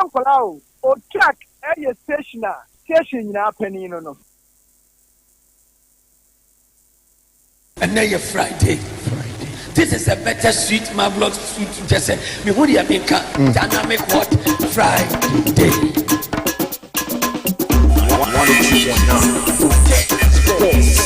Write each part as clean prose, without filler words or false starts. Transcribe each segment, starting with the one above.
nkola o track e station nyina pani no. And now you're Friday. This is a better sweet marvelous sweet just say me who you make dynamic what Friday. 102.9.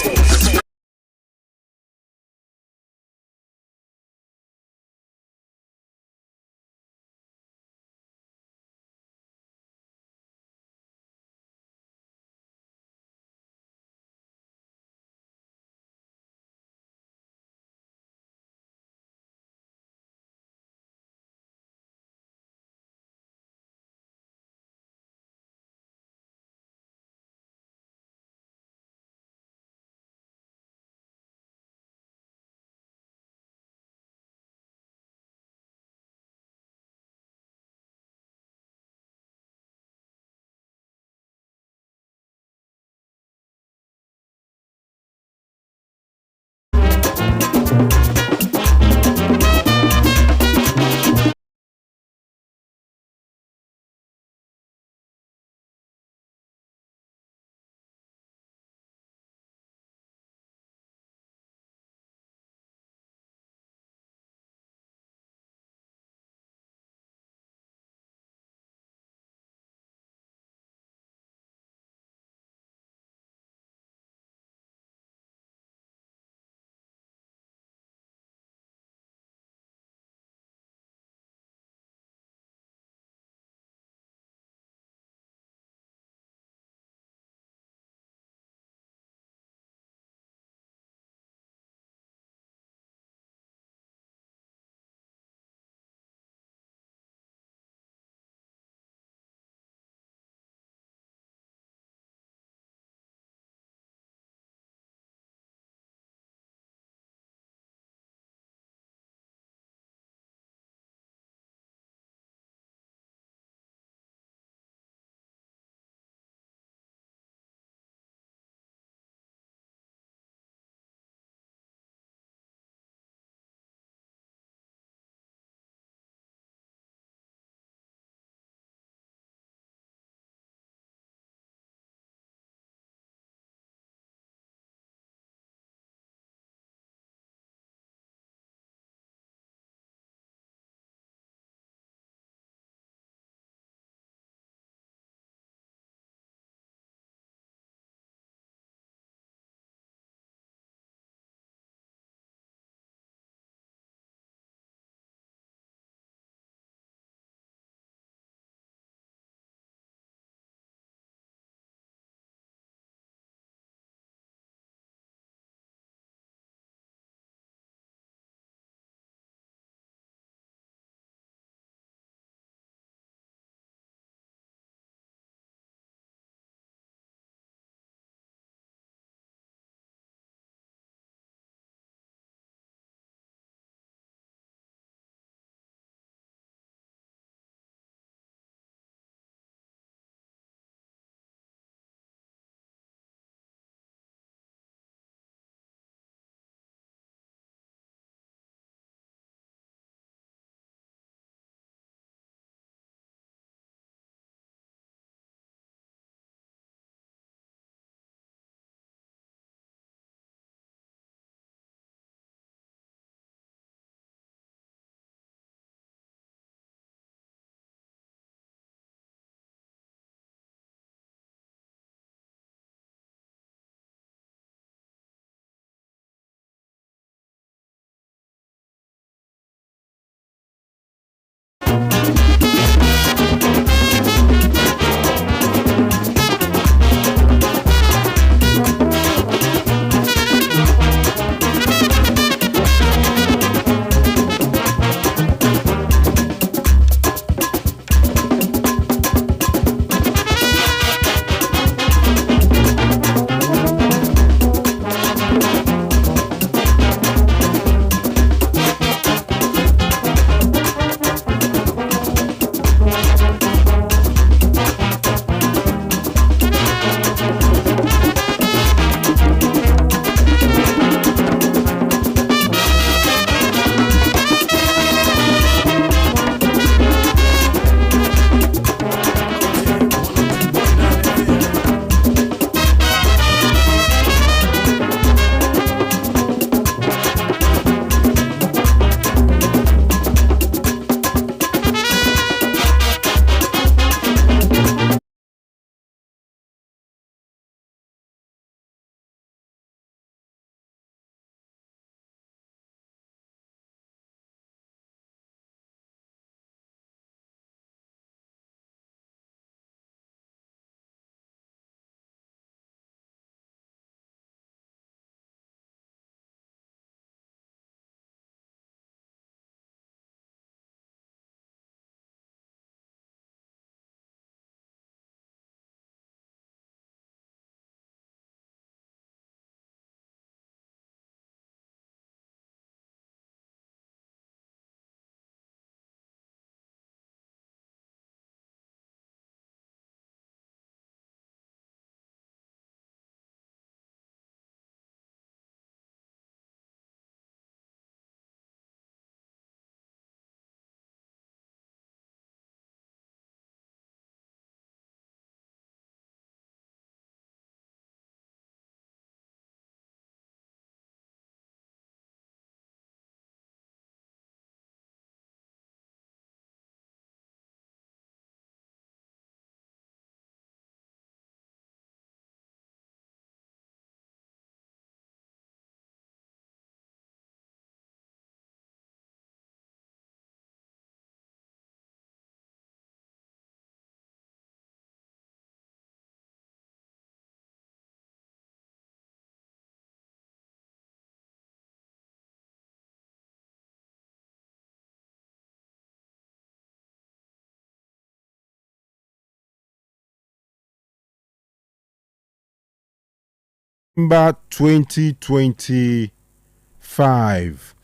September 2025.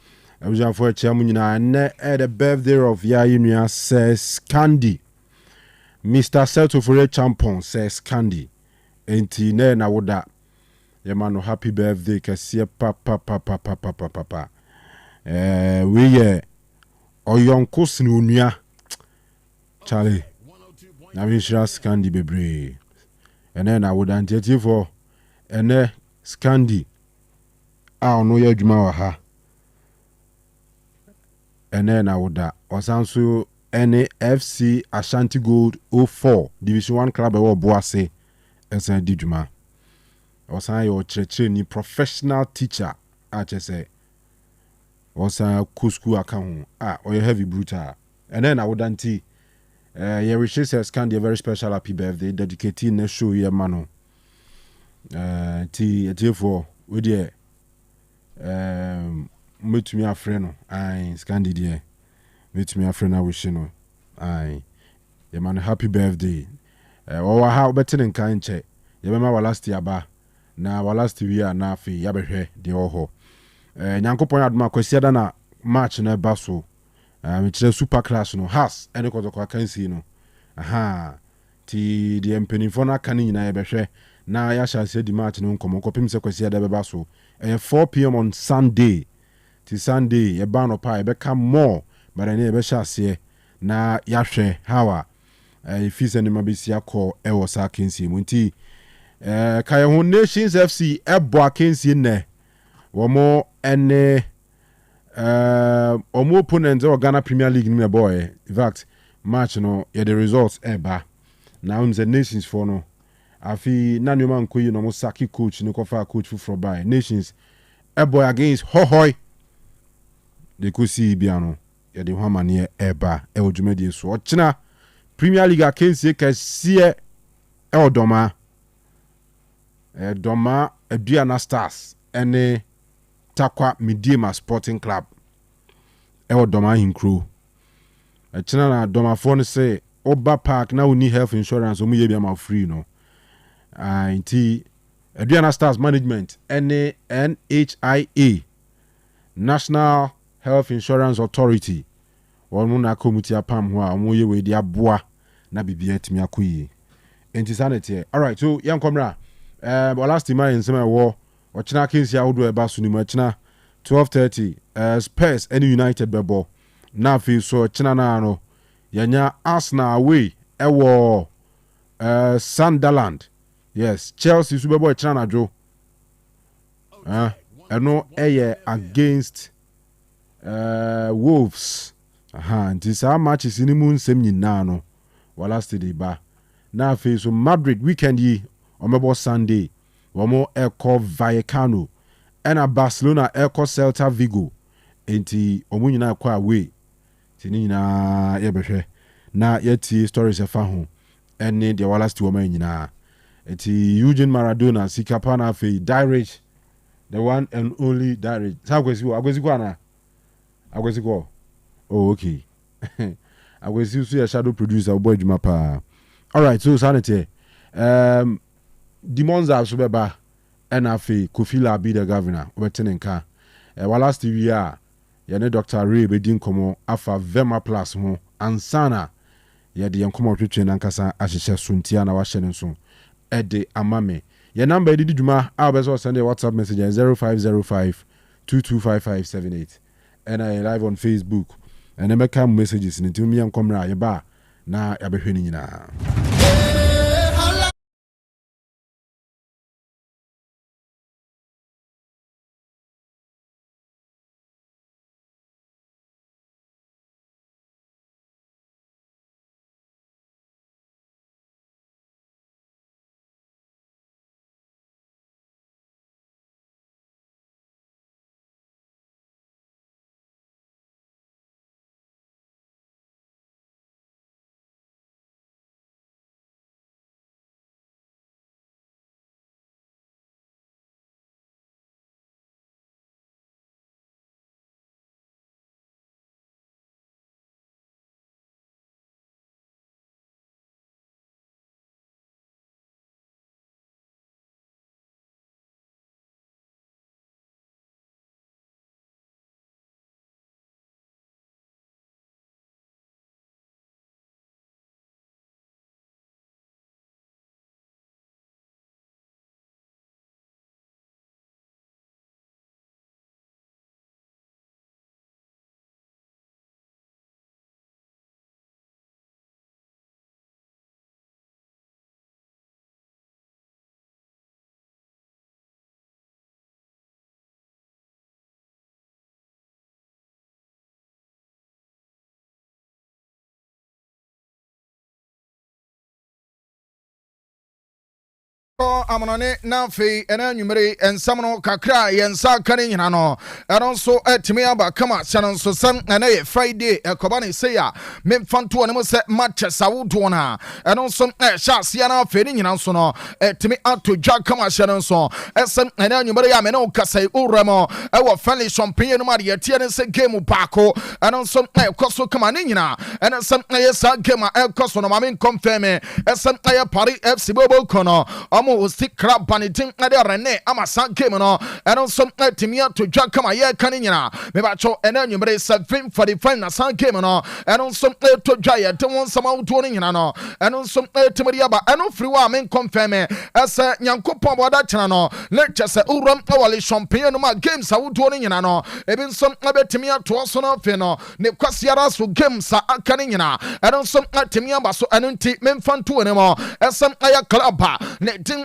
I was for a chairman and at the birthday of Yaya says Candy. Mr. Settle for a champion says Candy. Enti ne na woda. Yamano happy birthday kasiye papa. We ye oyonko sinunya. Charlie. Na winshira Candy bebre. Ene na woda nteti for ene Scandi a ono ye adwuma wa ha ene na woda osanso ene FC Ashanti Gold 04 Division 1 club e wo Boase esen di dwuma osan ye ochreche ni professional teacher a chese osan kusku aka ho a oye heavy brutal ene na woda nti ye wish Scandi a very special happy birthday dedicating na show ye mano ti etefo we dey metumi afre no ai Scandi dey metumi afre na wish no ai ye man happy birthday wa ha obetene nkan che ye bema wa last year ba na wa last year na afi ya behwe de ho nyankopon adoma kwasiada na match na ba so me kire super class no has ene kotoko akansi no aha ti de empenifo na kan nyina ye behwe na ya chance di match no nkomo kopim se kwasiada be ba so 4 p.m. on Sunday. Till Sunday, ye ban up I become more, but I never shall see na yahwe hawa. If he's any mabisia call ewo sa kinsi munti. Kaya ho Nations FC ebo akinsi ne. Womo ene omo opponent o Ghana Premier League ni boy. In fact, match no ye the results eba. Now the Nations for no. Afi na nyoma nkoyi no mo saki coach no kofa coach for by Nations boy against Hohoi. They could see Biano. Ya de Hamane eba e odwumadi so. Ochina Premier League akensie kasiye e odoma. Doma Aduana Stars ene Takwa Midima Sporting Club. E odoma hinkro. Ochina na doma phone say Oba Park na uni health insurance omu ye bia ma free no. Inti Aduana Stars Management NHIA National Health Insurance Authority wɔn na committee apam ho a wɔn yɛ we di aboa na bibia timi akoyi enti sanete alright so yan komra last time in some war ɔkyena kensi ahodo eba so ni mu ɔkyena 12:30 Spurs and United bebo na afi so ɔkyena na no yanya Arsenal away ɛwɔ Sunderland. Yes, Chelsea so bebo ɔkyena na dwo ɛno ɛyɛ against Wolves. Nti saa matches ni mu nsɛm nyinaa no wala steady ba na afei so Madrid weekend yi ɔmɛbɔ Sunday wɔmo ɛkɔ Vallecano ɛna Barcelona ɛkɔ Celta Vigo enti ɔmo nyinaa ɛkɔ away ti ni nyinaa yɛbɛhwɛ na yɛtie stories ɛfa ho ɛne deɛ wala steady wɔma nyinaa enti Eugene Maradona sikapa na afei Dirich the one and only Dirich sa agwesi ana agwesi ko oh okay agwesi so ya shadow producer boy Juma pa alright so sanity Dimonza so beba ɛna afei Kofi Labi the governor obetene nka wala steady ya ne Dr. Ray bedin komo afa Vema Plus ho ansana ye de yenkomo twetwe nankasa ahyehye suntia na wahye ne so ede amame your number did Juma I'll be send a WhatsApp message 0505 225578 and I live on Facebook and I make messages and to me and come right ba na ya behwe ni nyina Amonone Nafi and Anumere and Samono Kakra and Sakarinano. And also at Miaba Kama Shannon Susan and a Friday a Kobani Saya Mem Fantu and Mose Matches Saudwana and also Shasiana Fading in Ansono at me out to Jack Kama Shannon so as an Anumere Ameno Kase Uramo our family Champagne Maria Tianes game Paco and also Coso Kamanina and some game El Coso Mamin confirm as some party FC Bobo Kono. Was stick crab paniting at the Rene Amasan Kemono and also Timia to Jack Kamaya Canina Mebacho and then you may 7:45 Nasan Kemono and also to Jaya to one some out warning and also Timariaba and no free woman confirm as a Yanko Pomba Channel lectures Uram Awali Champagne games out warning and even some Timia to also no Feno Nequasiaras who games are Canina and also Timia Basso and Memfan to anymore as some Aya Club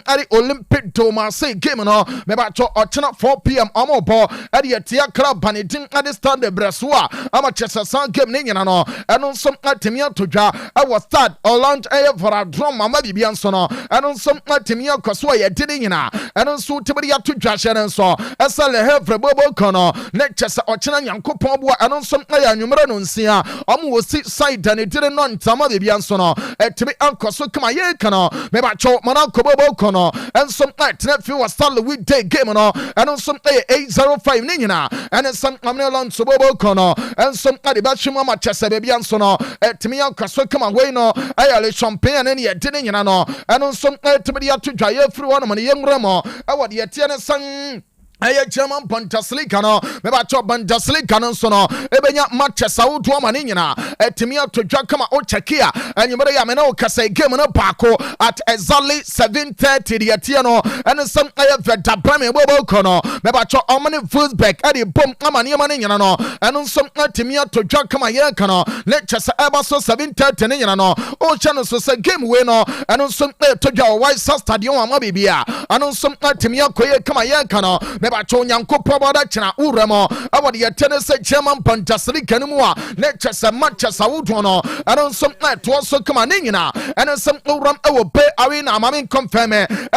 Ari Olympic Doma say game no mebacho ochena 4 p.m. amobo adi etia club panitin adi stand the Breswa ama chesa game ni nyina no eno som atemia todwa I was start or launch air for a drum mama bibia nso no eno som atemia koso ye dini nyina eno so tibiri ya todwa hye nso esale hevre bobo kono ne chesa ochena nyankopon bo eno som aya nwumre no nsia omo wosi side ne dire no ntama bibia nso no etimi ankoso kama ye kana mebacho mana kobobo kono and some night nephew was start the weekday game no and some 805 nina and some amnelan sobobo kono and some adibashima machese baby anso no etimi ankaso kama we no ayale champagne and ye didn't no and some etimi ya to dwaye free one man yemremo awade ye tie ne san Aya German Bundesliga no mebacho Bundesliga no so no ebenya matches awudu amane nyina etimia to dwa kama o chekia anyumere ya me na o kasa game no baako at exactly 7:30 the atia no and some aya veda brame bobo kono mebacho omane Wolfsburg ade bom amane amane nyina no and some etimia to dwa kama ye kana lectures eba so 7:30 ne nyina no o chano so say game we no and some to dwa White Stadium ama bibia and some etimia koye kama ye kana mebacho nyanko poboda china uremo awade ye tenese German Bundesliga no mu a lectures matches awudu no and some to so kama ne nyina and some uram ewo be arena mamin confirm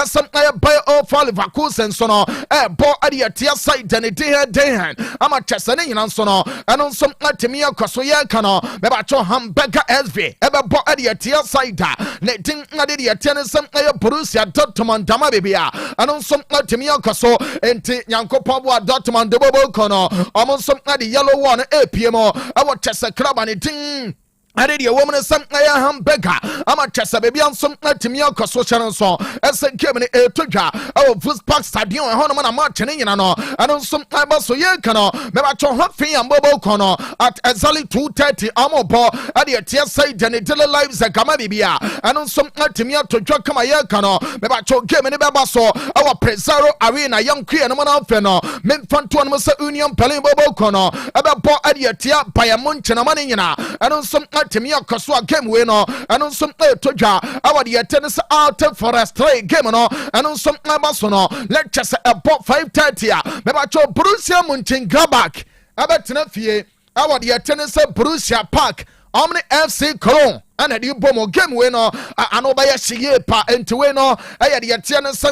some by all for Leverkusen so no bo ade atia side ne de ama chese ne nyina so no and some atimia kwaso ye kana mebacho Hamburger SV ebe bo ade atia side ne tin ade de atia ne some Borussia Dortmund dama bibia and some atimia kwaso enti Yankopon bo Dortmund de bobo kono omo some ade yellow one APM awo chese club ne tin ade de woman some Hamburger ama chese baby an some atimia kwaso channel so ese game ne etodwa awo Wolfsburg Stadium hono na match ne nyina no and some aba so ye kana mebacho hafi am bobo kono at exactly 2:30 amobo ade atia side ne tele lives kama bibia and some atimia todwa kama ye kana mebacho game ne beba so awo Prezaro Arena young queen no na fe no memfanto no se Union Berlin bobo kono ebe bo ade atia Bayern Munich na mane nyina and some atimia kwaso game we no and some todwa awade ye tennis out for a straight game no and some aba so no lectures about 5:30 mebacho Borussia Mönchengladbach abetina fie awade ye tennis Borussia Park Omni FC Cologne and the bomo game we no anoba ya shiye pa enti we no ayade ye tennis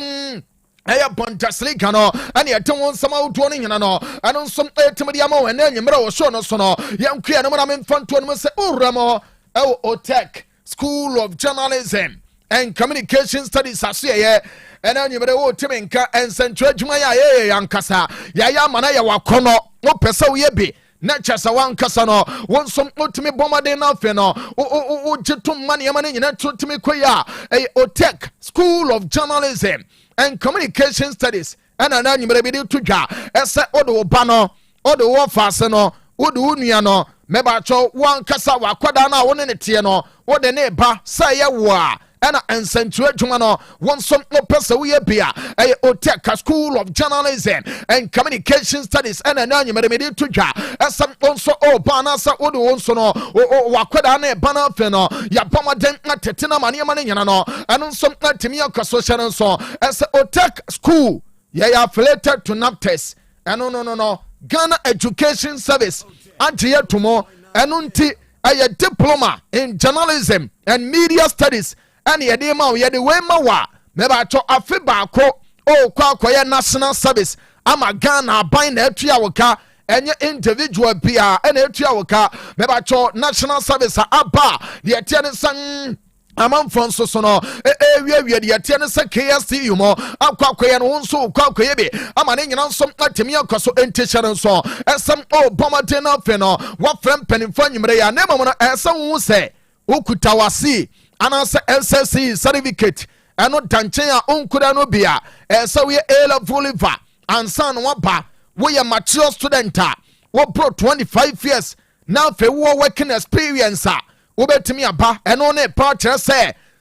Aya Bundesliga no and ye ton some out one nyina no and some timidi ama we na nyimra wo so no so no yam kua no na memfanto no se uramo Otec School of Journalism and Communication Studies asye and you better timinka and central juma ya yankasa ya mana ya wakono wo pesa wo yebi na chasa wankasa no won som otimi bomade na fe no o jitum mane mane nyina timi koya Otec School of Journalism and Communication Studies and you better be to ja ese odo ba no odo wo fase no odo nua no mebacho wankasa wakwada na won ne tie no wo de ne ba say ya wo a ena ensentua dwuma no won som no pesa we bia Otec School of Journalism and Communication Studies ena na nyimere mede to dwa esam onso o bana sa wodo onso no wakwada na ba na fe no ya bomaden atete na mane mane nyana no eno som atimi akaso hye nso ese Otec School ya affiliated to NAPTES no Ghana Education Service ajiye tumo eno nti a diploma in journalism and media studies and ye de ma ye de we ma wa meba cho afi baako o kwa national service ama Ghana aban na atua woka enye individual bia ena atua woka meba cho national service aba de tie ne san amanfo nso so no wie de tie ne se KSTU mo akwakoye no nso akwakoye be ama ne nyina nso atemi akoso entichere nso esem o bomade na fe no wa frem penimfo nyimre ya na mamo no esem wu se okuta wasi anase SSC certificate eno danchen a onkura no bia ese we A-level liver ansan no ba we a mature student wo pro 25 years now fe wo working experience wo betimi aba eno ne pa kire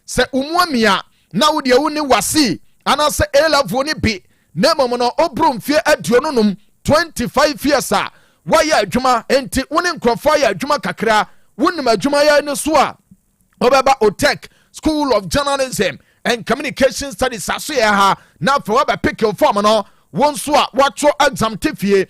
se umuamia na wo de woni wasi anase A-level ni bi na mamo no obro mfie aduonu num 25 years wa ya adwuma enti woni nkrofo ya adwuma kakra wonim adwuma ya ne so a obeba Otec School of Journalism and Communication Studies ha na for ba pick your form no won so a watcho exam tifie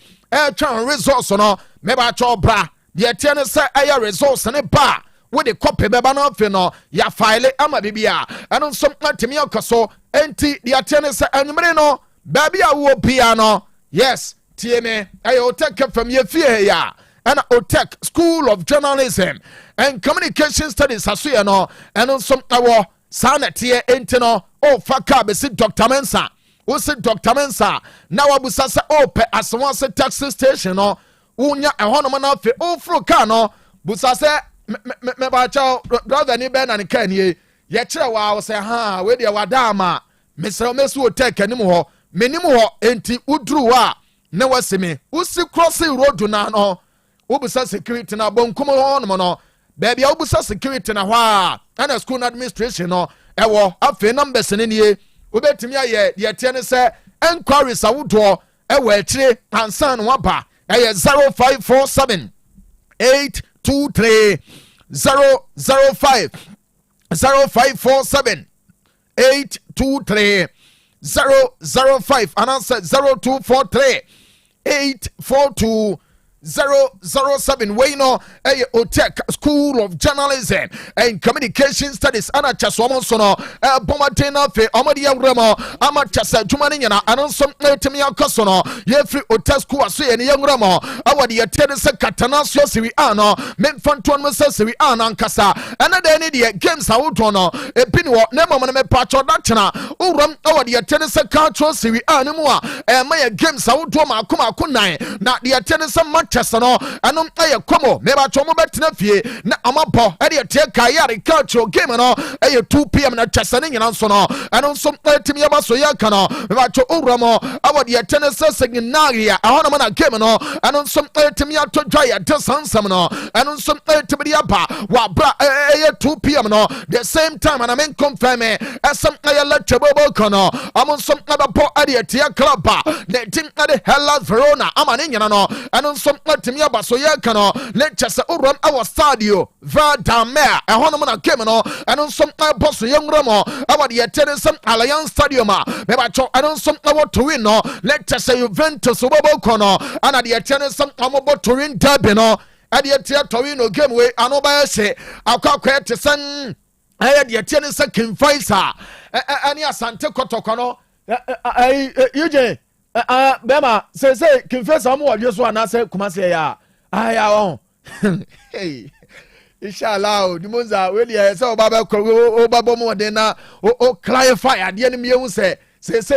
twan resource no meba cho bra de tie ne se aya resource ne ba we de copy beba no fe no ya file ama bibia eno nso matemi akoso enti de tie ne se anwumre no ba bia wo bia no yes tie me ayo Otec from ye fie ya and Otec School of Journalism and Communication Studies no and some our sanity entino oh faka be si Dr. Mensa o si Dr. Mensa now abusa se ope as one se taxi station no unya ehono ma na fe o fro car no busa se me ba cha brother ni be na ne kan ye ye kire wa se ha we de wadama me se mesu Otec anim ho menim ho enti udru wa na waseme usi crossing road na no ubusa security na bonkum ho no baby ubusa security na hwa ana school administration no ewo afi numbers ne nie ubetimi aye de tie ne se enquiries awodo ewo akire ansan waba eye 0547 823 005 0547 823 005 and answer 0243 842 007 Wayno Otec School of Journalism and Communication Studies ana chasomo sono bomadena fe amadi yawremo ama chasa jumani nyana anonsom etemi akosono ye free Otec School aso ye ne yawremo awadi ye tede se katana so siwi ano memfanto no se siwi ano ankasa ana de ne de games awodo no ebini wo ne mom ne me pacho da chena uram awadi ye tede se katro siwi ano mu a ma ye games awodo ma akoma akonan na de ye tede se no anum aye komo me ba chomo betina fie na amapo e de tie kayare culture game no aye 2 pm na chasane nyina so no anum so timi ya baso ya kana me ba cho uramo awode ye tenese seminaria ahono na game no anum so timi ya to dwa ya desansam no anum so timi ya ba wa bra aye 2 pm no the same time and I mean confirm asam aye lecture bobo kana amon so abapo e de tie club the team ade Hellas Verona amane nyina no anum so timi abaso ye kano lecture se uram our stadio va damer ehono na game no eno som boss ye ngramo awade ye tere some Alliance Stadium me ba cho eno som what to win no lecture se Juventus obobo kono ana de ye tere some amobo to win derby no ade ye tere to win no game we ano ba se akwa te san aye de ye tere se Kimfaisa ani asante kotoko no yuje bema say confess am what just one say kuma say ya aya on hey inshallah the monza we dey say obaba o babo mo de na o clarify ade ne me say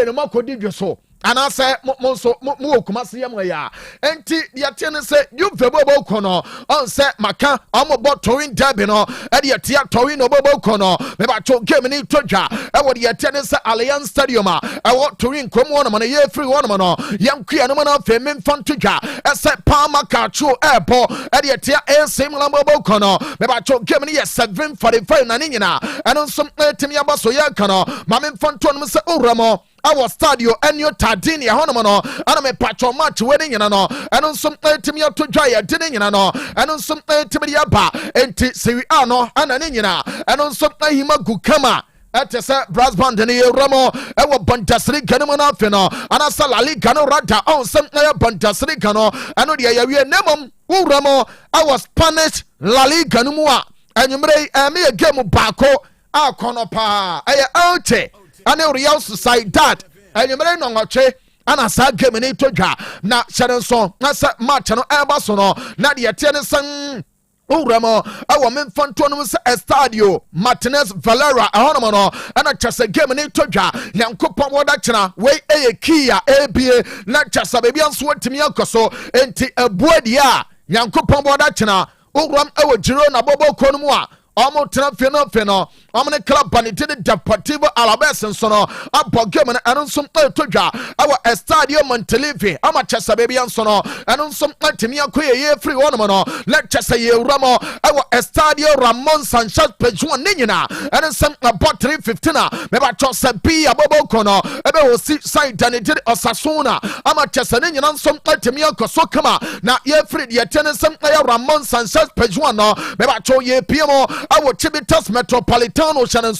no makodi dwoso ana say mo so mo kuma say am ya enti de ate ne say you vebo kono on say maka am bo towin derby no e de ate towin no bobo kono me ba cho game ni todwa e wo de ate ne say Alliance Stadium e wo towin krom won mo na ye free won mo no yam kua no mo na fe me mfan todwa e say palma kacho e bo e de ate e same la bobo kono me ba cho game ni ye 7:45 na ni nyina eno so timi abaso ya kana ma me mfan to no say uramo our stadio enyo tadini ya hono no ana me patcho match wedding nyina no eno nso timi ya to dwa ya dini nyina no eno nso timi ya ba enti sewi ano ana ni nyina eno nso hima gukama ate se brass band ne ramo ewo Bundesliga kanimo na afi no ana sa La Liga no rada on sem na Bundesliga no eno de ya wie nemom uramo our Spanish La Liga no mu a anwumre me game baako akono pa eye oche ane Real Sociedad enyemere no ngoche ana sa game ni to dwa na hyere nso na sa match no eba so no na de tie ne san Uramo, our men Fantonus Estadio, Martinez Valera, Ahonomono, and a chasa game in Toja, Yankopa Wadachana, way a Kia, ABA, not chasa baby and sweat to me, Koso, and T. a Buadia, Yankopa Wadachana, Uram, our Girona Bobo Konumwa. Amo tena feno amene club panitede Deportivo Alaves nsono abo game na anonsom toja awa Estadio Montelivi ama chesa baby nsono anonsom atimi akoye ye free one no let chesa ye ramo awa Estadio Ramon Sanchez Pejuan nyina anonsom about 315 meba chosa bi abobo kono ebe wo side danitede Osasuna ama chesa nyina nsom atimi akoso kama na ye free ye tenesem ya Ramon Sanchez Pejuan no meba cho ye piemo awo Chibitas Metropolitano Shannon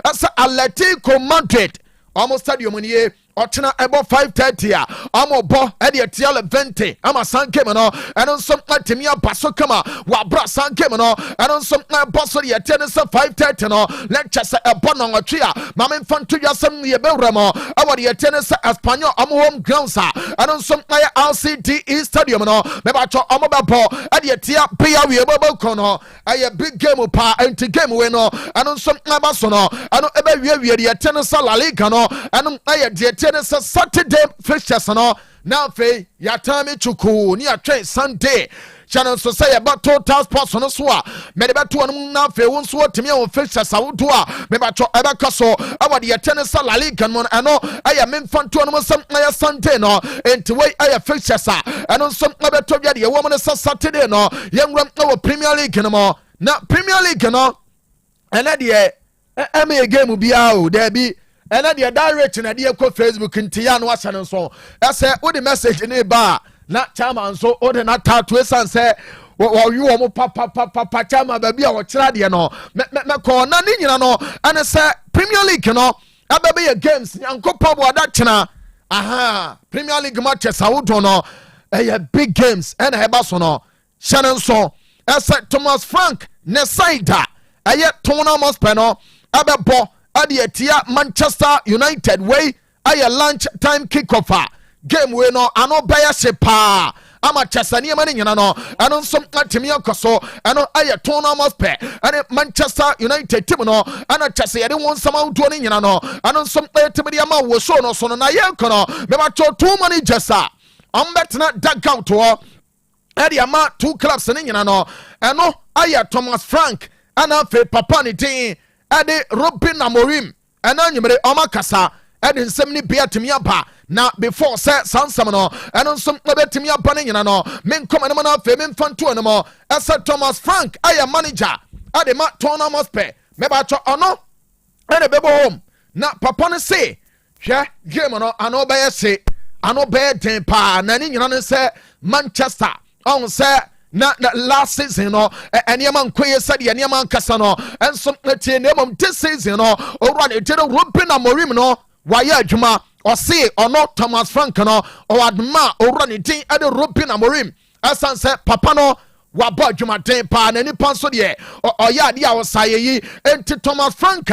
as Atletico Madrid almost stadium ye Ochina ebo 5:30 amo bo edi etiale 20 ama sanke no eno som atimia baso kama wa bra sanke no eno som baso ye tene se 5:30 no lecture se ebo no ngotwea mame mfanto yasem ye bewramo awade ye tene se Espanyol amo home grounds eno som ya LCDE stadium no me ba cho amo bebo edi etia pia we bobo kono aye big game pa enti game we no eno som baso no eno ebe wie ye tene se La Liga no eno aye de it's a Saturday fixtures no now fe yatami chuku ni atwe Sunday channel so say about total sports no so me de beto no na fe won so timi o fixtures awodo me ba cho eba kaso awade yetene sa La Liga no ano aya memfanto no sam na Sunday no enti we aya fixtures ano so beto bia de wo mo sa Saturday no yenwram na Premier League no mo na Premier League no ena de eme game bia o there be and then the direct na dey ko Facebook ntia no asane so ese wo the message ni ba na chama so o de na tattoo san say wo yu o mo papa chama ba bia wo kira de no me ko na ni nyina no ane say Premier League no ababe ye games yankopa bo da kina aha Premier League matches awodo no big games and eba so no Shannon so ese Thomas Frank ne saida tournament peno abebo Adia Manchester United way aya lunch time kickoff game we no ano baya sepa ama chasani mani nyina no ano som atimi akoso ano aya tournament pe ane Manchester United team no ana chase yede won sama udo ni nyina no ano som atimi dia ma wo so no na ye kono me ba to two managers betna dugout to ade ama two clubs ni nyina no ano aya Thomas Frank ana fe papa ni tin ade Robin Amorim ena nyumere omakasa ade nsem ni bia timi aba na before say sansam no eno nsem na betimi aba ne nyina no menkom ene na fe memfanto ene mo esa Thomas Frank aya manager ade ma tournament pe me ba cho ono ene bebo home na papa ne say hwe game no ano ba yese ano ba den pa na ni nyina ne say Manchester on say na last season no eniema nkoye said eniema nkasa no enso tie na mom this season no owura ne tero Robin Amorim no waye adwuma o se ono Thomas Frank no o adma owura ne tin ade Robin Amorim asanse papa no wabo adwuma den pa na nipa so de oya ade a wosaye yi enti Thomas Frank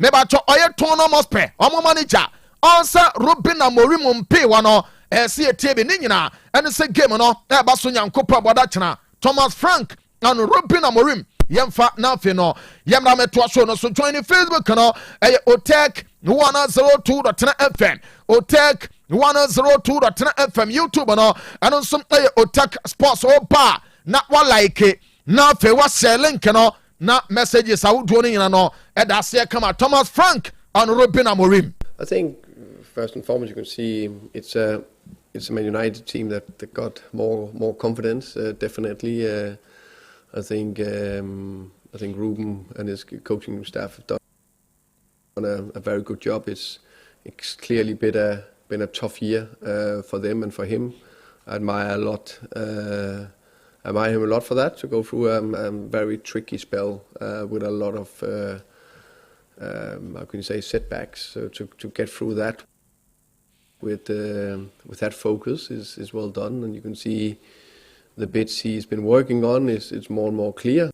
me ba cho oye tournament pe omo manager onsa Robin Amorim mpe wa no ese etie be ni nyina ene se game no e ba so nyankopa boda chena Thomas Frank and Robin Amorim yemfa na fe no yemra meto so no so join the Facebook no Otec 102.9Fm Otec 102.9Fm YouTube no and some Otec Sports Opa na wa like na fe wa share link no na messages awudo ni nyina no e da se kama Thomas Frank and Robin Amorim. I think first and foremost you can see it's a Man United team that got more confidence. Definitely, I think Ruben and his coaching staff have done a very good job. It's clearly been a tough year for them and for him. I admire him a lot for that, to go through a very tricky spell with a lot of how can you say, setbacks. So to get through that with that focus is well done, and you can see the bits he's been working on is more and more clear.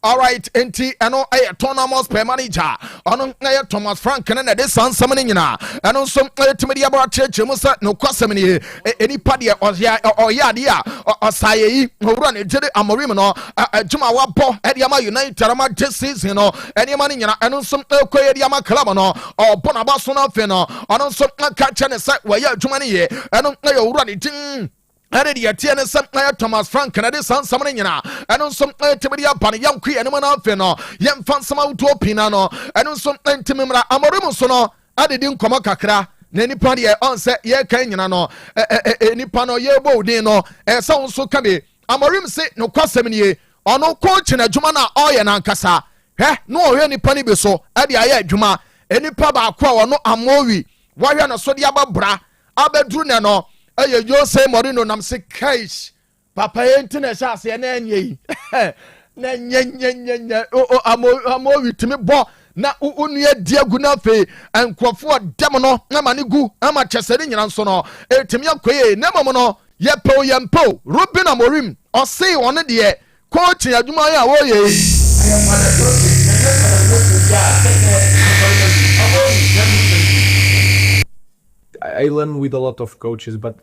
all right enti eno tournament per manager ono Thomas Frank na de sansam ne nyina eno nso timidi aba chechemu sa no kwasam ne eni pade oya de a osaye yi owura ne jede Amorim no adwuma wabɔ de ama United ama this season no eni ma ne nyina eno nso koye de ama club no ɔbɔ na ba so no afi no ono nso ka che ne sa waya adwuma ne ye eno owura ne tin ane de yɛteɛ ne sɛ Thomas Frank na de sansam no nyina ɛno nso ntimi de aba no yɛnko ɛno mu no afei no yɛmfa nsɛm awotoɔ pina no ɛno nso ntimi mmra Amorim so no adedi nkɔmmɔ kakra na nipa deɛ ɔn sɛ yɛka nyina no nipa no yɛbɔ odin no ɛsɛ wo nso ka bi Amorim se nokwasɛm nie ɔno coach na adwuma no a ɔyɛ nankasa na ɔhwɛ nipa no bi so ɛde ayɛ adwuma nipa baako a ɔno Amowi wɔhwɛ no so de abɛbra abɛduru ne no Aye Jose Mourinho nam se kaish papa yenti na sha se na enye na nye Amowi timi bo na unu diagu na fe enkrofo dem no na mane gu ama chesere nyina nso no etimi akoye na mamo no yempo Ruben Amorim Osei one de coach adwuma ya wo ye I learned with a lot of coaches, but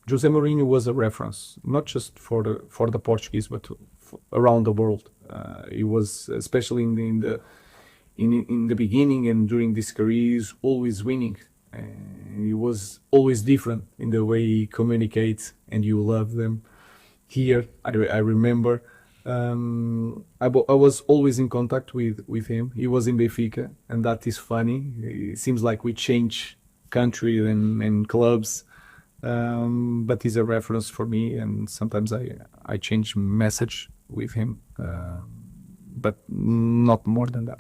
Jose Mourinho was a reference, not just for the Portuguese, but around the world. He was, especially in the beginning and during this career, he's always winning. He was always different in the way he communicates, and you love them. Here, I remember, I was always in contact with him. He was in Benfica, and that is funny. It seems like we change country and clubs, but he's a reference for me, and sometimes I change message with him, but not more than that.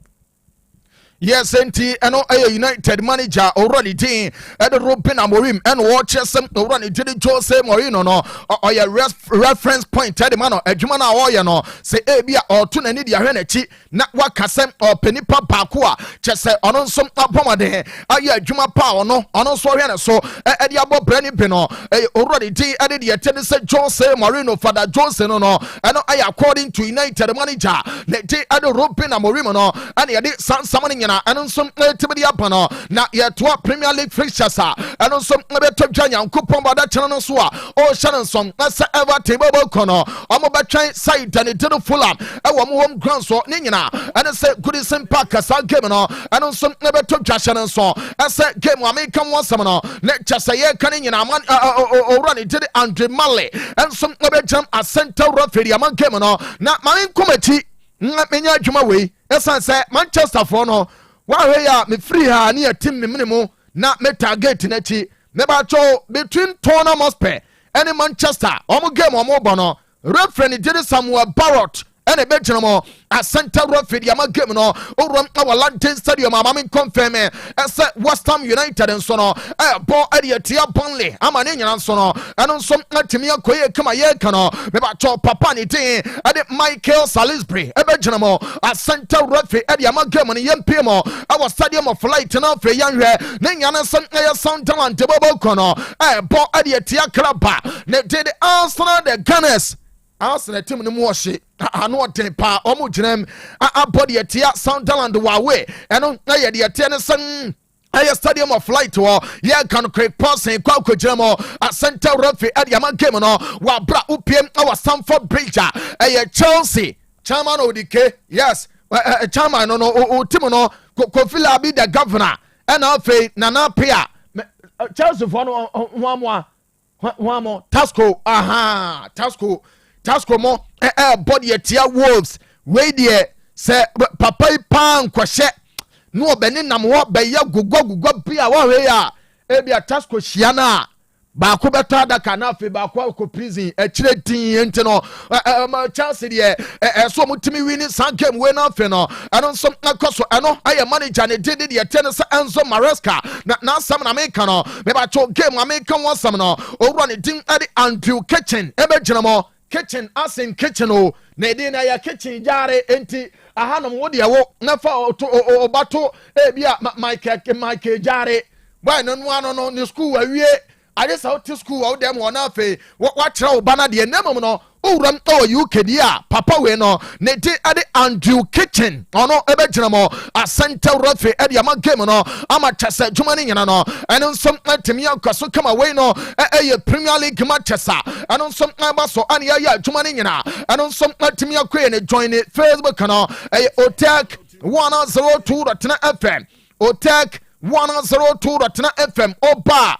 Yes, enti eno United manager already did Ruben Amorim and watches some already did Jose Mourinho no or your reference point the man adwuma na wo ye no say bia oto na ni dia hwe na chi na wakasem penipa baako a chese ono nso abomade aye adwuma pa ono so hwe na so e dia bo brani bi no already did ade dia tede say Jose Mourinho father Jose no eno aye according to United manager le dey ade Ruben Amorim no and ye dey sansam na ɛno nso tibidi apa no na yɛtoa Premier League fixtures a ɛno nso bɛtɔ dwa Nyankopɔn bada kyerɛ no so a ɔhyɛ no nsom na sɛ Everton bɛbɔkɔ no ɔmo bɛtwɛn side ne tiri Fulham ɛwɔ mo home ground so ne nyina ɛne sɛ Goodison Park saa game no ɛno nso bɛtɔ dwa hyɛ no nso ɛsɛ game a meka mo asɛm no ne kyɛ sɛ yɛka ne nyina man ɔwura ne tiri Andre Male ɛnso bɛgyam a center referee ama game no na mame nkɔmakyi menya adwuma wei ɛsan sɛ Manchester for no wahwe ya me free ha ne yatim me menemu na me target na chi me ba cho between Tottenham Hotspur and Manchester omo game omo bono referee did Samuel Barrott and a bench mo a center referee ama game no orum na London Stadium ama me confirm as West Ham United and so no ball area tia Burnley ama ne nyina so no eno so atimi akoye kama ye ka no me ba cho papa ne tin ade Michael Salisbury e bench mo a center referee area ama game no yempe mo our Stadium of Light na fe yanhwe ne nyana so Sunderland bobo kono ball area tia Kraba ne did Arsenal the Gunners Arsenal team no mo hye ano ten pa omo gyinam abody etia Sunderland wawe eno na ye de etia ne san aye Stadium of Light wo ye kan Craig Pawson kwa kogyinam a center referee adiama game no wa bra upiem our Stamford Bridge aye Chelsea chairman odike yes chairman no team no Kofila be the governor and afi nana pia Chelsea for no one Tasco mo body etia Wolves we there say papa pan kwahye no obeni nam wo be ya gugu bia wo we ya e bia Tasco hia na ba ko beto adaka na afi ba ko prison e kire tin enti no Chelsea there so mutimi win san game we na afi no eno so akoso eno aye manager ne did the ten se Enzo Maresca na sam na make no me ba cho game American one sam no owura ne din ade Andrew Kitchen e be gyina mo kitchen asin kitchen o na edi na ya kitchen jare enti ahanom wo de wo na fa obato bia Michael jare boy no no ni school awie I just out to school out them one afe what travel bana de nemum no owuram UK dia papa we no ne de ade Andrew Kitchen ono ebegyina mo asante referee e de ama game no ama chese dwuma ne nyina no eno nsom atemi akwaso kama we no ye Premier League matchesa eno nsom aba so ane ya dwuma ne nyina eno nsom atemi akwa ne join ne Facebook no Otec 102.9FM Otec 102.9FM oba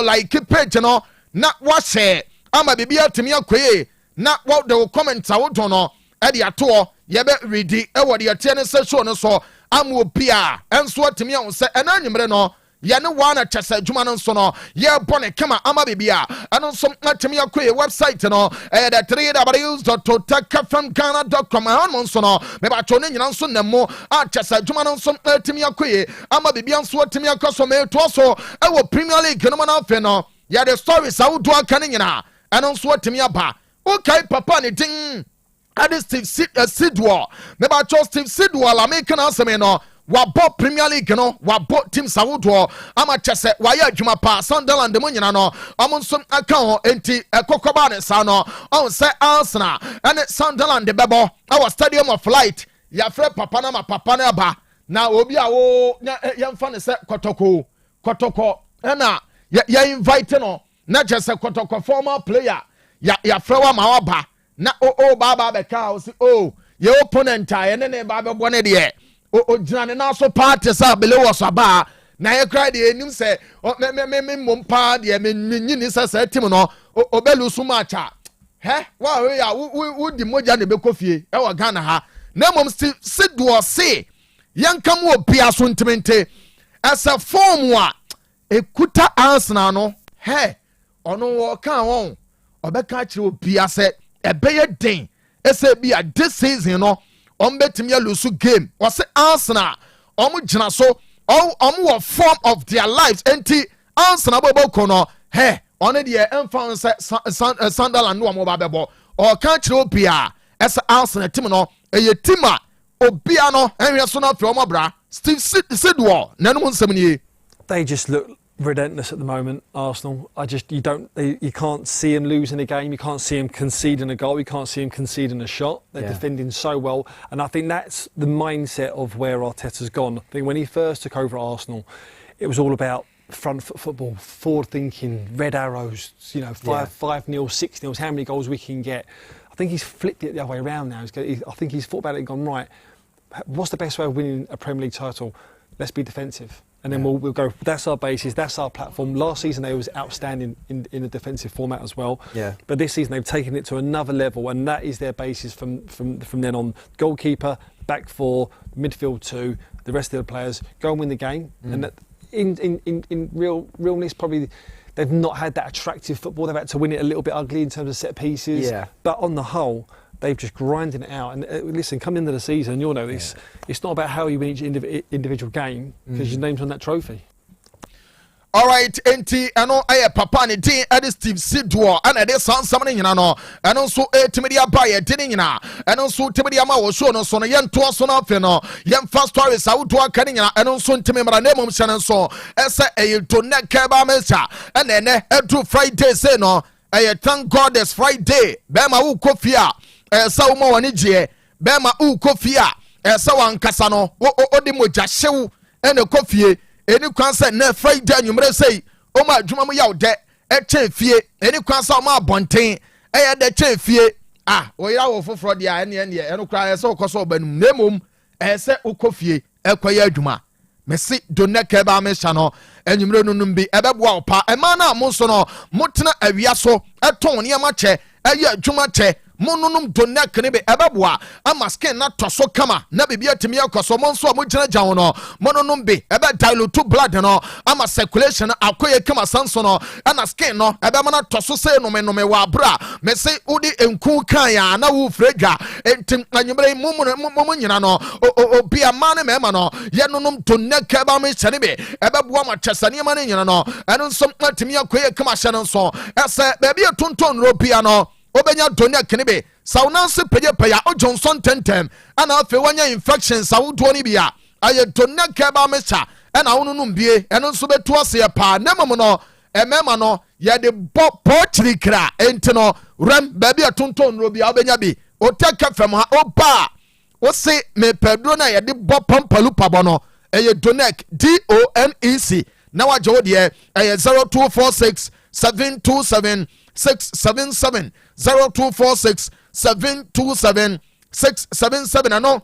like page no na wa share ama bibia atemi akwa na what the comments I would no e de ato ye be ready e wo de tie ne se show no so amu bia enso atemi an se ena nyimre no ye ne wa na chese adwuma no so no ye bone kama ama bibia eno so atemi akwa website no the www.otecfmghana.com on so no me ba cho ne nyina so namo a chese adwuma no so atemi akwa ama bibia nso atemi akoso me to so e wo Premier League no ma na fe no ye the stories I would do aka ne nyina eno so atemi aba okay papa ne ding ade Steve Sidwell me ba cho Steve Sidwell la me kana aseme no wabo Premier League no wabo team Sawodo ama chese waya adwuma pa Sunderland mo nyina no omonso aka ho enti ekokoba ne sa no on say Arsenal and Sunderland bebo our Stadium of Light ya frɛ papa na ma papa na ba na obi a wo ya mfa ne se kotoko na ya invite no na chese kotoko former player ya frewa ma ba na baba be ka o si your opponent ne ba be bone de o gina ne na so party sa bele wo so ba na ye cry de enim se me mompa de me nyini sa team no o belu su matcha wa we ya wo di moja ne be kofie e wa Ghana ha na mom Sidwo se yankam wo bia so ntimente as a form wa ekuta Arsenal no ono wo kan won obeka kire obia se ebeye den ese bia this season no betimi lose game or say Arsenal gina so wo form of their lives enti Arsenal bobo no on the enfan Sunderland no mo ba bebo o kan kire obia ese Arsenal team no eye team a obia no enwe so na fe o mobra Steve Sidwell nanu nsem ni they just look relentless at the moment, Arsenal. You can't see him losing a game, you can't see him conceding a goal, you can't see him conceding a shot. They're defending so well, and I think that's the mindset of where Arteta's gone. I think when he first took over Arsenal, it was all about front foot football, forward thinking, red arrows, 5-0, 6-0, how many goals we can get. I think he's flipped it the other way around now. I think he's thought about it and gone, right, what's the best way of winning a Premier League title? Let's be defensive. And then we'll go, that's our basis, that's our platform. Last season they was outstanding in a defensive format as well. Yeah. But this season they've taken it to another level, and that is their basis from then on. Goalkeeper, back four, midfield two, the rest of the players go and win the game. And that in realness, probably they've not had that attractive football. They've had to win it a little bit ugly in terms of set pieces. Yeah. But on the whole, they've just grinding it out. And listen, coming into the season, you'll know this. It's not about how you win each individual game, because your name's on that trophy. All right, enti ano aye papa ne din ade Steve Sidwell and ade sansam ne nyina no eno so etimidi aba ye din nyina eno so timidi ama wo show no so no yento so na afi no yem fast stories awuto aka ne nyina eno so ntimi mara na mom hyene so ese eyeto ne ka ba mesa ene edu Friday say no thank God it's Friday be ma wo kofia sa wo mo woni je be ma wo kofia sa wan kasa no odi moja hyew ene kofie eni kwansa na Friday anwumre sei o ma adwuma mu yaw de che fie eni kwansa o ma abonten de che fie o yira wo foforo de ene kra se okoso obanum nemom se okofie ekoya adwuma mesi doneka ba me sha no anwumre nunum bi ebeboa opa ema na mo so no motena awia so eton ne ma che adwuma che monunum donek ne be ebeboa ama skin na toso kama na bibia atimi akoso monso mo gina gyan no monunum be ebe dilute blood no ama circulation akoye kama sanso no ana skin no ebe ma na toso se no me wa bra me se udi enku kan ya na wo frega entim anwumre mum nyina no obi ama ne me no ye nunum donek eba me hyene be ebeboa ma chesane ma ne nyina no eno nso atimi akoye kama hyene nso ese bebia tonton robia no obenya donia kenibe saunanse peya o Johnson tentem ana afi wanya infections awudo ni bia aye donia keba mecha ana wonunum bie eno nso betu ase pa nemom no emema no ye de bo pochiri kra enti no rem ba bia tonton ro bia obenya bi Otec FM ha oba wo se me pedro na ye de bo pampalu pabo no eye donec DONEC na wa jo de 0246 727 677 0246 727 677 ano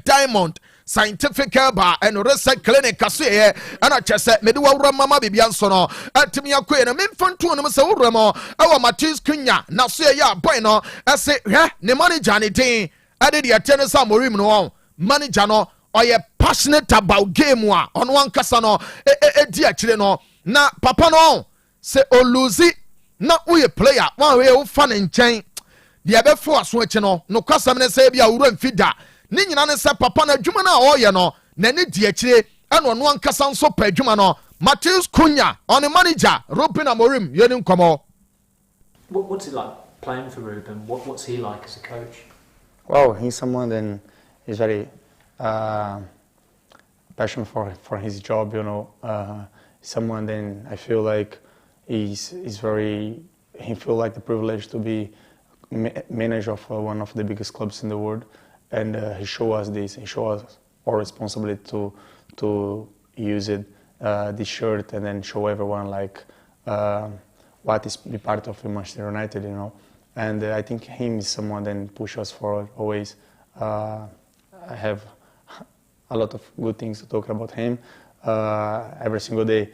diamond scientific bar and research clinic kaso ye ana chese mede wawura mama bibia nso no atimi akoye na memfantu no se wura mo awa Matis Kunya na so ye ya boy no ese hwe ne manager ne tin ade de atene sa morim no manager no oye passionate about game a ono ankasa no di akire no na papa no se oluzi na uye player wan we wo fa ne nchen de abefo aso achi no no kwasam ne se bia wura mfida ni nyina ne se papa na adwuma na oye no na ne di akire ana ono ankasa nso pa adwuma no Matis Kunya on the manager Ruben Amorim yeni nkomo. What's it like playing for Ruben? What's he like as a coach? Well, he's someone that is very passionate for his job, you know. Someone then I feel like he feel like the privilege to be manager of one of the biggest clubs in the world, and he show us this. He show us our responsibility to use it, this shirt, and then show everyone like what is be part of Manchester United, you know. And I think him is someone that push us forward always. I have a lot of good things to talk about him every single day.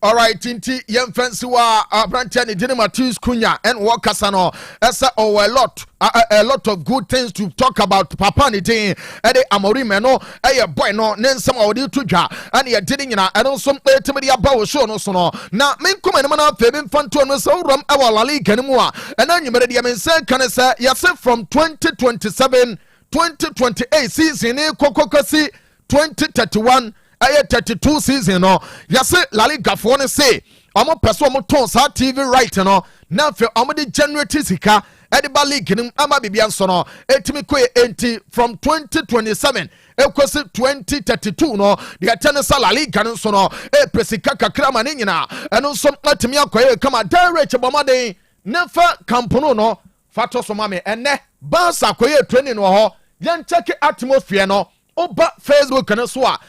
All right, Tinti, young fancy wa Brantiani didn't Matis Kunya and Wakasano. That's a lot of good things to talk about. Papa ni thing, Eddie Amorimeno, a boy no, then some of you to ja, and you're didn't I don't some to me about show no so no. Now, men come and man up, Fabin Fanton, so rum our La Liga anymore. And then you made the say, can I say, yes, from 2027, 2028 season, Kokokasi, 2031. 32 season no yase La Liga for ne say omo person omo ton sa TV right no na fe omo de generate sika ediba league nim ama bibia nso no etimi ko enti from 2027 ekosi 2032 no de atene sa La Liga nso no presika kakra ma ne nyina eno nso atimi akoye kama direct bomaden nefa kampono no fato so mame ene Barca akoye training no ho yan check atmosphere no oba Facebook no so a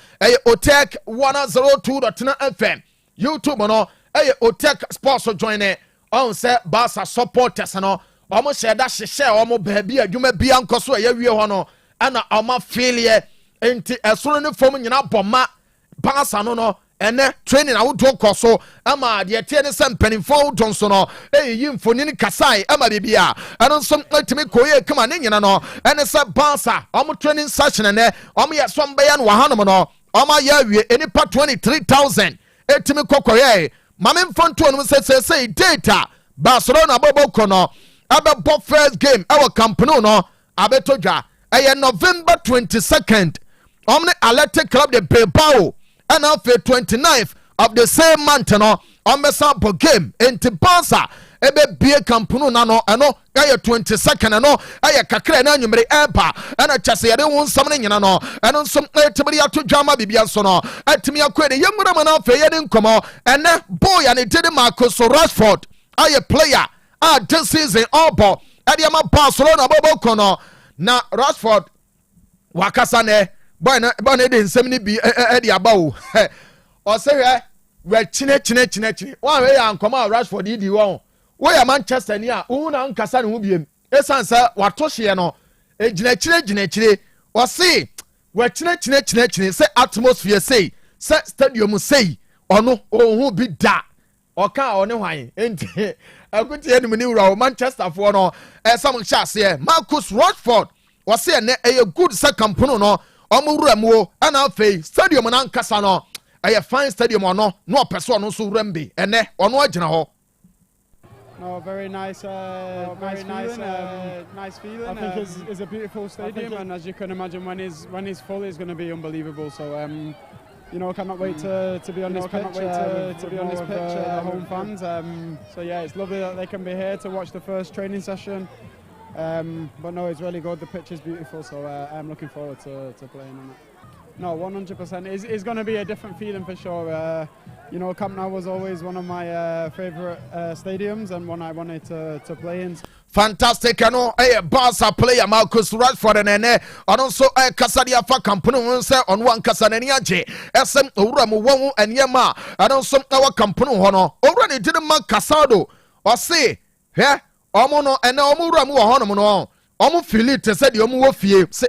Otec 102.9Fm YouTube no Otec Sports join on say Barca supporters no omo share da hye omo baabi adwuma bia nkoso ya wie ho no ana omo failure enti esoro ne fom nyina boma Barca no ene training awodo koso ama de tie ne sempanifo donso no yimfoni kasai ama bibia eno nso atimi koye kama ne nyina no ene se Barca omo training session ene omo ye so mbeya no wahanom no omo ya wie enipa 23,000 etimi kokoye mame mfonto no se data Barcelona bobo no abebo first game our company no abetodwa November 22nd omne Athletic Club de Bilbao and after 29th of the same month no on the sample game into Barca ebe bie kampunu na no eno ya 22nd no aya kakra na nwumere empa ana chase yade won samne nyina no eno nsom etibiri ato dwama bibia nso no atimi akwede yemura ma na afa yede nkomo ene boy and did Marcus Rashford aya player this season obo adiama Barcelona bobo kono na Rashford wakasa ne boy na de nsem ni bi edi abawo o se hwe we chine wa we ya nkoma Rashford di won we ya Manchester ni a hu na nkasa ne hu biem esansa watoshe no ejina chire o se we chine se atmosphere se stadium se ono hu bi da o ka one hwan enti akuti enu ni wura Manchester for no some chance Marcus Rashford o se ne a good second pono no omuramuo ana afei stadium na nkasa no fine stadium ono no person no so rembe ene ono agina ho. No, very nice, nice feeling. I think it's a beautiful stadium, and as you can imagine, when it's full, it's going to be unbelievable. So, you know, cannot wait to be on this pitch. To be on this pitch, the home fans. So yeah, it's lovely that they can be here to watch the first training session. But no, it's really good. The pitch is beautiful, so I'm looking forward to playing on it. No, 100%. It's going to be a different feeling for sure. you know, Camp Nou was always one of my favourite stadiums and one I wanted to play in. Fantastic, ano Barca player Marcus Rashford and also Casadia for Campano on one Casanania J. SM Uramu and Yama, and also our Campano Hono. Already didn't mark Casado or say, here, Omono and Omuramu Honomono. Omo Philip said Yomu Fie, say,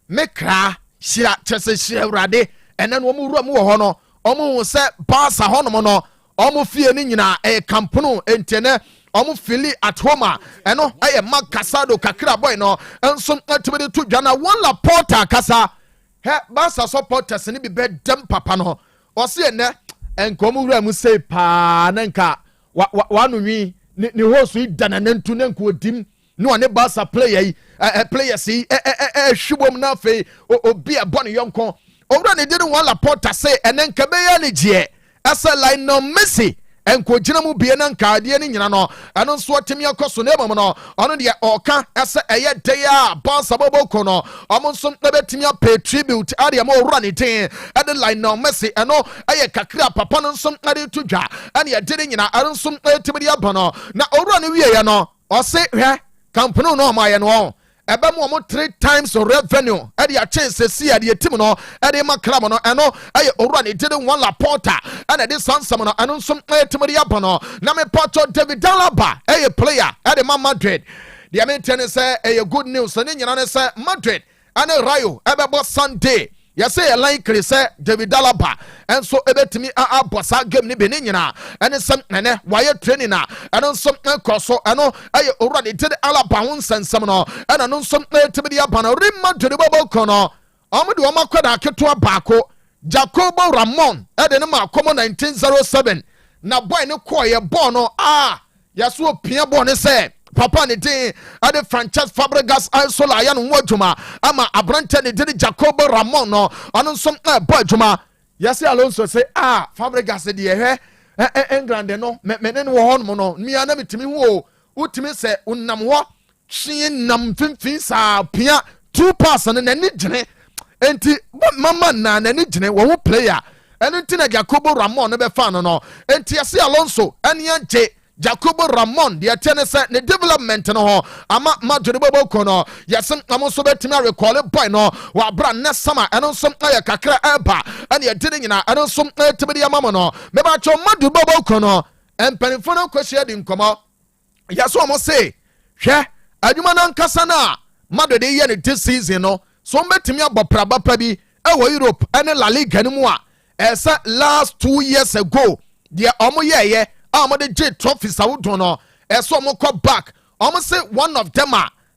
Mekra, Shia Cheshire Rade, and then Omuramu Hono. Omo say Barca Honomono, Omo Fie Nina, a Campano, and Tene. Omo fili at home eno aye mag Casado kakra boy no enso atibede to dwana one la porta kasa he Barca supporters ni bi bedem papa no o se ene enkomu wura mu sei pa nanka wa no wi ni hosu idana nantu nanka odim no ne Barca player players yi hwibom na fe obi e bone yonko owura ne didn't one la porta say enenka be ya ne je asa like no Messi enko gina mu bie na nkaade ni nyina no eno so atemi akoso na emom no ono de oka ese eye dey a Barca boboko no omo so na betimi pay tribute ade ma owura ne tin ade line no Messi eno eye kakra papa no so ade to dwa ane ye de nyina eno so atimi abono na owura ne wie ye no o se hwe kampano no ma ye no ebe mo 3 times revenue ade a chance see ade team no ade ma club no eno aye owura ne didn't one la porta and this sansam no eno so timidi abono na me porto David Alaba aye player ade ma Madrid the maintain say aye good news ne nyina ne say Madrid and Rayo ebe bo Sunday yes say likely say David Alaba and so ebetimi abosa game ni be ni nyina and some nene why training na and some koso ano aye already did Alaba hun sensam no and no some timidi abana rimma to the bubble kono omo de omakwada keto baako Jacobo Ramon ede ma komo 1907 na boy ne koye ball no yaso pia ball ne say papa ne din ade Frances Fabregas Isola ya no wadwuma ama abrante ne din Jacobo Ramon no ono som boy dwuma yase Alonso say Fabregas de ye England no me ne wo hono no mia na metimi ho utimi say unam ho hwe nam finfin sa pia 2 pass ne ne gine enti mama na ne gine wo player eno ntina Jacobo Ramon ne be fan no enti yase Alonso ene anje Jacobo Ramon the tennis ne development no ho ama Madrid boboko no yasem amo so betimi recall boy no wa bra ne sama eno so aye kakra eba ene ye dide nyina eno so tibidi amamo no me ba cho Madrid boboko no empanifo no kwahia di nkomo yaso amo say hwe adwuma na nkasa na Madrid ye ne this season no so betimi abopraba pa bi ewo Europe ene La Liga ni mu a esa last 2 years ago the omo ye amade J trophies awudo no eso mo ko back say one of them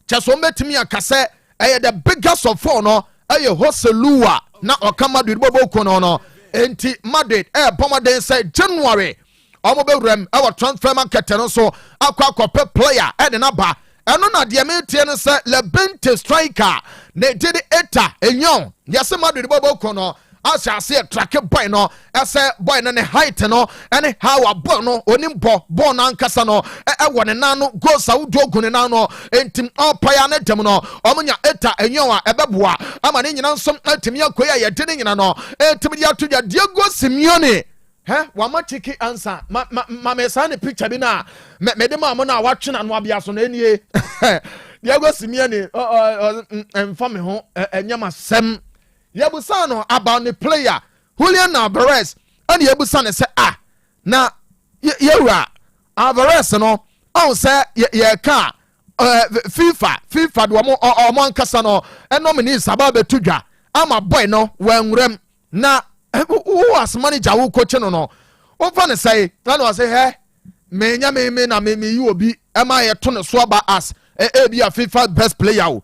cheso metimi akase the biggest of four no Hoselua na okama Madrid boboko no enti Madrid pomoden say January be rem transfer market no so akwa player de na ba eno na de metie no say Lebente striker ne did eta enyon yase Madrid boboko no Asha say track boy no ese boy no ne height no ene how a boy no onim bo na nkasa no wone na no go sa wudo gu ne na no entim opaya ne dem no omunya eta enyon a ebeboa ama ne nyina nsom atimi akoya ye de ne nyina no etimi dia to dia Diego Simeone wa ma chiki answer ma me sa ne picture bi na me de ma mo na watwe na no abia so na enie Diego Simeone emfa me ho enyama sem Yabusano about the player Julian Alvarez and Yabusano say na yera Alvarez no say ye ka FIFA do mo o kasa no enomini sababe tudwa ama boy no wanwrem na who as manager who coach no o fa ne say na say menya me na me you obi ema ye to ne so aba as be a FIFA best player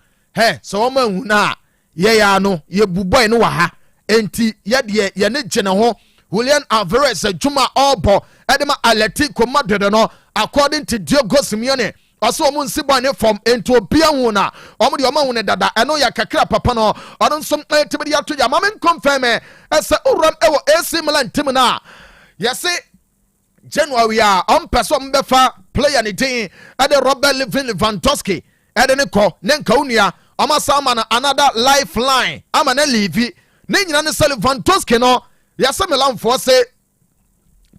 so ma hu na ya no ye buboy no wa ha enti ye de ye ne gene ho Julian Alvarez juma obo edema Atletico Madrid no according to Diego Simeone aso omo nsibo ne form enti obia hu na omo de omo hu ne dada eno ya kakra papa no ono nsom tibidi ato ya mamen confirm ese uram ewo AC Milan team na yese January a person mbefa player ne tin ade Robert Lewandowski ade ne ko ne nka unua Sama na another lifeline ama na levi ne nyina ne Lewandowski no yase Milan for say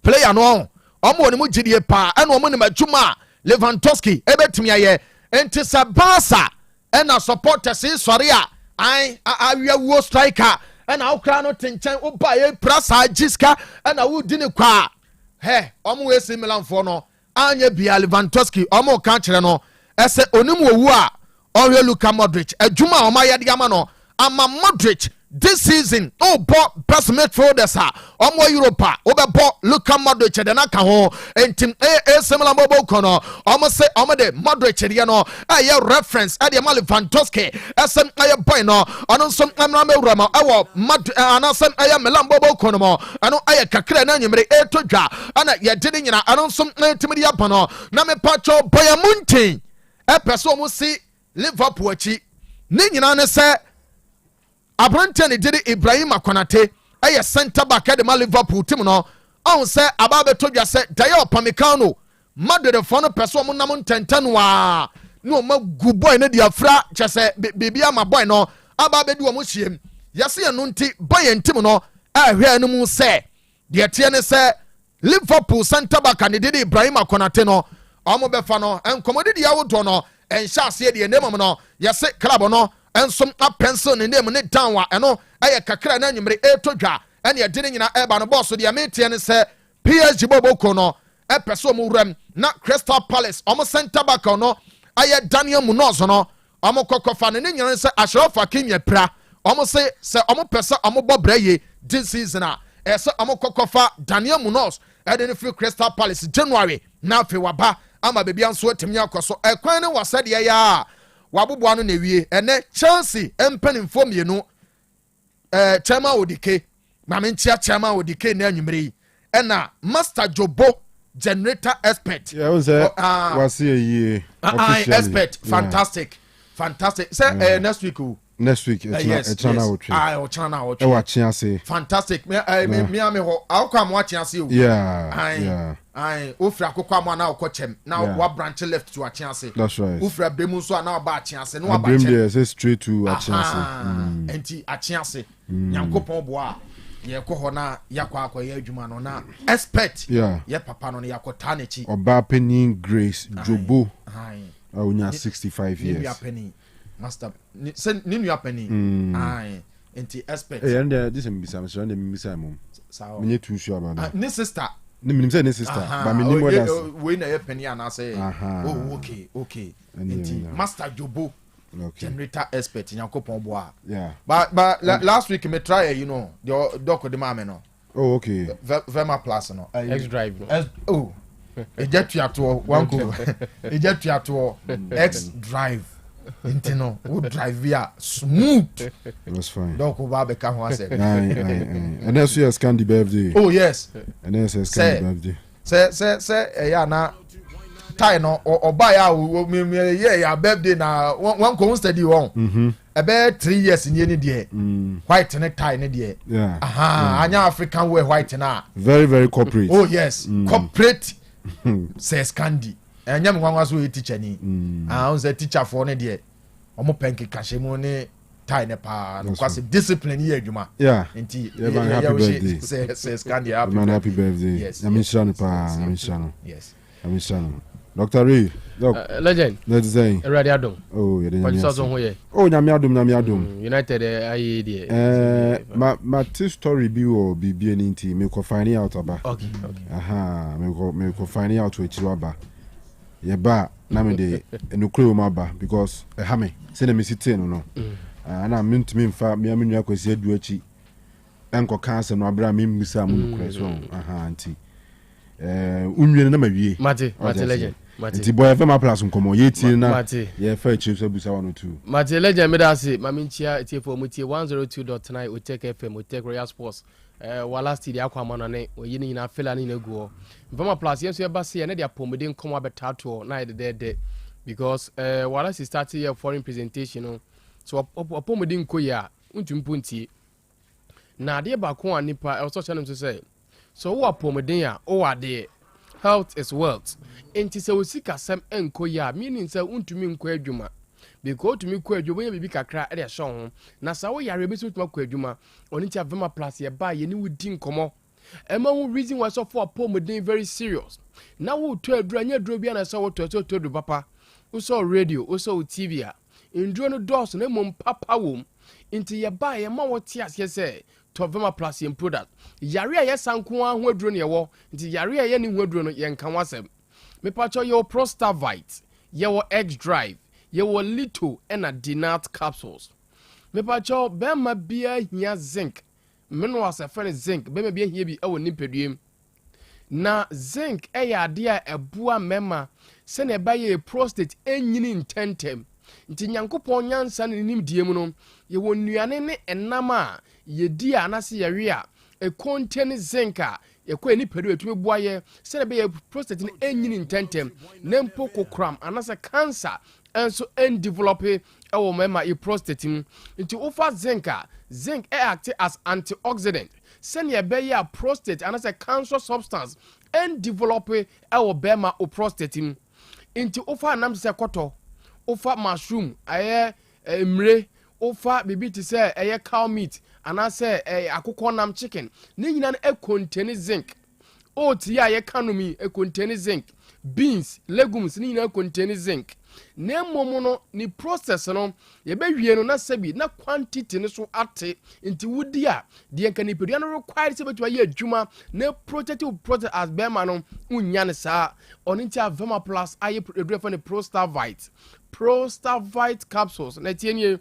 player no omo ne mu gidie pa ena omo ne madwuma Lewandowski ebetimi aye enti se Barca ena supporters sori a awia striker ena okra no tenchen oba ye prasa giska ena wo di ne kwa he omo we AC Milan fo no anya bia Lewandowski omo kan kire no ese onim owu a ohwe Luka Modric adwuma o mayade ama no ama Modric this season best midfielders omo Europa obebo Luka Modric de na ka ho entim similar bobo kono omo se omo de Modric de no aye reference ade ma Lewandowski esem aye boy no ono nso amra mewura ewo anasem aye Milan bobo kono mo ano aye kakra na nyimre etodwa ana ye de nyina ano nso entim de yapano na me pacho boy muntin epeso omo si Liverpool achi ni nyina ne se Abrante ne did Ibrahim Konate aye center back at the Liverpool team no on say ababe to dwa say Dayo Pamecano Madrid for no person mo nam tenten wa no ma gu boy ne dia fra che say bibia ma boy no ababe du mo hiem yase eno nti boy team no ahwe anu mu say de tie ne say Liverpool center back ne did Ibrahim Konate no omo be fa no enkomodi dia wodo no enhya ase de ne mom no yase club no ensom a pencil ne name ne downwa eno aye kakra na nyimre etodwa ene ye de nyina eba no boss de ametie ne se PSG boboko no epeso mu wram na Crystal Palace omo center back no aye Daniel Munoz no omo kokofa ne nyina se Ashraf Hakimi pra omo se omo pesa omo bobraye this season a ese omo kokofa Daniel Munoz ede ne free Crystal Palace January na fe waba ama bebia nso atimi akoso ekwan ne wasade ya wabubu anu na wie ene Chelsea empanimfo mienu Chema Odike mamentia Chema Odike na anwumre ena Master Jobo generator expert was here expert fantastic say next week it's chana o chana fantastic me ho akwa mo achiase o ofra akokwa mo na okochem na wa branch left to achiase that's right ofra bremu so na ba achiase no ba chem say straight to achiase enti achiase nyankopon bo a ye ko ho na yakwa akoye adwuma no na expert ye papa no ya kota na chi oba penin Grace Jobo onya 65 years master ninu apeni enti expert and this mbisa so na mbisa mom me too sure about that ni sister ni minim say ni sister but me ni more than we na yapeni ana say oh okay enti Master Jobo generator expert Yakopon boa but last week me try the doc de mama no okay Vema Plus no X drive ejetu ato wanko ejetu ato X drive intino would drive via smooth. That's fine. Don't go back and say. And that's your Scandi birthday. Oh yes. And that's your Scandi birthday. Say yeah na tie no or buy out yeah birthday na one go steady one. About 3 years in any day. White and a tie in there. Yeah. Anya African wear white na. Very very corporate. Oh yes. Corporate says Scandi. Enyam nwa nwa so e teacher ni on say teacher for ne de omo penki kashe mu ne tie ne pa no kwase discipline ye adwuma enti happy birthday say Scandi happy birthday yes yamishano pa yamishano yes yamishano Dr. Ray legend let's say ready adom oh ye dey so ho ye oh nyame adom United ayi dey my two story bi o bibi ni nti me ko find out aba okay me ko find out we chiwaba yeba na me de enukure ma ba because ha me se na me site no ana mentumi mfa me amenu akwasi adu achi enko cancer no abra me mmusa mu nukure so anti unwene na mawie mate legend nti boy Vema Plus nkomo ye tie na ye fa chi so busa 102 mate legend me da se maminchia tie for mu tie 102.9 Otec FM Otec Royal Sports wala stidi akwa manane oyini nyina fela ni naguo Vema Plus yenso ye ba se ne de apomede nkomo abetato na de because wala si start here foreign presentation no so apomede nkoya untumpuntie na de ba ko anipa also channel to say so wo apomede ya o ade health is wealth enti se osika sam enkoya meaning say untumi nko adwuma because to me ko adwuma bibi kakra e de hye ho na sa wo yare bi so tuma ko adwuma oni tia Vema Plus ye ba ye ni wudi nkomo Emma who reason was so for poor very serious. Now who to a dranya drobian and so to papa. Who saw radio, who saw TV. In drone doors no mum papa womb. Into your buy a more tears, yes, say, to Vema Plus in product. Yaria yes, and Kuan who drone your war, into Yaria any who drone yan can was him. Me patcho your Prostavite, your X drive, your little and a dinat capsules. Me patcho Bema beer here zinc. Men was a friend zinc, Bema beer here be our nimpedium. Na zinc a dear a bua mema, send a buy a prostate any intentem. Nti Nyankopon nyansa ne nim die mu no ye won nuane ne enama ye di anase ye we a e contain zinc a ye kwa ni pedu etumi bua ye se be ye prostate ne enyini intentem ne mpo kokram anase cancer enso en develop e wo mema e prostate mu nti ofa zinc a zinc act as antioxidant se ne be ye a prostate anase cancer substance en develop e wo bema o prostate mu nti ofa nam se koto ofa mushroom aye mre ofa bibi ti say aye cow meat ana say akukọ nam chicken ne nyina na contain zinc oat ya aye kanumi contain zinc beans legumes ne nyina contain zinc ne momo no ni process no ye be wie no na sabi na quantity ne so ate nti wudi a de nka ni pedua no require se betu aye adwuma na protective process as bema no unya ne saa oninti avema plus aye produce for ne Prostavite capsules. Na tienye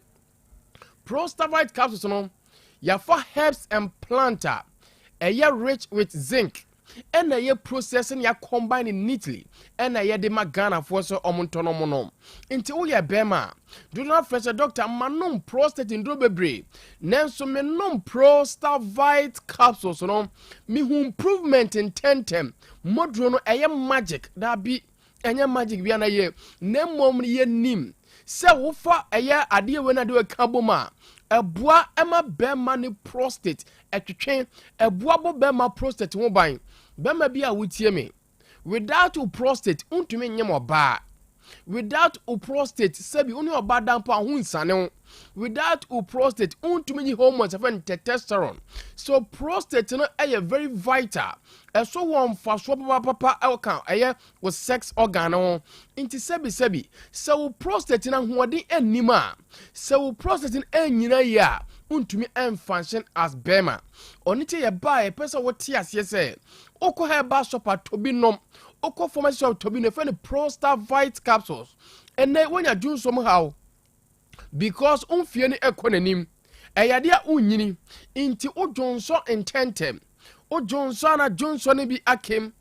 Prostavite capsules no ya for herbs and planter. Eye rich with zinc. And ye processing ya combine neatly. And ye de magana for so omuntono mono. Inti uye bema. Do not fresh a doctor manum prostate in drobebre. Nenso me num Prostavite capsules no. Mi hu improvement in tentem. Modrono eye magic. That be enya magic bia na ye na mom ye nim se wo fa eye ade we na de kaboma eboa ema bema ne prostate etwetwen eboa bo bema prostate ho ban bema bia wotie me without a prostate untumi nyem oba without a prostate sebi uni oba dampo ho nsane without a prostate untumi nyi hormones of testosterone so prostate no eye very vital so one fa so papa elkan eye with sex organ no inti sebi so prostate na hoɔden anima so prostate anyina ya untumi function as bema oniti ye ba e pesa wote ase se okɔ herbal shop atobi nom okɔ pharmacy shop tobi no fe ne Prostavite capsules ene wonya dwunsom how because unfie ne ekonanim eyade a unyini inti odwonso intentem odwonso na dwonso ne bi akem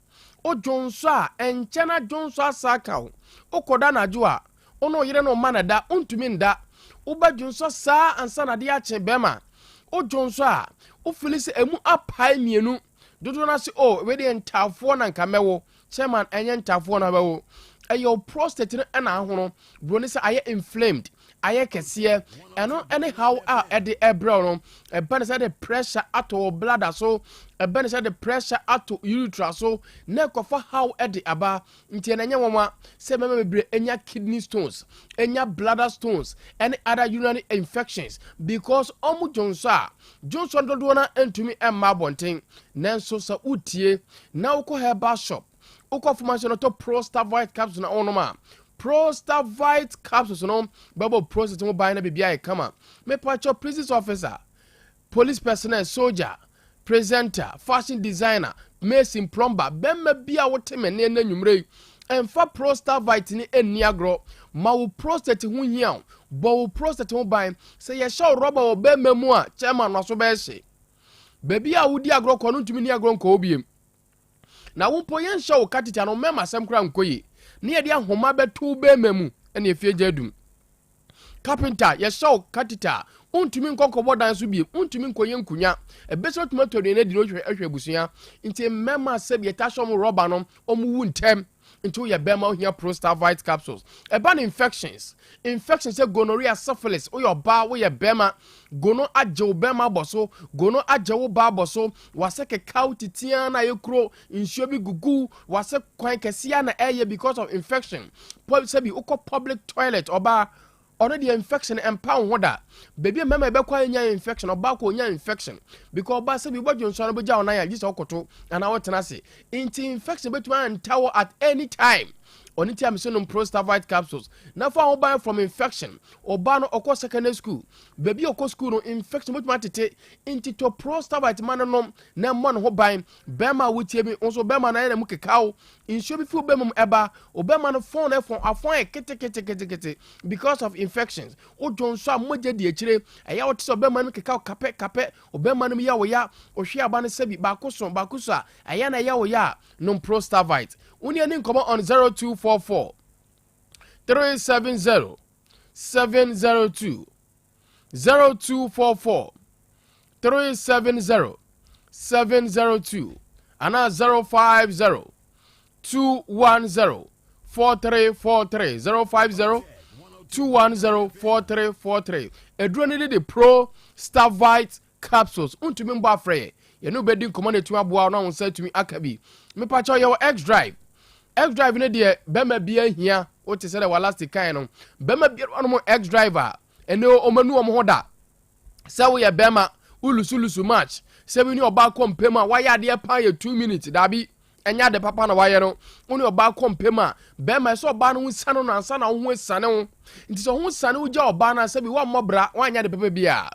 odwonso a enchana dwonso asaka okoda na jo a ono yire no manada untumi nda ubadwonso saa ansa na de ache bema odwonso a ufilise emu apai mienu dodo na se we de entafo na nkamewo chairman enye ntafo na bawo your prostate no na ahono bro ne se aye inflamed aye kese eno anyhow at the ebro no e ban say the pressure ato blood so e ban say the pressure ato urethra so na kofa how at the aba nti na nya wonwa se mama bebre enya kidney stones enya bladder stones and other urinary infections because omu Johnson dodo na entumi emma bonten nanso sa utie na uko herbal shop uko formation to Prostavite capsules na onoma Prostavite capsules no babo process mo buy na bibia e kama me pacho police officer police personnel soldier presenter fashion designer mason plumber bemma bia wote me na nwumre emfa Prostavite ni eni agro ma wo prostate hu hia bo wo prostate mo buy say ye show rubber wo bemma mu a chairman no so be hye baby a wodi agro ko no ntumi ni agro nko obiem na wo po yen show katita no mema sem kra nkoyi ne ye dia homa betu bemma mu ene efie jadum carpenter ye show katita untumi nkokobo dan so biem untumi nkoye nkunya ebeso tomato de ne di no hwe busuya nti mema sebe ye tashom rubber no omu ntem into your bema here Prostavite capsules ban infections say gonorrhea syphilis o your ba wo your bema gono ajew bema boso gono ajew ba boso wase ke kautitia na yekro nsuo bi gugu wase kwan kesia na eye because of infection say bi ukọ public toilet oba ono the infection empower ho da baby mama be kwa nya infection oba ko nya infection because oba se bi bodwo nso no beja ona ya gisa okoto ana wotena se inti infection betuma antawo at any time oni ti amso Prostavite capsules na fa ho ban from infection oba no okọ secondary school baby okọ school no infection betuma tete inti to Prostavite man no na mo no ho ban bema wutie bi onso bema na ya mu kekao insuo bi fu bema eba obema no phone afon kete because of infections o jonso amoje di akire eya wote so bema no kekao kape obema no ya wo ya ohwe aba no sabi ba koso eya na ya wo ya no Prostavite uni ani nkomo on 0244 370 702 0244 370 702 ana 050 210 4343 050 210 4343 eduro ni de Prostavite capsules untumi mbo afre ye no bedi nkomo na tu aboa na won sa tumi akabi me pa cho ye X drive ne de bema bia hia o te se de walasti kan no bema bia no X driver ene o manu o mo hoda se wo ye bema ulusu match se bi ni oba kompema wa ya de pa ye 2 minutes dabi enya de papa na wa ye no oni oba kompema bema se oba no nsano na ansa na ho sane ho nti so ho sane wo ja oba na se bi wa mmobra wa nya de papa bia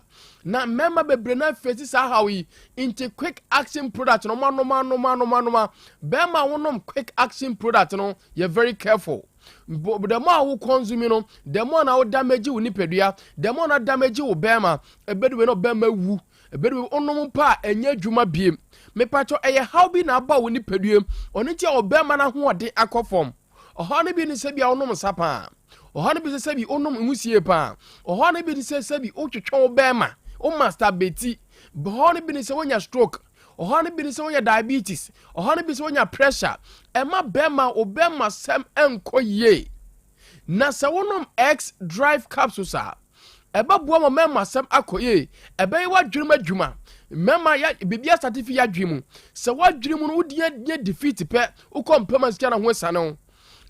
na mema bebre na fesi sa hawi into quick action product no ma bema wonom quick action product no you very careful the more who consume no the more na damage wo nipadua the more na damage wo bema ebedu we no bema wu ebedu onom pa enya dwuma biem me pacho eye how bi na ba wo nipadua oni ti o bema na ho ode akofom oho ne bi ni se bia onom sapa oho ne bi se bi onom musie pa oho ne bi se bi otwetwe wo bema o master beti bohone bi ni se wonya stroke ohone bi ni se wonya diabetes ohone bi se wonya pressure ema bema obema sem enkoye na se wonom X drive capsules a eba boa mo mema sem akoye eba yi wadwirem adwuma mema ya bibia certificate ya dwemu se wadwirem no wodie defeat pe ukompema sika na ho sane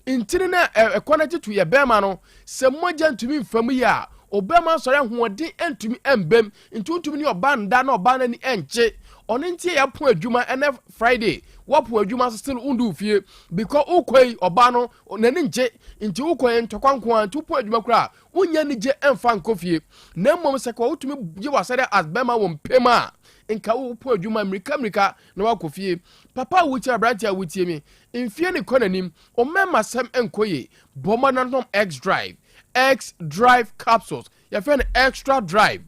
intini na connected to ye bema no se moja ntumi mfamu ya obema sore hoɔden entumi embem ntumi ni oba nda na oba nani enche oni ntie ya po adwuma ene Friday wapo adwuma still undu fie because ukoi oba no nani nche nti ukoi ntokwanko antu po adwuma kura unya ni je emfa nkofie na mmom se kwa utumi je wasare as bema wo mpema nka wo po adwuma mrika na wakofie papa wuti abrantia wuti mi mfie ni konanim o mema sem enkoye boma nanom X drive capsules ya fe extra drive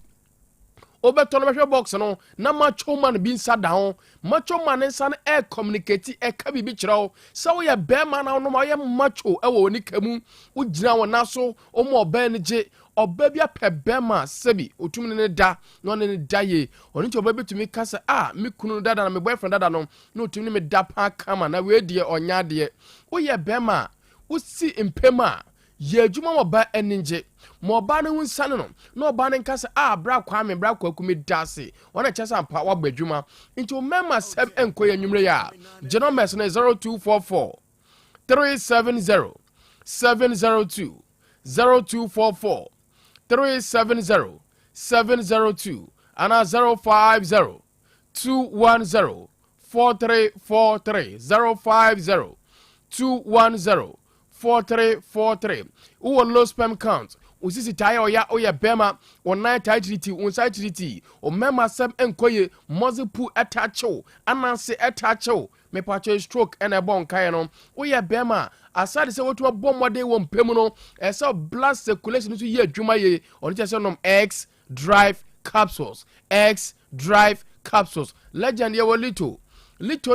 obeto no behwe box no na macho man bi nsa da ho macho man nsa na communicate ka bi kyerɛw sɛ wo ya be man na no ma ye macho wo ni kamu wo gyina wo naso o mo oba ni gye oba bi apɛ be ma sebi otum ne da no ne da ye oni nti oba betumi ka sɛ me kunu dada na me boyfriend dada no na otum ne me da pa kama na we die onya de wo ye be ma wo si mpema ye adwuma mo ba eninje mo ba ne hunsane no na oba ne nka se bra kwa me bra kwa kumi dase wona kyesa mpa wa badwuma nti o mema seb enkoye nwumre ya genomes no 0244 370 702 0244 370 702 ana 050 210 4343 050 210 4343 uwo low sperm count usisi taya oya bema online titriti unside triti o mema sem enkoye mozipu etacho ananse etacho me pacho stroke ene bon kai no oya bema asade se wotu bomode wo mpem no ese blood circulation so ye adwuma ye oni chese nom X drive capsules legend ye wo lito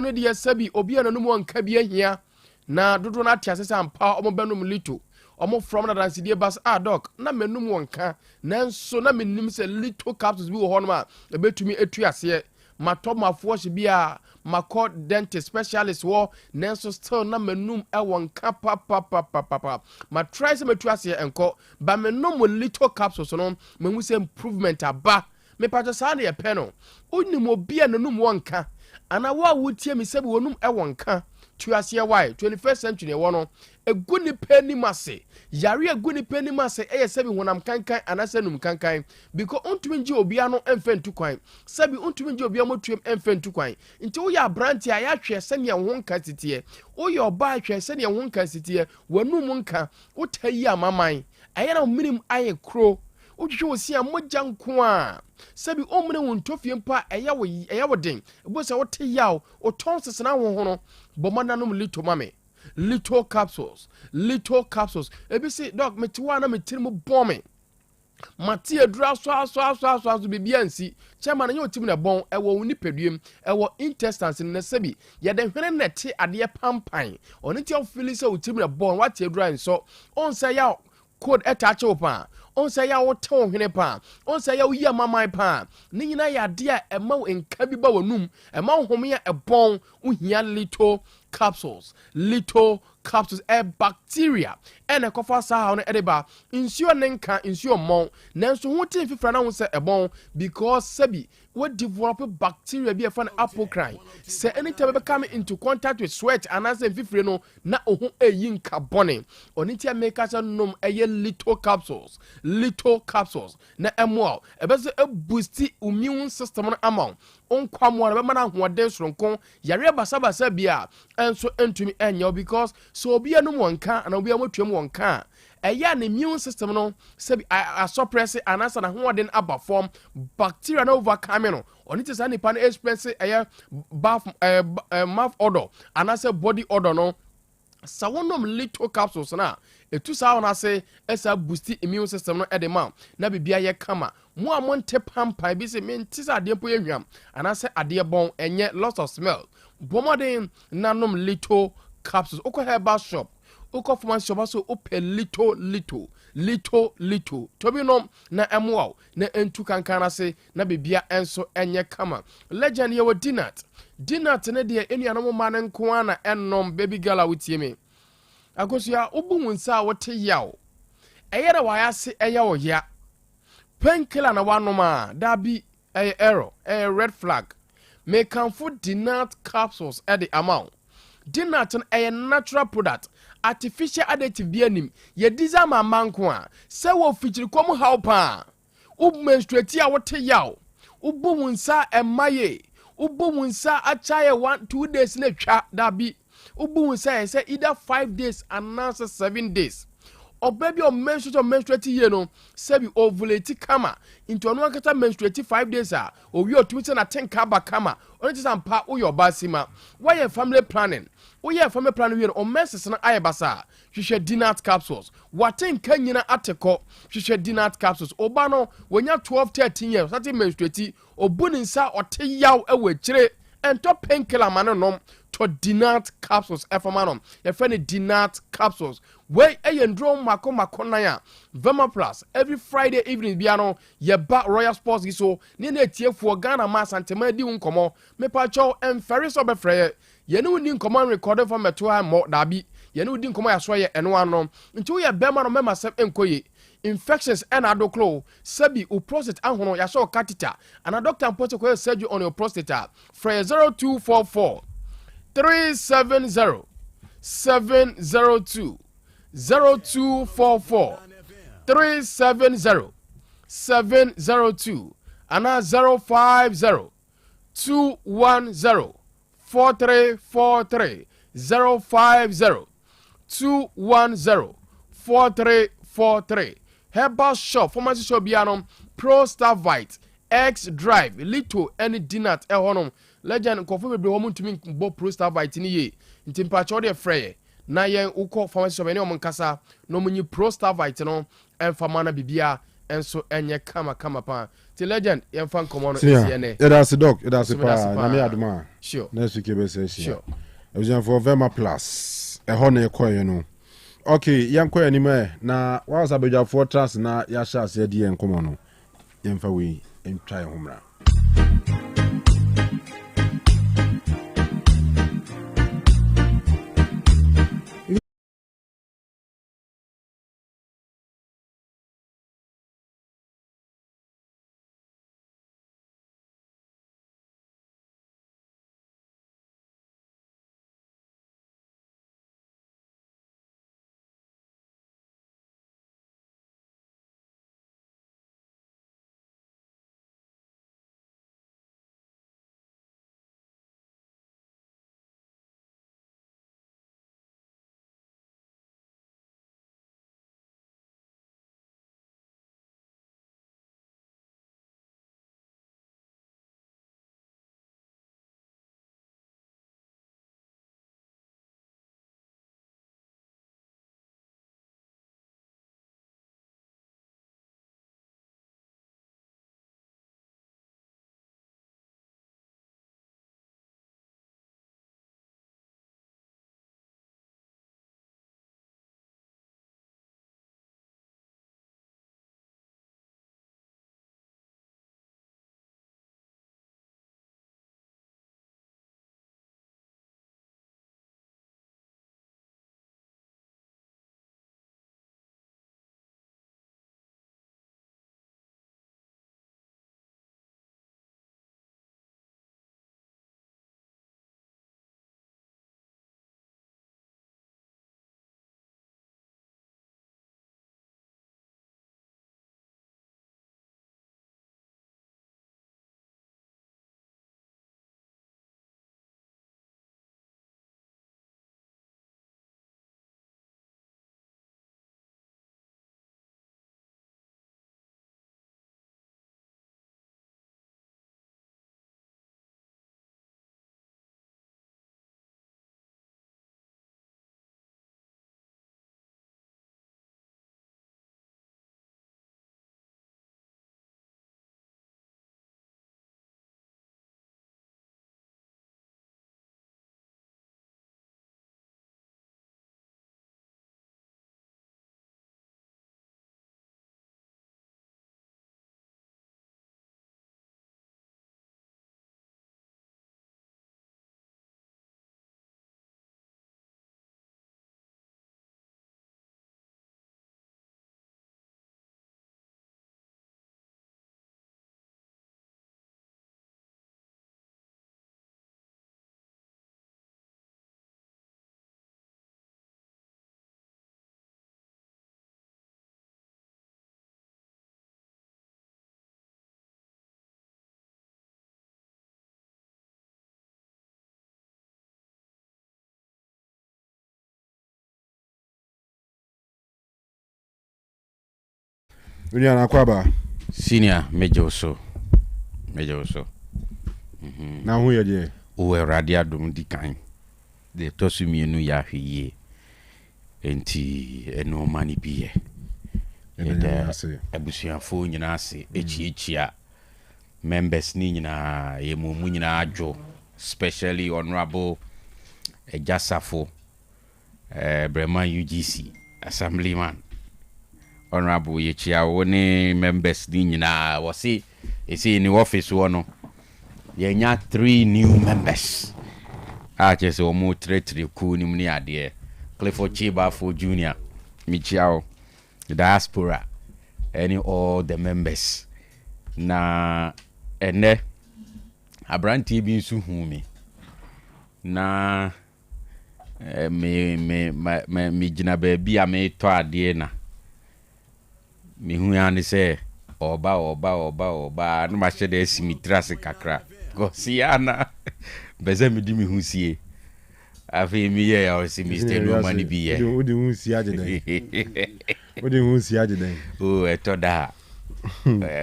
no de sabi obi ananum wanka bi ahia na dodo na tia sese ampa omo benum lito omo from na dance die bas doc na menum wonka nanso na menim se lito capsules bi wo ho no ma ebetumi etu ase matomafo hye bia makọ dentist specialist wo nanso still na menum wonka pa ma try se metu ase enko ba menum lito capsules no menhu se improvement aba me pa sa na ye pe no onim obi a nanum wonka ana wa wutie mi se bi wonum wonka tuaseɛ why 21st century ne wɔ no egu nipa anim ase yare egu nipa anim ase ɛyɛ sɛbi honam kankan anasɛ num kankan because ontumi ngye obia no ɛmfɛ ntu kwan sɛbi ontumi ngye obia motuam ɛmfɛ ntu kwan nti woyɛ abrante a yɛahwɛ sɛnea wo nka titeɛ woyɛ ɔbaa hwɛ sɛnea wo nka titeɛ wanum nka wotayi amaman ɛyɛ na minim ayɛ kuro wotwehwɛ wo si a mogya nko a sɛbi ɔmene wo ntɔfie mpa ɛyɛ wo den ɛbɔ sɛ wote yaw wotɔn sesena ho ho no bɔma nanom lito mame little capsules ebi si dog metewa na metiri mu bɔme mate adura so bibia nsi chairman nyɛ otim na bɔn ɛwɔ wo nipaduam ɛwɔ intestines ne sɛbi yɛde hwene nɛte adeɛ pampan ɔne tia fili sɛ otim na bɔn wate adura nso on sɛ ya code ɛtache wo pa on sɛ ya wote wo hwene pa on sɛ ya woyi amaman pa ne nyina yɛ adeɛ a ɛma wo nka bi ba wonum ɛma wo home yɛ ɛbɔn wohia little capsules bacteria ɛna ɛkɔfa saa ha no ɛde ba nsuo ne nka nsuo mmɔn nanso ho te fifra na ho sɛ ɛbɔn because sɛbi what develop bacteria bi ɛfa no apocrine sɛ anytime be come into contact with sweat anaasɛ mfifire no na oho ɛyi nka bɔne ɔne tia make us nom ɛyɛ little capsules na ɛmoa ɛbɛsɛ boost immune system no ama onkwamoa na bɛma no ahoɔden soronko yare basabasa bia ɛnso ɛntumi ɛnyɛw because so obi anum wɔnka ana obi amotuam wɔnka ɛyɛ ne immune system no sɛ asoppress anasa na hoɔden aba form bacteria na overcome no ɔne te sa nipa no express ɛyɛ mouth odor anasa body odor no sa wonom little capsules na etu sa wona se esa boost immune system no edema na bibia ye kama mo a monte pampa bi se menti sa ade po yehwam anase ade bon enye loss of smell bomodin nanom little capsules oko herbal shop oko pharmacy shop so ope little tobi nom na emoa na entu kankana se na bibia enso enye kama legend ye wo dinat ne de enuanom ma ne nko ana ennom baby girl a wotie me akosia obu munsa wote yaw eyere wa ya se eya ya painkiller na wanoma da bi error red flag me kanfo dinat capsules at the amount dinat a natural product artificial additive bi anim ye diza ma manko a se wo fichiri kom how pa ub menstruate a wote yaw ubu munsa emaye ubu munsa achaye 1-2 days na twa da bi ubu say either 5 days and now 7 days or baby or menstruate ye no say be ovulate kama into no kata menstruate 5 days or we are to na 10 kaba kama or it is ampa o your basima why your family planning we or menses na ayabasa hwehwe dinat capsules waten kanyina ateko hwehwe dinat capsules obano when you 12-13 years that menstruate obuni nsa ote yaw awachire ento painkiller manom to dinat capsules efamanom ye friend dinat capsules we eyendro mako na ya Vema Plus every Friday evening biano ye ba Royal Sports so ne na tiefuo Ghana ma santema di nkomo me pa cho emfere so be freye ye ne woni nkomo record for meto ha mo dabi ye ne wodi nkomo ya so ye eno ano nti wo ye bema no mema sep enkoye infections and adoklo sabi u prostate ahono ya so catheter and a doctor put ko surgery on your prostate freye 0244 370 702 0244 370 702 and 050 210 4343 050 210 4343 Herbal Shop pharmacy shop bianom Prostavite X Drive Little any dinat ehonum legend kofo bebre wo muntumi bo Prostavite ni ye ntimpacho de freye na yen ukọ pharmacy shop ene omunkasa no munyi Prostavite no emfama na bibia enso enye kama pa ti legend yen fan komo no ene it has a dog it has a pa na me aduma sure next week be say sure evision for Vema Plus ehọ na ekoye no okay yankọ anime na wa sabejafo trust na ya sha ase die enkomo no yemfa we entwa homra Unya na kwaba. Senior Major so. Na hu ye de. O Awurade adom di kan. De tosu mienu ya hwiye. Enti eno mani biye. Abusuafo nyina ase echiechia members ni nyina yemumu nyina adwo, especially honorable Ejasafo Breman UGC assemblyman honorable yechia woni members ni nyina wose esi ni office wono yenya 3 new members chese omo tretre ku ni mni ade Clifford Chibafo Junior Michiao the diaspora all the members na ene abranti bi nsu hu mi na me gina ba bia me to ade na me hu ya ni se oba no ma hye de simitrase kakra go siana beze me di me hu sie afi mi ye ya o Mr. No mani bi ye odi hu sie agede odi hu sie agede o eto da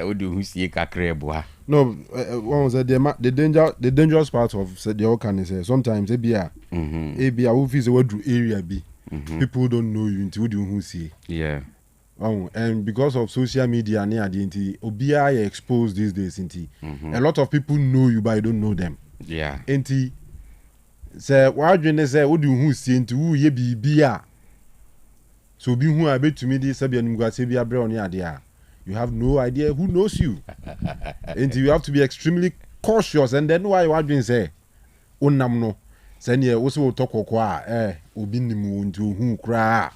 odi hu sie kakra eboa. No, one was the dangerous part of the Okan is sometimes ebia who feels what do area be. People don't know you until you see. Yeah. And because of social media near the obia exposed these days a lot of people know you but you don't know them. Yeah. Enti say why you say what do you see into who ye bia. So be who I bet to me this Sabian Mugasebia Brown there. You have no idea who knows you. And you have to be extremely cautious. And then why what you say? Unamno. Send ye also talk kwa obini mu into who cry.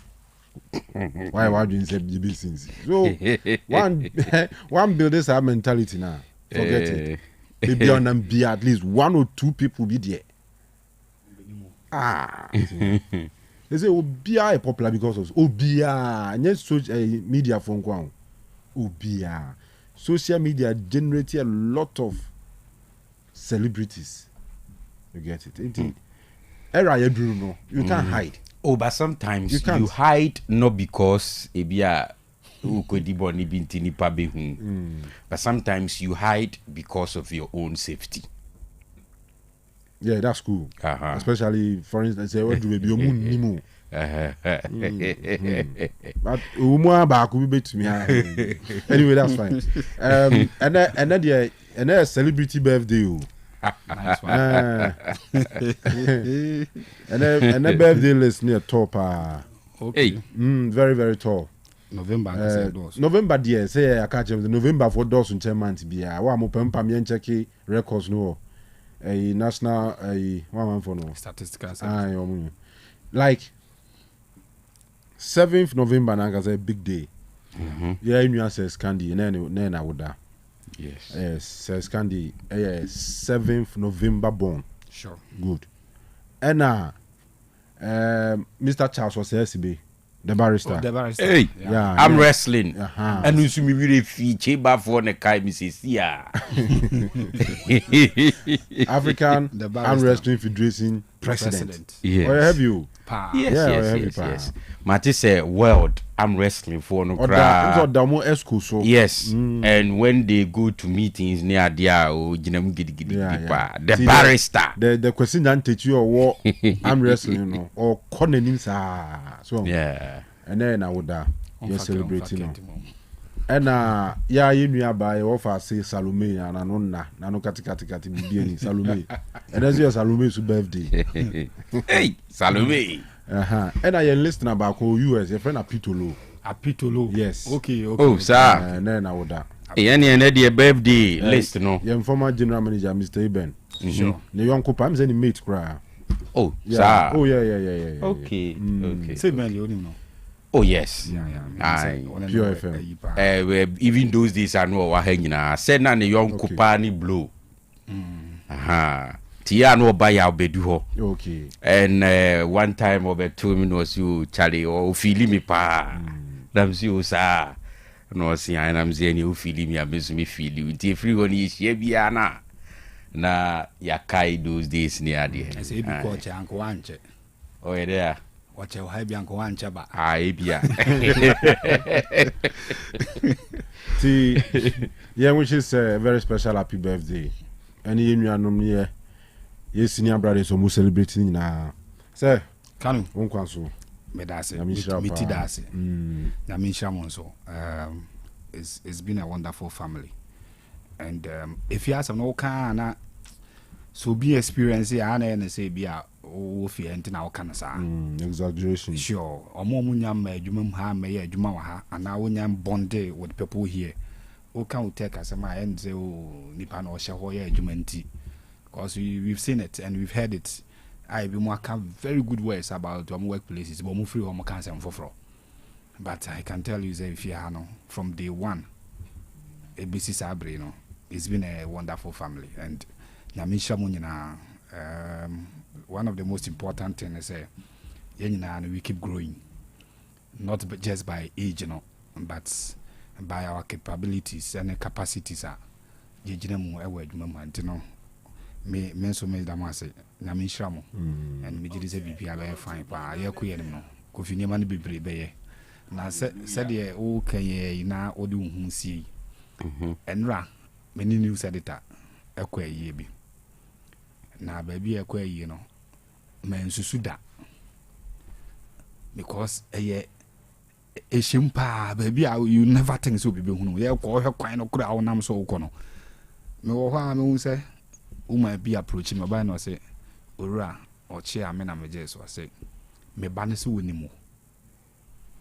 Why what you say the business? So one builders have mentality now. Forget it. Maybe on them be at least 1 or 2 people be there. They say Obia popular because of Obia. And yes, media phone kwao. Obia. Social media generated a lot of celebrities. You get it? Era you know. You can't hide. Oh, but sometimes you hide not because ebia ukodiboni binti ni pabehu. But sometimes you hide because of your own safety. Yeah, that's cool. Especially, for instance, say what do we be nimu. But anyway, that's fine. And then celebrity birthday. Nice one. And then birthday list near top. Okay. Very, very tall. November, dear. Say I catch him. November for doors in 10 months. Be a one more pam check records no. A national one for no statistical. Like 7th November is a big day. Yeah, you know says Candy and then I would Yes, says Candy 7th November born. Sure. Good. And Mr. Charles was SB. The barrister. Hey, yeah, I'm wrestling. And you see me really feature back for the kai Mrs. African Arm Wrestling Federation president. Yes. Or have you? Yes. Mati say world I'm wrestling for no crowd. Yes. And when they go to meetings near there, the barrister. The question that teach you or I'm wrestling or cornering so yeah. And then I would you're celebrating. And yeah, you knew by offer say Salome and Anona, Nano Katikati Bibi Salome. And that's your Salome's birthday. Hey, Salome. And I enlisted about US, your friend Apitolo. Yes. Okay. Oh, sir. And then I would any birthday list, no. Your former general manager, Mr. Eben. Sure. The young Kupam's any mate cry. Oh, yeah. Sir. Oh, yeah. Okay. Say, man, you know. Oh, yes. Pure FM. Even those days, I know what hanging. Said, na the young Kupani blow. Tia no buy our bedu. Okay. And one time over 2 minutes, you Charlie or feeling me pa. That's you, sir. No, see, I'm saying you feeling me, I miss me feel you. Everyone is here, na ya kai those days near there. I say, because Uncle Anche. Oh, yeah. Watch your high bianco one chaba. Bia. See, yeah, which is a very special happy birthday. Any in your nominee, yes, senior brothers almost celebrating now. Sir, Kanu, Unquanso. Medase, Mitidase. Namishamonso. It's been a wonderful family. And if you have some no kind, so be experience here and say be a fear and now can say exaggeration. Sure, or more munyam jumum ha may jumaha and now when bonded with people here. Who can take us a my end say Nipan or Shahoya jumenti. Because we've seen it and we've heard it. I be more very good words about workplaces, but more free or more cancer for. But I can tell you, if you know, from day one, ABC Sabre, you know, it's been a wonderful family. And Namisha Munina, one of the most important things is we keep growing, not just by age, you know, but by our capabilities and capacities. You know, me so me damase Namisha mo, and me did say be fine. Pa, ya kuye no, kofi nyama ni bebre beye. Na said ye o kanye na odi hu sie enra many news editor ekwa ye bi na ba bi ekwa ye no men susuda because eye eshimpa ba bi you never think so be hunu ye ko hwe kwan no kura wonam so ko no me wo ha me hu say uma bi approach me ba no say ora o che amena me je so say me ba ne so wonimu.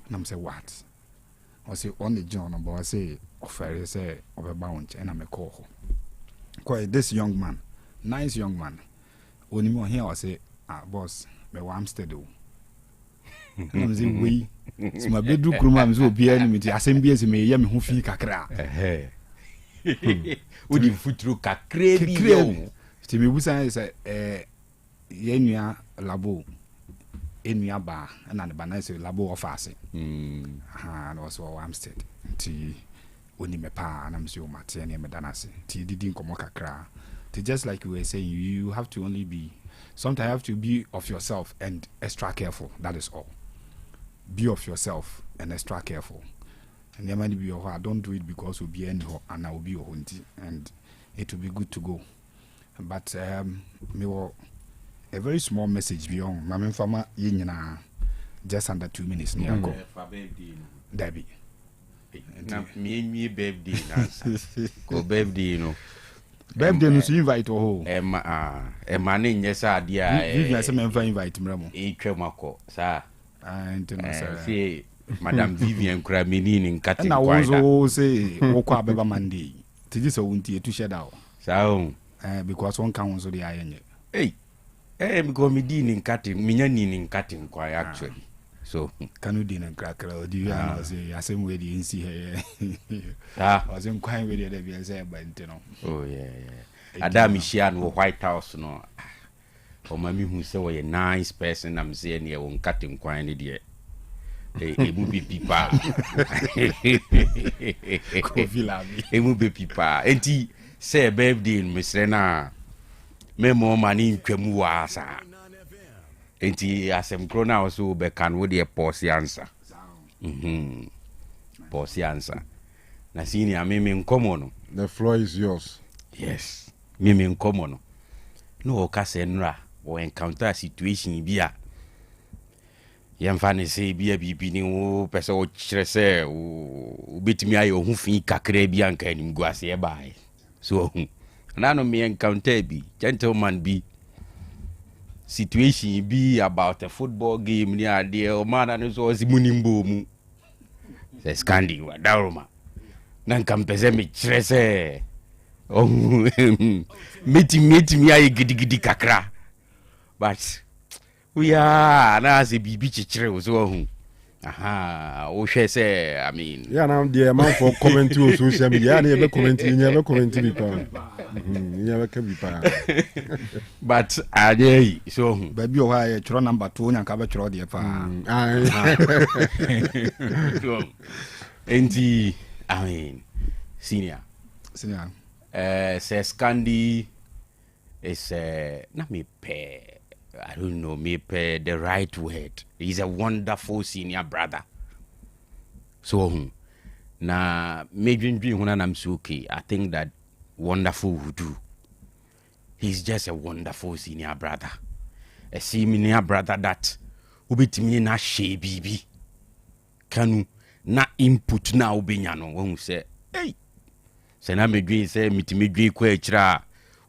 And I'm say what? I say on the John, but I say offer say of a bounce and I'm a call. Quite this young man, nice young man. When you here, I say, boss, me I'm steady. And I'm saying we. So my bedroom room so be enemy. I say be as me yam who feel kakra. Would you foot through kakra? Still me busa say yenya labo. Enya ba na the banana say labo office and also Amstead ti oni me pa na mse o mate na me danase ti didi nkomo kakra ti just like we were saying you have to only be sometimes you have to be of yourself and extra careful. That is all. Be of yourself and extra careful. And never be your heart. Don't do it because we'll be any and I will be your hunty and it will be good to go. But me will a very small message beyond Mammy Farmer Yina just under 2 minutes near go. Debbie. Me baby go baby no. Baby no invite oh. Emma yes idea. You some invite Mramo. Tremako, sir. And say Madam Vivian Cramini in cutting. And I also say Oka Beba Monday. This won't to shed out. So because one counts of the iron. Hey. Because me in cutting, me in cutting quite actually. So Kanu din and cracker, or do you say the same way you see her? I was inquiring with the BSA, but you know. Oh, yeah. Adam Michian or White House, no. Or mammy who say, a nice person, I'm saying, you won't cut him quite idiot. It will be pipa. It will be pipa. And he say, baby, Miss Rena. Memo mani twemu asa enti asem kro na so be kan wo de pause answer pause answer na sini ameme nkomo no. The floor is yours. Yes, meme nkomo no ka se nra o encounter situation bi a yemfa ne se bi bibi ni wo pese o kire se o betimi ayo hu fin kakra bi anka nim guase e bai so nano me encounter be gentleman be situation be about a football game near there o man and so munimbo mu se scandi wa daruma nan kampeze me chirese oh meti me ayi gidi kakra but we are na se bibi chichire so hu o hwe say I mean yeah now the amount for comment on social media na be comment be pa but I so baby o ha chro number 2 nyanka be chro de pa so enti I mean senior says Candy is na me pe I don't know, maybe the right word. He's a wonderful senior brother. So, na maybe when I'm so okay, I think that wonderful would do. He's just a wonderful senior brother. A senior brother that ubit me na she bibi. Kanu na input na ubinyano. When we say, hey, sena medwi say mitimedwi kwa echira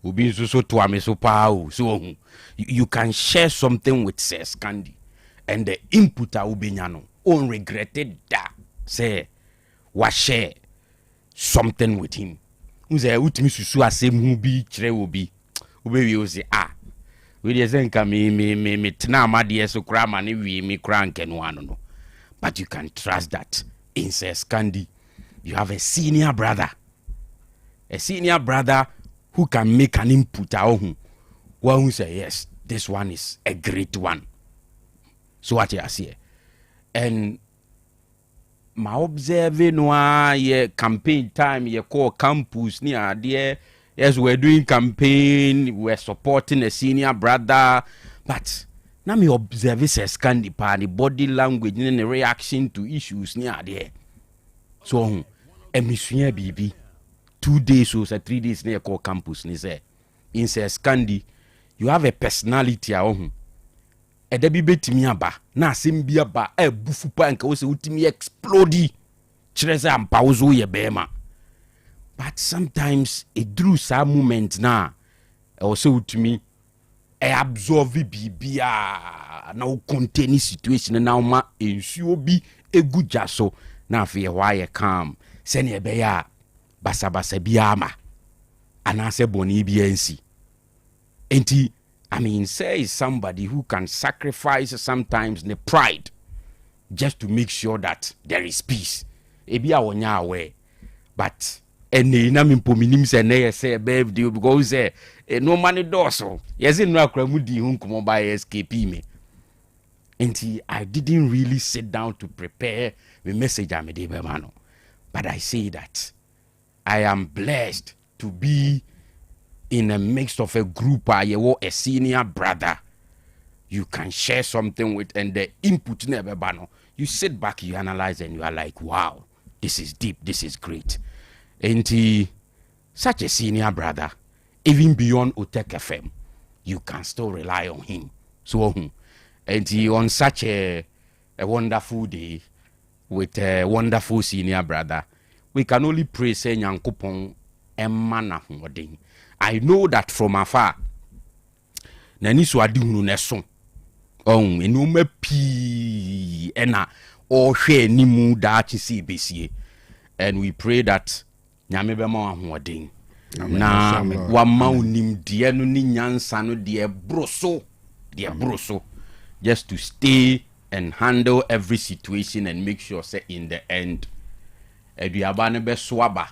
ubi so to ame so pao. So you can share something with says Candy, and the input a ubinyano unregretted that say wa share something with him. Unze utimi susu asem hu bi kire obi. Ubewi o say we dey say nka me tena amade so kra ma ne wi me kra nke no ano no. But you can trust that in says Candy you have a senior brother. A senior brother who can make an input out who who say yes, this one is a great one. So what you say? And my observing ye campaign time ye call campus near there. Yes, we're doing campaign, we're supporting a senior brother, but now me observe says Candy the body language and the reaction to issues near there. So emission BB 2 days or 3 days near call campus ni say in says Candy you have a personality ahun e da bi betimi aba na asem bi aba e bufu pa nka wo se utimi explode kire say ampa wo zo ye bema. But sometimes it drew some moment na also to me absorb bibia na o contain situation na ma ensuo bi eguja so na afi why calm se ne be ya basabasa bi ama anase boni bi ansi enti I mean say is somebody who can sacrifice sometimes the pride just to make sure that there is peace ebi a wonya aware but ene na mimpominim se na yese birthday because say no money doso yesi no akra mu di hu nkomo ba escape me enti I didn't really sit down to prepare the message I made be mano, but I say that I am blessed to be in a mix of a group where you a senior brother you can share something with, and the input never bano. You sit back, you analyze, and you are like, wow, this is deep, this is great. And such a senior brother, even beyond Otec FM, you can still rely on him. So, and on such a wonderful day with a wonderful senior brother, we can only pray, say, Nyankopon emana hodin. I know that from afar, nani so adi hunu neso. Enu me pi ena o hwe ni mu da chisi besie. And we pray that nyame be ma hodin. Na wa ma unim die no ni nyansa no de broso, just to stay and handle every situation and make sure say in the end eduaba ne be soaba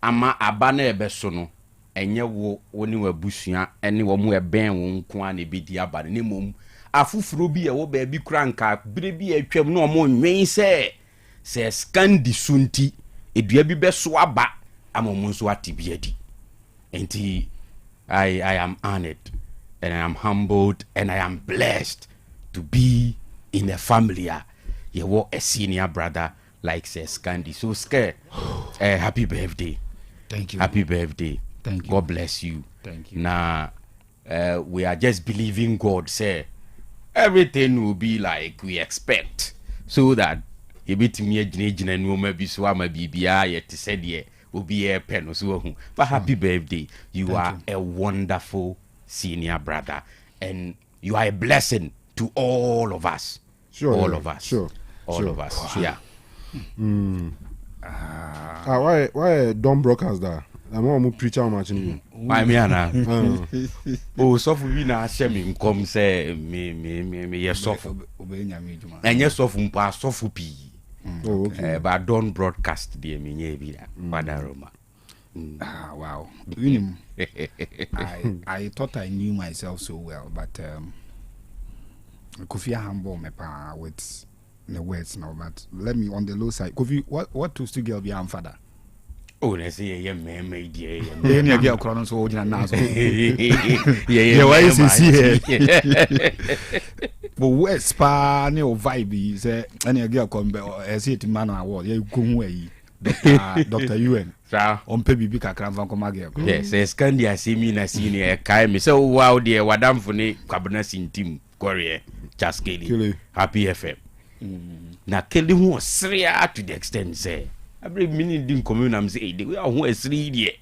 ama aba na ebe so no enye wo woni wabusua ene wo mu eben wo nko a na be di aba ne mom afufuro bi e wo ba bi kranka bire bi atwam no mo nwen se skandi sunti edua bi be soaba ama mo nso atibi adi. Enti I am honored and I am humbled and I am blessed to be in a family you were a senior brother like says Candy. So scare happy birthday. Thank you. Happy birthday. Thank you. God bless you. Thank you. Now we are just believing God say everything will be like we expect, so that he bit me a no maybe so ama bibia yet said ye will be a pen so. But happy birthday. You are a wonderful senior brother and you are a blessing to all of us. Sure. All of us. Sure. All of us. Yeah. Why don't broadcast that? I'm a preacher matching. Why me ana? Oh, so for we na share me come say me yes so for. And yes so for mpa so for pi. Oh, okay. But don't broadcast the me nye bi Roma. Wow. I thought I knew myself so well, but Kofi humble me pa with the words now. But let me on the low side. Kofi, what to still girl be father? Oh, let's say yeah, man, made yeah. Then you get across so old and now. Yeah, why is he here? But West Spa, no vibe is any girl come back or as it man award. You go away, Dr. UN. On Pebby Bika from Comagia. Yes, as Candia see me na senior Kai so wow, dear, Wadam for ne Cabernet in team, Korea, just Kelly, Happy FM. Now, Kelly was 3 to the extent, say. Every minute didn't come in and say, we are 3 yet.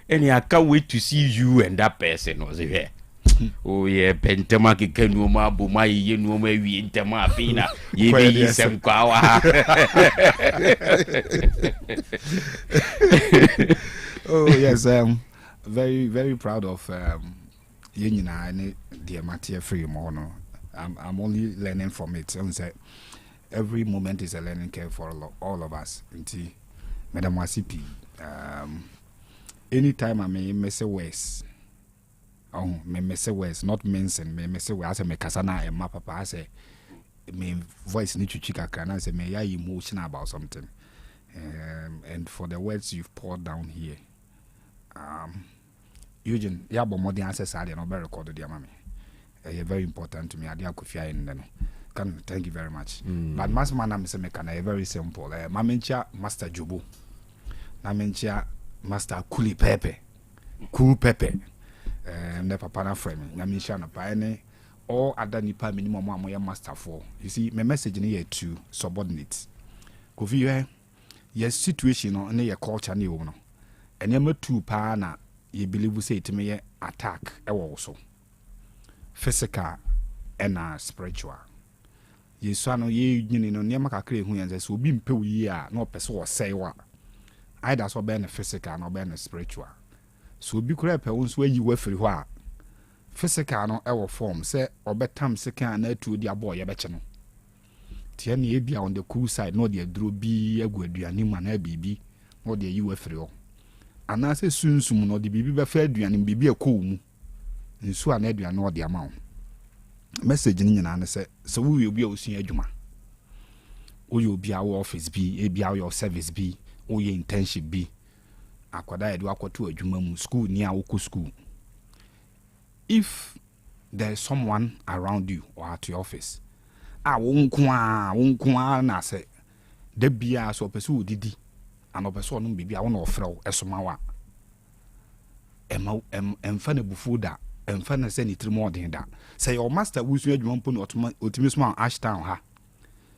And I can't wait to see you and that person was here. Oh, yeah, Pentamaki Kanu Mabu, my you know, maybe in Tamapina, ye be some kawa. Oh, yes, very, very proud of Union and the Matia Free Mono. I'm only learning from it. Every moment is a learning curve for all of us. Madam Wasipi, anytime I may mess West, may mess West, not mention, may mess West, I may Kasana and my papa, I say, may voice need to chica can I say, may I emotional about something. And for the words you've poured down here, Eugene, Yabo more the answers are not very recorded, dear mammy. Very important to me. I didn't fear in them. Thank you very much. But Master Man, I'm saying, very simple. Mamencha Master Jubu, Namencha Master Cool Pepe, the Papa frame. Namisha na paene or other nipa minimum moya master for. You see, my message in here to subordinates. Kofi, your situation on your culture, ni wono. And you two pa na you believe say to me attack also. Physical and spiritual. Ye swano ye no niema kakre hu yan so bi mpe wi a no pese wo sei wa. Either so be na physical no be na spiritual. So bi kura pe won so ayi wa firi ho a physical no e wo form say obetam second na atu di abo ye be che no. Tie na e bia on the cool side no de dro bi aguaduane ma na bibi no de yi wa firi ho. Ana se sunsum no de bibi be fa aduane bibi akọ mu. Nsu a na aduane no de ama message ni nyina na say so we obi a osua adwuma we obi a office bi e bia your service bi o ye internship bi akwada edu akoto adwuma mu school ni a woko school. If there is someone around you or at your office wonkwa na say da bia so person odidi and person no bibia wo na ofrew esoma wa emfa na bufu da emfa na say ni trimo odin da say your master wusu adwuma mpo na otimismo Ashtown ha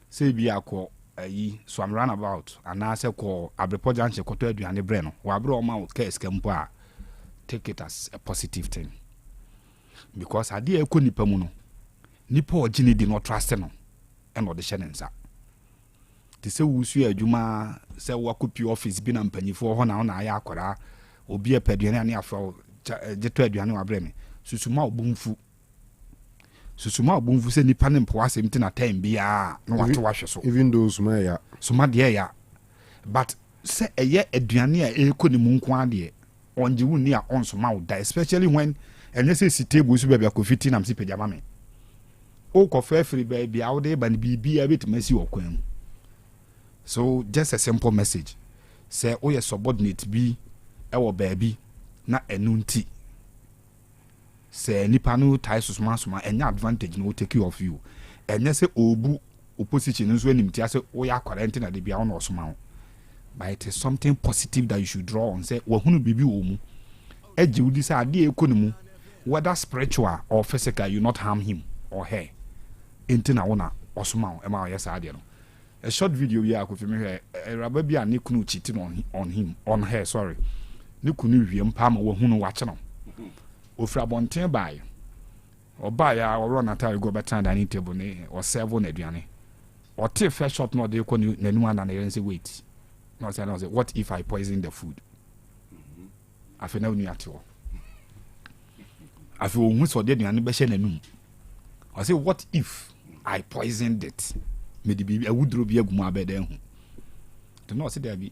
say bia ko ayi so am run about and na say ko abrepo janche koto aduane bre no wa bre o ma o case kampo a take it as a positive thing because ade ekọ nipa mu no nipa ogini di no trust no e no de hyenensa te say wusu adwuma say wakopi office bi na mpanyifo ho na aya akora obi e paduane ane afro jeto aduane wa bre me susuma obumfu se nipa ne mpo asem ti na time bia no wato wahwe so even those suma de ya but se eye aduane a ekọ ni mu nko ade onje wuni a onsoma wo da especially when enye se si table su bia kofiti na msi pejama me o ko fa free bia wo de ba ni bibia betimasi okwan. So just a simple message say o ye subordinate bi e wo baabi na enunti say nipa no tie suma enya advantage no take of you enye say obu opposition nso animti ase o ya quarantine na de bia no osoma. But it is something positive that you should draw on say wo hunu bibi wo mu eji wudi say ade ekọ ni mu whether spiritual or physical you not harm him or her intina wona osoma e ma yes ade no. A short video here I could film here raba bia ne kunu cheating on her sorry ne kunu wiem pa ma wo hunu wache no ofra bonten bai oba ya oro na ta go better dining table ne or serve na aduane or take first shot no dey ko nanu ana na say wait no say what if I poison the food afi na unu ate o afi o hu so de aduane be hye nanum I say what if I poisoned it me the baby awudro bi agum abeda hu do not say there be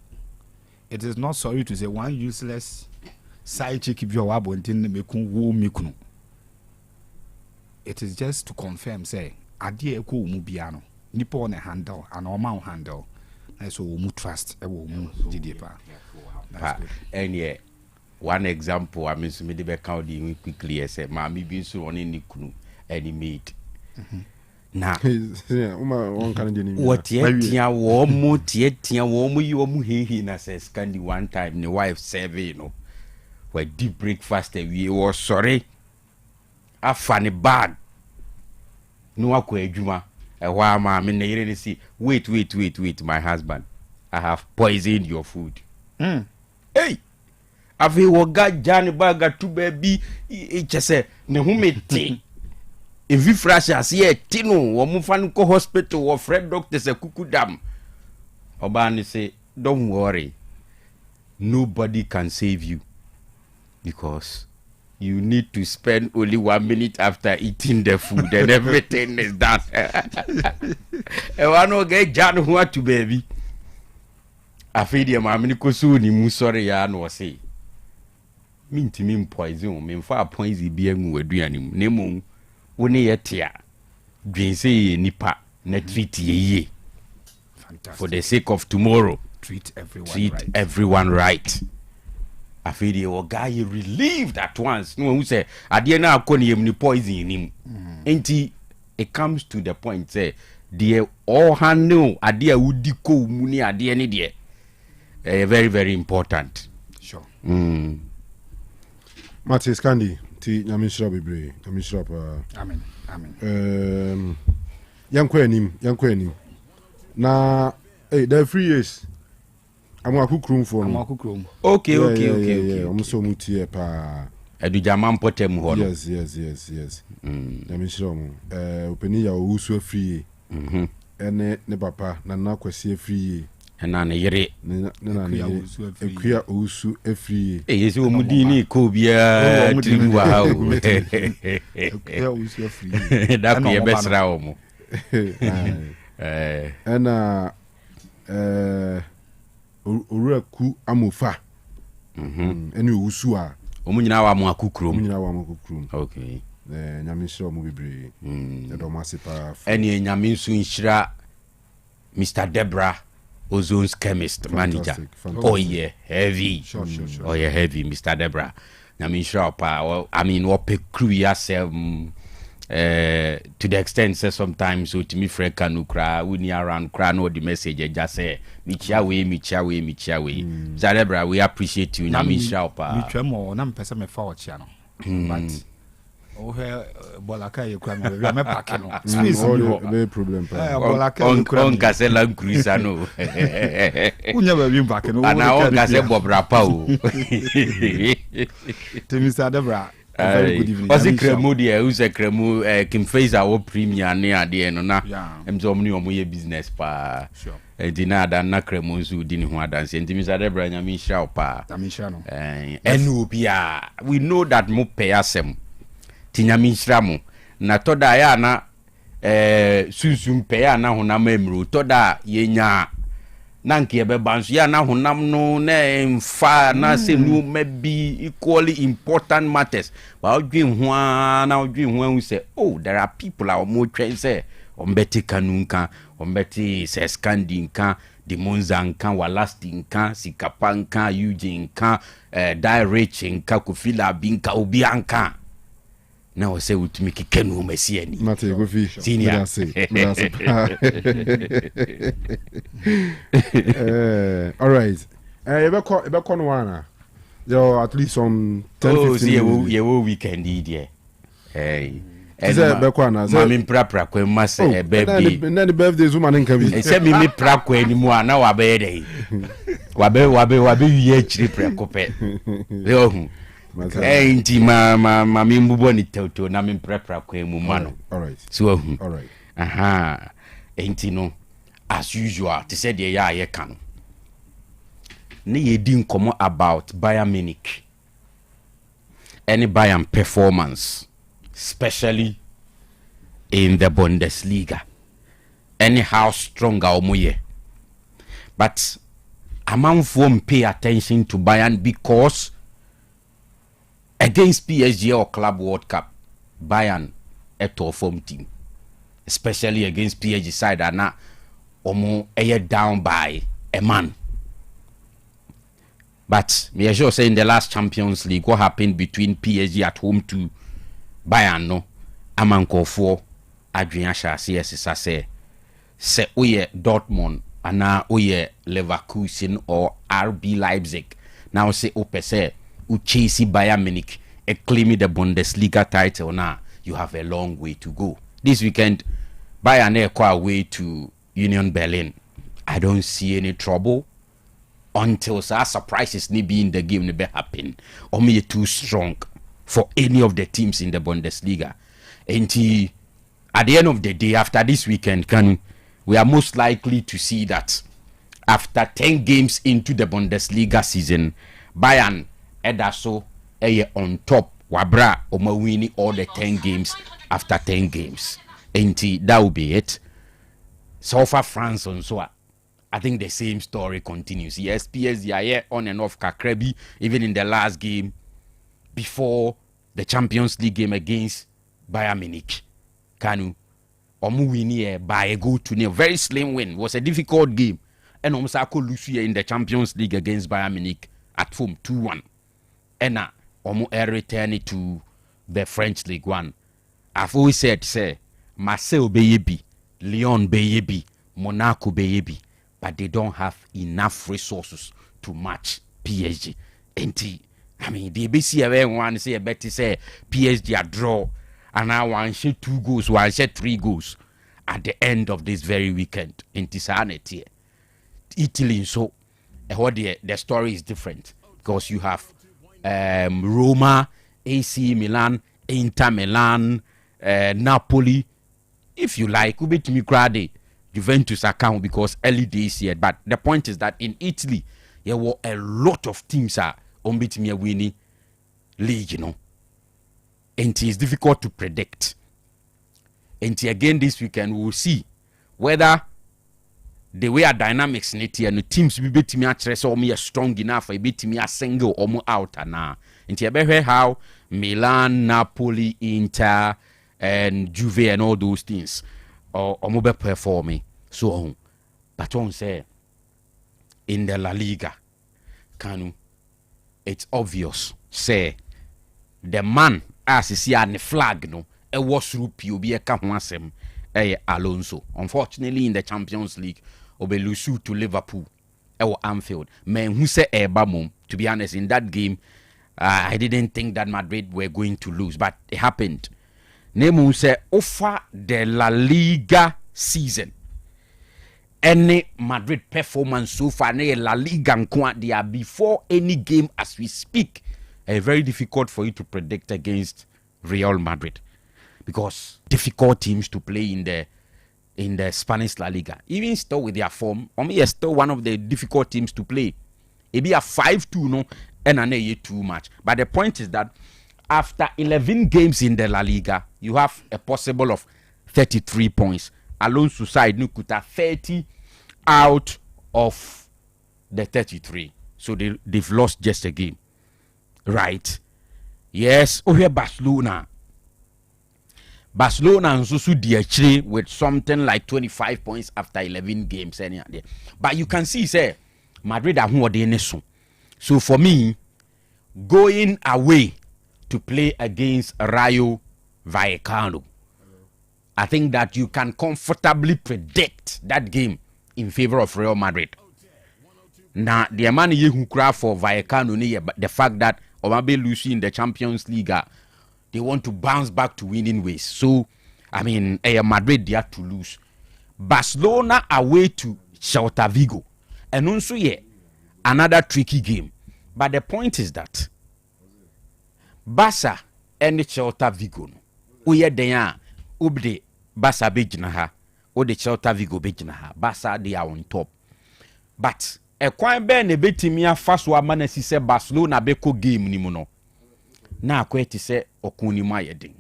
it is not sorry to say one useless side chick bi o abontin na mekun wo mekunu. It is just to confirm say ade ekọ mu bia no nipa on handle and o ma handle so we trust e wo mu gidi pa. And yeah, one example I mean so me dey be count the quickly say maami bi so on ni kunu any meat. Na what tia wo mu tia wo mu yi wo mu hehe na say Scandi one time the wife serve you know we deep breakfast we was sorry afa ne bag no akwa adwuma e wa ma me na yire ni see wait my husband, I have poisoned your food. Hey, afi wo ga jani baga tu baby chese ne humete evi fresh as ye tinu wo mu fan ko hospital wo Fred doctors kukudam obani say don't worry, nobody can save you because you need to spend only 1 minute after eating the food and everything is done. E wano ge jani huwa tu baby afidi ya mamini kosu ni musore ya no say minti min poison min fa poison bi enwu aduane mu nemu woni yetia dwense nipa na treat ye for the sake of tomorrow. Treat everyone right. Afidi o guy relieved at once. No who say ade na akoni yem ni poison nim. Enti it comes to the point say the all handle ade a wudi ko mu ni ade ni de very very important. Sure. Mate Scandi ti nyamishra bebre nyamishra pa. Amen. Yankwa enim na the 3 years I'm akukrum for I'm akukrum. Okay. I'm so mutie pa edujama mpotem ho no. Yes. Nyamishra mo openi ya usu afie. Ene ne papa na na kwasi afie. Na ne yere ekuya usu afie. Yesi o mudini ko bia triwa ha o. Ekuya usu afie. Da ko ye besra o mo. Ena Uraku amofa. Eni usu a omunyina wa mo akukrom. Okay. Nyamishra mo bebre. Edo masipa. Eni nyaminsu nshira Mr. Deborah Ozone's chemist manager. Oh yeah, heavy. Sure. Oh yeah, heavy, Mr. Deborah. Nyaminsha pa. I mean, what pe crew yourself to the extent say sometimes so to me friend Kanu kra we near around kra no the message just say michia we. Mr. Deborah, we appreciate you. Nyaminsha pa. Michemo na mpesa me fa ocha no. But bolaka ye kwa me pack no. Space no problem pa. Bolaka on gase la cruisa no. Unya ba bi pack no. Ana on gase bobra pa o. To Mr. Deborah. Very good evening. What's kremu dia who's a kremu Kim Fraser our premier ne ade no na emzo omni omoye business pa. Sure. Dina da na kremu nso di ne ho adanse enti Mr. Deborah nyamisha pa. Nyamisha no. Enu bia we know that mo pay asem. Tinyamisha mo na toda ya na sunsum pay ya na honam emru toda yenya na nke ebe banso ya na honam no na mfa na se no maybe equally important matters ba odwen ho na odwen ho say oh there are people are more train say ombeti Kanu nka ombeti se Scandi nka de monza nka walasti nka sikapa nka Eugene nka direct nka kofila binka obi nka na o say utumi kekenu mesi ani mate go fi senior all right you be ko no wana yo at least some 10-15 yewo weekend here eze be ko na mami prapra kwa mase birthday na the birthday zuma nka bi se mi pra kwa ni mu ana wa be dey wabe wiye chiri prekope yo enti mami mbubo ni toto na mi prepara kwa mu mano. All right. So all right. Aha. Enti no as usual to say the ya ye kan. Ne ye di nkomo about Bayern Munich. Any Bayern performance, especially in the Bundesliga. Any how strong omoye. But a man won't pay attention to Bayern because against PSG or Club World Cup, Bayern a top form team, especially against PSG side and omo down by a man. But me sure say in the last Champions League, what happened between PSG at home to Bayern no amankofo adwene ahase esesa se oye Dortmund ana oye Leverkusen or RB Leipzig now say opese u chase Bayern Munich claiming the Bundesliga title now you have a long way to go. This weekend Bayern are away to Union Berlin. I don't see any trouble until surprises need be in the game never happen or me too strong for any of the teams in the Bundesliga. And at the end of the day, after this weekend, we are most likely to see that after 10 games into the Bundesliga season, Bayern Edaso on top Wabra Oma winning all the 10 games after 10 games. And that will be it. So far France on so I think the same story continues. Yes, PSG are here on and off Kakrebi, even in the last game before the Champions League game against Bayern Munich. Kanu, Omu win here by a goal to nil. Very slim win. It was a difficult game. And Omsako lose here in the Champions League against Bayern Munich at home 2-1. And now, Omu return to the French League 1. I've always said, say, Marseille Beyebi, Lyon Beyebi, Monaco Beyebi. But they don't have enough resources to match PSG. And I mean, the ABC everyone say better say PSG a draw, and now one shot 2 goals, one shot 3 goals at the end of this very weekend. In Tisanity, Italy, so what the story is different because you have Roma, AC Milan, Inter Milan, Napoli. If you like, we beat me crowd. Juventus account because early days here. But the point is that in Italy, there were a lot of teams on beat me winning league, you know. And it is difficult to predict. And again this weekend we will see whether the way our dynamics in it and the teams be beat me at or me strong enough or beat me a single or more out and now. And you better how Milan, Napoli, Inter, and Juve and all those things. Or mobile performing so on. But on say in the La Liga, Kanu, it's obvious. Say the man as you see on the flag, no, it was through POB Alonso. Unfortunately, in the Champions League, obe lose to Liverpool. Anfield. Man who say Bamum, to be honest, in that game, I didn't think that Madrid were going to lose, but it happened. Nemu say offer the La Liga season. Any Madrid performance so far, La Liga they are before any game as we speak. Very difficult for you to predict against Real Madrid because difficult teams to play in the Spanish La Liga. Even still with their form, is still one of the difficult teams to play. It be a 5-2 no, and an too much. But the point is that after 11 games in the La Liga, you have a possible of 33 points. Alonso side Nukuta 30 out of the 33. So they've lost just a game. Right? Yes, over Barcelona. Barcelona and Susu Diachre with something like 25 points after 11 games. But you can see, say, Madrid are more than so. So for me, going away to play against Rayo Vallecano, I think that you can comfortably predict that game in favor of Real Madrid. Now, the man who cry for Vallecano, the fact that Omabe losing in the Champions League, they want to bounce back to winning ways. So, I mean, Madrid, they have to lose. Barcelona away to Celta Vigo. And also, another tricky game. But the point is that Barca and Celta Vigo, Ubde Barca bejinaha, or the Celta Vigo bejinaha. Barca, they are on top. But a quite ben a bit me first one man say Barcelona beko game ni mono. Na kweti say okuni mayeding.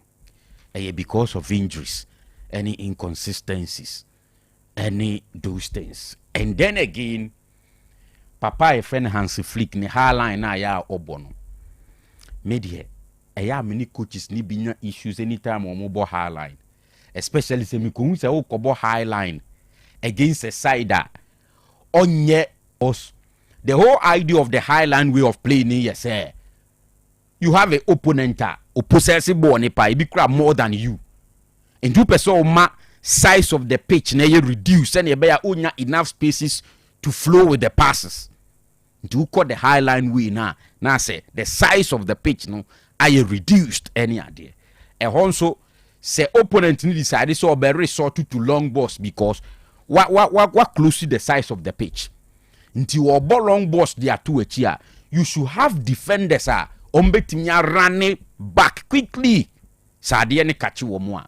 Because of injuries, any inconsistencies, any those things. And then again, Papa a friend Hansi Flick ni highline na ya obono. Media, many coaches ni binya issues anytime or mobile highline. Especially se mi ko say o kobo highline. against a side that onye us. The whole idea of the Highland way of playing is say you have an opponent who possesses ball nipa e be crab more than you. And 2% ma size of the pitch na you reduce and you be onya enough spaces to flow with the passes. To call the Highland way now say the size of the pitch no are reduced any idea. And also say opponent need decide so be resort to long balls because what close to the size of the pitch. Until you ball long balls there to a chair, you should have defenders ombetinya running back quickly. Sadia ne catch you more.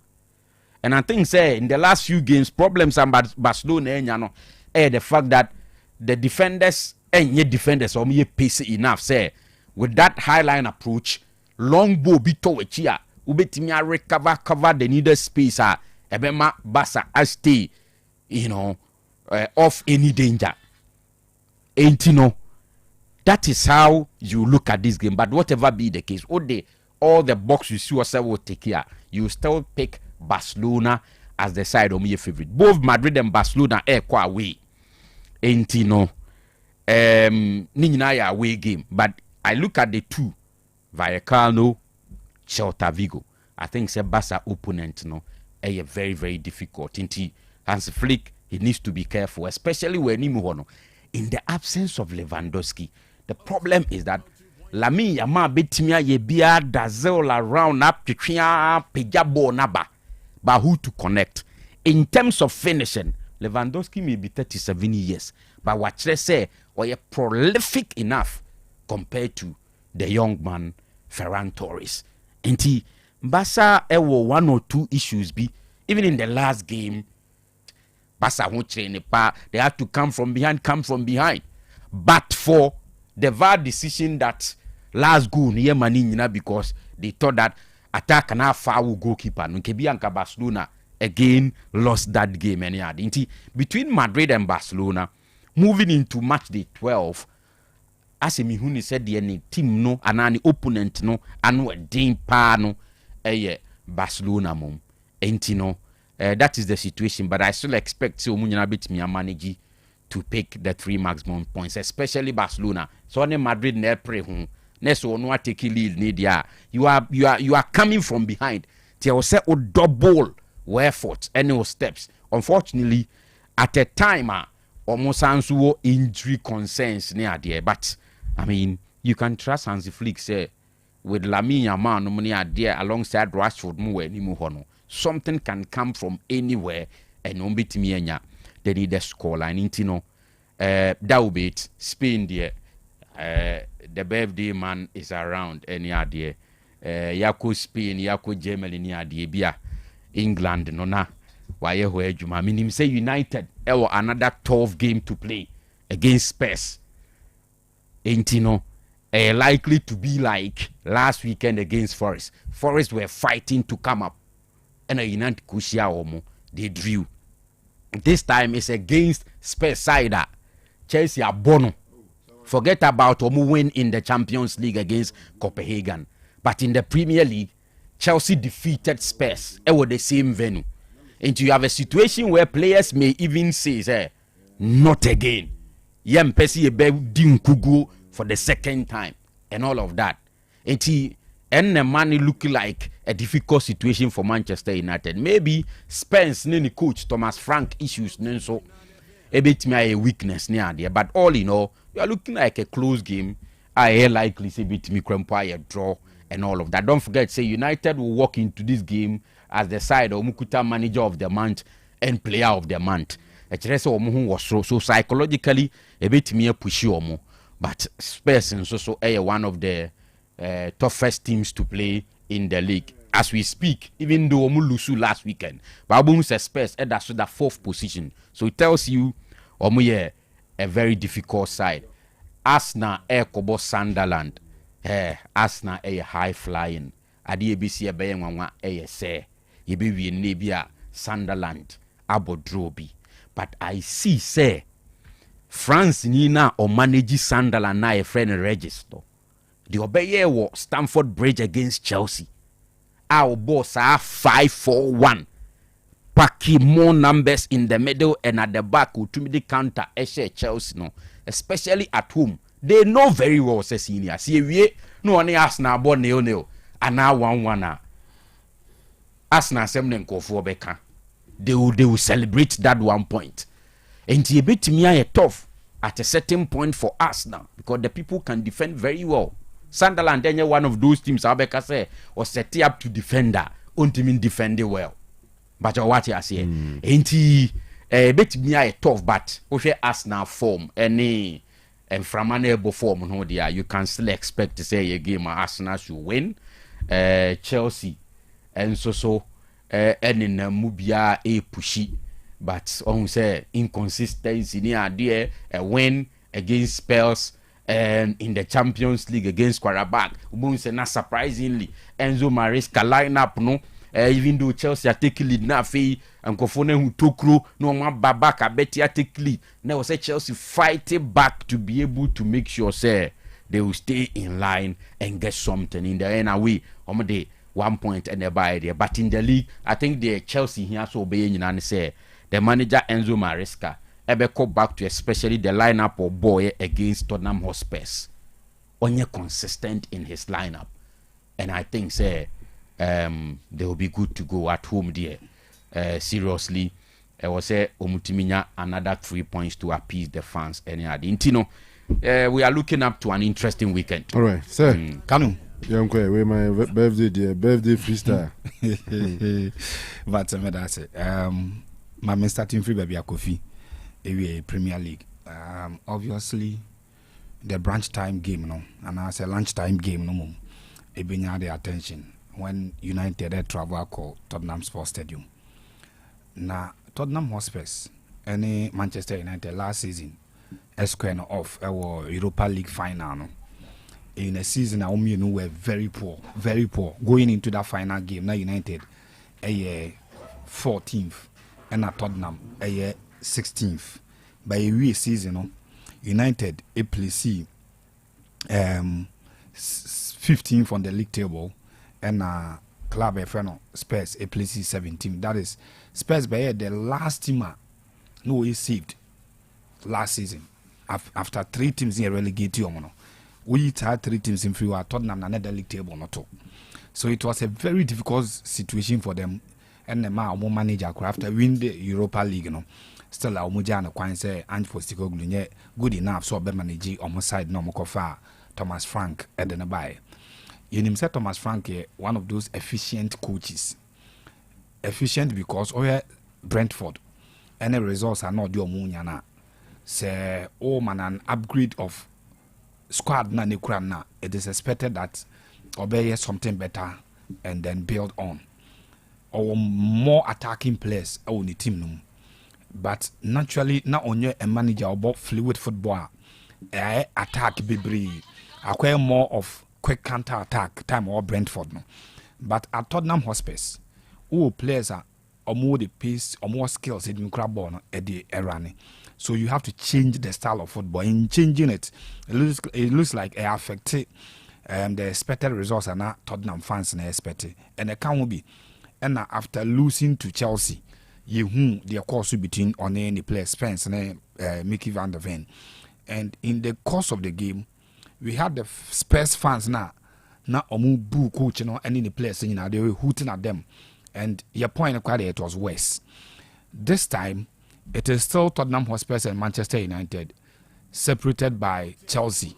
And I think say in the last few games problems and Barcelona the fact that the defenders defenders or me pace enough say with that high line approach long ball be to a chair ubetimia cover the needed space ebema Barca stay off any danger. Ain't that is how you look at this game. But whatever be the case, all the box you see yourself will take care. You still pick Barcelona as the side of your favorite. Both Madrid and Barcelona are quite away. Ain't Ninaya away game. But I look at the two, Vallecano, Celta Vigo. I think it's a Barca opponent, a very, very difficult. Hans Flick, he needs to be careful, especially when in the absence of Lewandowski. The problem is that Lamine Yamal betimia ye bia dazzle around up to pejabo naba, but who to connect? In terms of finishing, Lewandowski may be 37 years, but what they say, or prolific enough compared to the young man Ferran Torres. And Barca ewo 1 or 2 issues be even in the last game. Barca won't train they have to come from behind. But for the VAR decision that last goal near Manina because they thought that attack and foul goalkeeper. Nkebianka Barcelona again lost that game. Between Madrid and Barcelona, moving into match day 12, as Mihuni said, the team no and opponent no and what Dane Pano Barcelona mom. That is the situation, but I still expect Munyana bit me a manager to pick the 3 maximum points, especially Barcelona. So on Madrid ne pray home. Neso no take lead media. You are coming from behind. There was a double effort any steps. Unfortunately, at a time almost Ansuo injury concerns near there. But I mean, you can trust Hansi Flick say with Lamine Yamal no money there alongside Rashford mu something can come from anywhere and no bit me they need a score line that will be it. Spain there the birthday man is around any idea yako Spain yako Germany ni idea bia England no na why where juma meaning say United or another 12 game to play against Spurs likely to be like last weekend against Forest were fighting to come up and a United Kushia Omo, they drew. This time it's against Spurs side. Chelsea are bono. Forget about Omo win in the Champions League against Copenhagen. But in the Premier League, Chelsea defeated Spurs. It was the same venue. And you have a situation where players may even say, not again. Yem Pesi Dim Kugu for the second time. And all of that. And the money look like a difficult situation for Manchester United. Maybe Spence, Nini coach Thomas Frank issues, so a bit me a weakness near there. But all in all, you are looking like a close game. I likely say bit me a draw and all of that. Don't forget, say United will walk into this game as the side of Mukuta manager of the month and player of the month. Was so psychologically a bit me a push you, but Spurs and so one of the toughest teams to play in the league as we speak, even though Omulusu last weekend. But Abum suspects that's the 4th position. So it tells you Omuye a very difficult side. Arsenal Kobo Sunderland. Arsenal a high flying. Adi ABC a say Yebi Nebia Sunderland Abodrobi. But I see say France Nina or manage Sunderland na a friend register. The obey was Stamford Bridge against Chelsea. Our boss are 5-4-1. packy more numbers in the middle and at the back to the counter Chelsea no, especially at home. They know very well say senior. See we no only Arsenal born nil and now 1-1. Arsenal semnen nkofo beka. They will celebrate that 1 point. And you bet me a tough at a certain point for us now because the people can defend very well. Sunderland then one of those teams Abeka say was set up to defender, ultimately defend well. But what you say, ain't he bet me a tough but okay Arsenal form any and from unable form no there you can still expect to say a game Arsenal should win. Chelsea and so and in Mubia a pushy. But on say inconsistency near there a win against Spurs and in the Champions League against Qarabağ. Say not surprisingly Enzo Maresca lineup no even though Chelsea are taking lead na fe and Kofone who took no man babaka betia take lead. Now say Chelsea fighting back to be able to make sure say they will stay in line and get something in the end away. 1 point and they buy there. But in the league, I think the Chelsea here so obeying and say the manager Enzo Maresca ever go back to especially the lineup of boy against Tottenham Hotspurs. Only consistent in his lineup. And I think say they will be good to go at home there. Seriously, I will say Omutiminya another 3 points to appease the fans. And we are looking up to an interesting weekend. All right, sir. Kanu. Yeah, I'm quite. My birthday, dear. Birthday freestyle. But that's it. My starting free baby a coffee. A Premier League. Obviously, the branch time game, no, and I say lunchtime game, no more. It been the attention when United travel called Tottenham Sports Stadium. Now Tottenham Hotspurs, any Manchester United last season, square off our Europa League final. No? In a season, were very poor. Going into that final game, now United, 14th, and at Tottenham, 16th. By a week season, United, place 15th on the league table, and club Spurs, place 17th. That is Spurs by the last team, he saved last season after 3 teams in relegated. We had 3 teams in free Tottenham and the league table not all. So it was a very difficult situation for them. And the man manager after win the Europa League, still our Mujana Quine say and for Stico good enough so be manage on my side no more Thomas Frank at the buy. You name said Thomas Frank one of those efficient coaches. Efficient because Brentford any results are not your munyana. Say man an upgrade of squad na nekrana, it is expected that obey something better and then build on or more attacking players on the team. But naturally, not only a manager about fluid football, attack Bibri, acquire more of quick counter attack time or Brentford. No. But at Tottenham Hotspurs, who players are more the pace or more skills in Ukraine at the Irani. So you have to change the style of football. In changing it, it looks like it affected the expected results are not Tottenham fans expected. And it can't be. And after losing to Chelsea, the course between on any players, Spence and Mickey van der Ven. And in the course of the game, we had the Spurs fans now boo coach and any players they were hooting at them. And your point quite it was worse. This time it is still Tottenham Hotspur and Manchester United, separated by Chelsea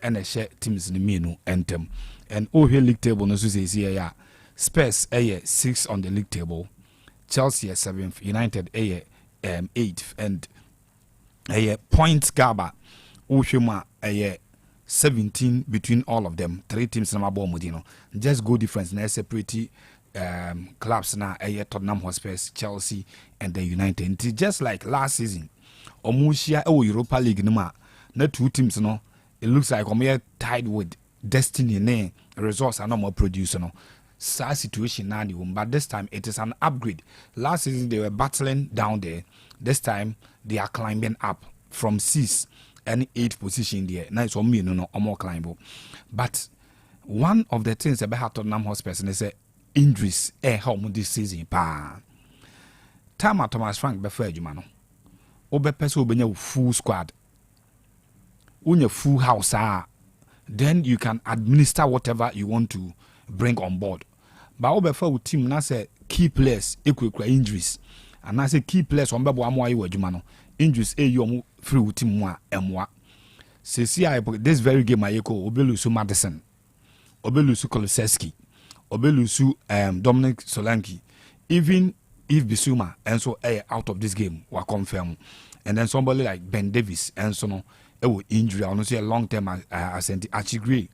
and the share teams in the Minu and them. And here league table no say here Spurs 6 on the league table, Chelsea 7th, United 8th, and points gaba Ushuma 17 between all of them. 3 teams na Modino. Just go difference na separate clubs na Tottenham Hotspur, Chelsea, and the United. It's just like last season. Omushia Europa League na 2 teams no. It looks like we tied with destiny ne results are not more produced no. Sad situation now, but this time it is an upgrade. Last season they were battling down there. This time they are climbing up from 6th and 8th position there. Now it's no more climb. But one of the things about Tottenham Hotspur is injuries help this season. time Thomas Frank before adwuma no obepɛ sɛ obenya full squad unya full house then you can administer whatever you want to bring on board. But obefa wo team na say key players ekwekwa injuries and na say key players on bebo amoa ye adwuma no injuries omu free wo team mu a emwa. This very game ayeko obelusu Madison, obelusu Koloseski, obelusu Dominic Solanke, even if Bissouma and so out of this game were confirmed, and then somebody like Ben Davis and so no injury, I don't see a long term Achigre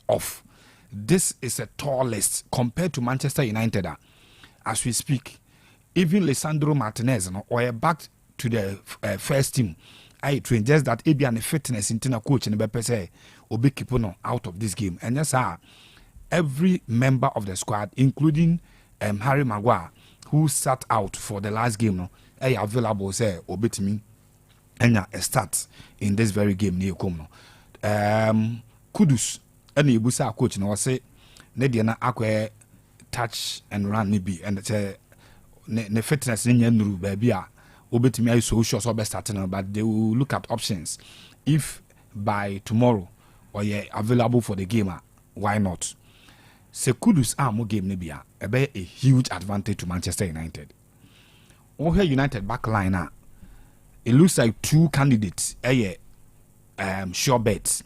off. This is a tall list compared to Manchester United as we speak. Even Lisandro Martinez or back to the first team. I train just that it be an fitness in a coach and be say obi keep on out of this game. And yes, every member of the squad, including Harry Maguire, who sat out for the last game, available say obi to me and a start in this very game near come. Kudus and you busa coach no say Nediana akwe touch and run maybe and say ne fitness in your baby. Obetimi is so sure so best starting, but they will look at options. If by tomorrow or available for the game, why not? Sekudus mo game nebia a huge advantage to Manchester United. Or here United back line it looks like two candidates. Sure bets.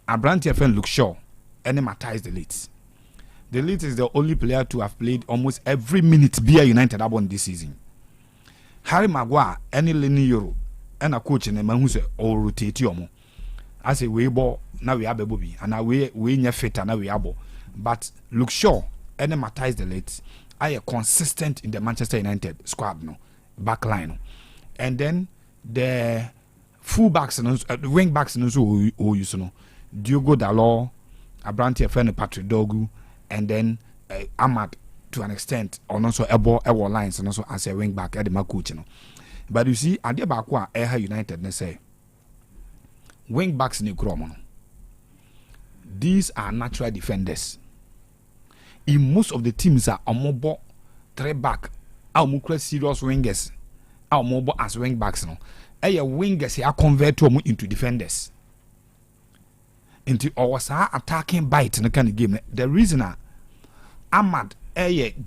Abranti FN look sure and Matthias the Leeds. The Leeds is the only player to have played almost every minute via United upon this season. Harry Maguire any Lenny Euro and a coach in a man who's all rotate yomo. I say we ball now we have a bobby and now we near fit and now we abo. But look sure any Matthias the late I consistent in the Manchester United squad no back line. And then the full backs and wing backs and also who you know Diogo Dalot, Abranti FN Patrick Dogu, and then Ahmad to an extent, or also elbow lines and also as a wing back at the coach, you know. But you see, at the back, United, they say wing backs in the these are natural defenders. In most of the teams are mobile 3 back, our more serious wingers, our mobile as wing backs, no. Wingers are convert to into defenders. Into our attacking bite in the kind of game. The reason Ahmad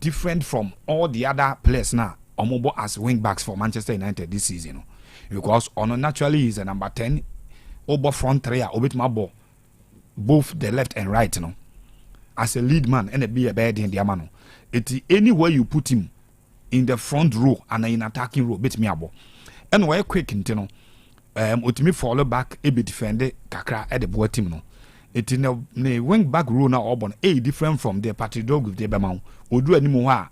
different from all the other players now mobile as wing backs for Manchester United this season, because naturally he's a number 10 over front three obit my ball both the left and right, you know, as a lead man and a be a bad in the amano. It's anywhere you put him in the front row and in attacking row bit me abo. And why quick, you know, ultimately follow back a bit defender kakra at the boy team, no. It's in a wing back row now Auburn different from the party dog with the Bamau or do any more.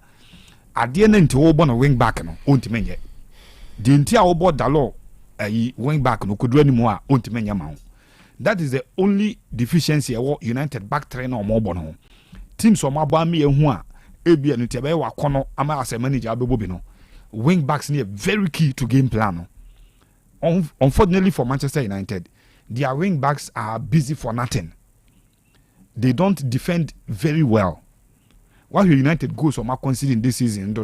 At the end to Auburn a wing back no ultimate. The entire Auburn Dalot a wing back no could do any more ultimate amount. That is the only deficiency of United back trainer or Auburn. Teams or Mabami and Hua AB and Utabewa Kono Ama as a manager Abobino. Wing backs near very key to game plan. Unfortunately for Manchester United, their wing backs are busy for nothing. They don't defend very well. While United goes or conceding this season,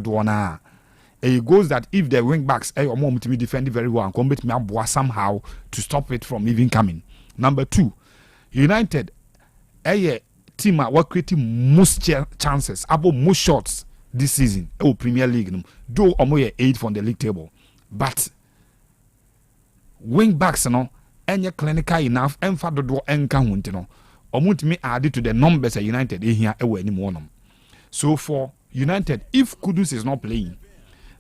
it goes that if the wing backs are more to be defended very well and combat me somehow to stop it from even coming. Number 2, United a team are creating most chances, about most shots this season. Premier League, though almost 8 from the league table, but wing backs, you know, any clinical enough and for the door and count, you know, or want me added to the numbers at United here anymore. So for United, if Kudus is not playing,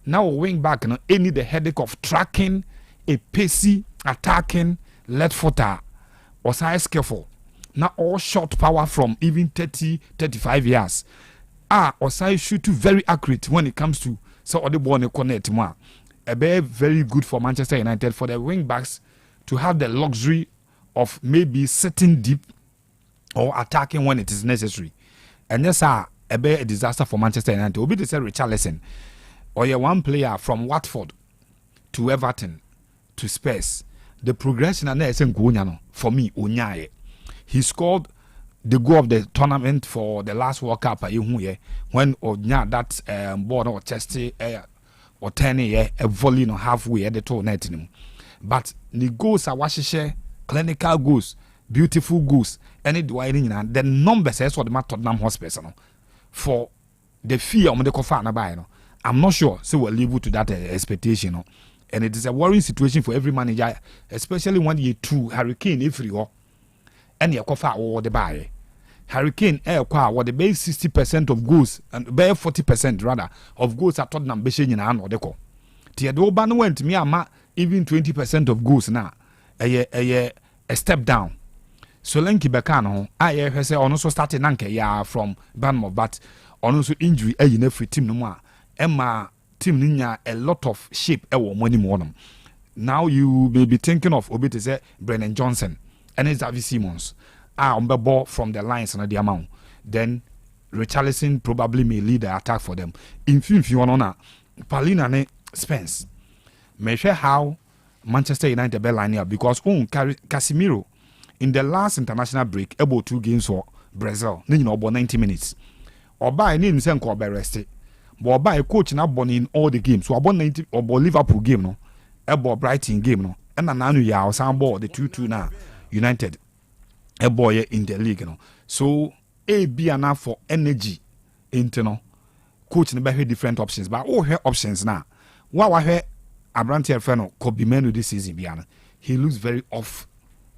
now wing back, you know, any the headache of tracking a pacey attacking left footer or size careful. Now all shot power from even 30-35 years. Or size shoot very accurate when it comes to so other ball connect more. A very good for Manchester United for the wing backs to have the luxury of maybe sitting deep or attacking when it is necessary. And yes, a disaster for Manchester United. It will be the same Richarlison or one player from Watford to Everton to Spurs. The progression and there for me, Onyaye. He scored the goal of the tournament for the last World Cup when Onya that board or Chelsea or 10 a volley no halfway at the toe net in him. But the goals are washishare, clinical goals, beautiful goals, any dwelling and the numbers as what the Tottenham Hospital for the fear of the Kofana by. I'm not sure, so we'll leave to that expectation. And it is a worrying situation for every manager, especially when you two Hurricane if you and your coffee or the buy. Hurricane air car what the base 60% of goals and bare 40% rather of goals at Tottenham Bishing in an or deco. Theodore Ban went to me even 20% of goals now. A step down. So Lenky Becano, I have said also started Nanke from Banmo, but also injury in every team no more. Emma team ninya a lot of shape money more. Now you may be thinking of Obi to say Brennan Johnson and Xavi Simons are on the ball from the lines and the amount. Then Richarlison probably may lead the attack for them. If you want to Paulina ne Spence. Measure how Manchester United be line up because Casemiro in the last international break about 2 games for Brazil. You know about 90 minutes. Or by any himself called by rested. But by a coach now born in all the games. So about 90 or Liverpool game no, about Brighton game no, and ananu ya or some ball the 2-2 now United. A boy in the league no. So A be enough for energy internal. Coach never had different options, but all her options now. What I heard Abranti Alfano could be menu this season Biana. He looks very off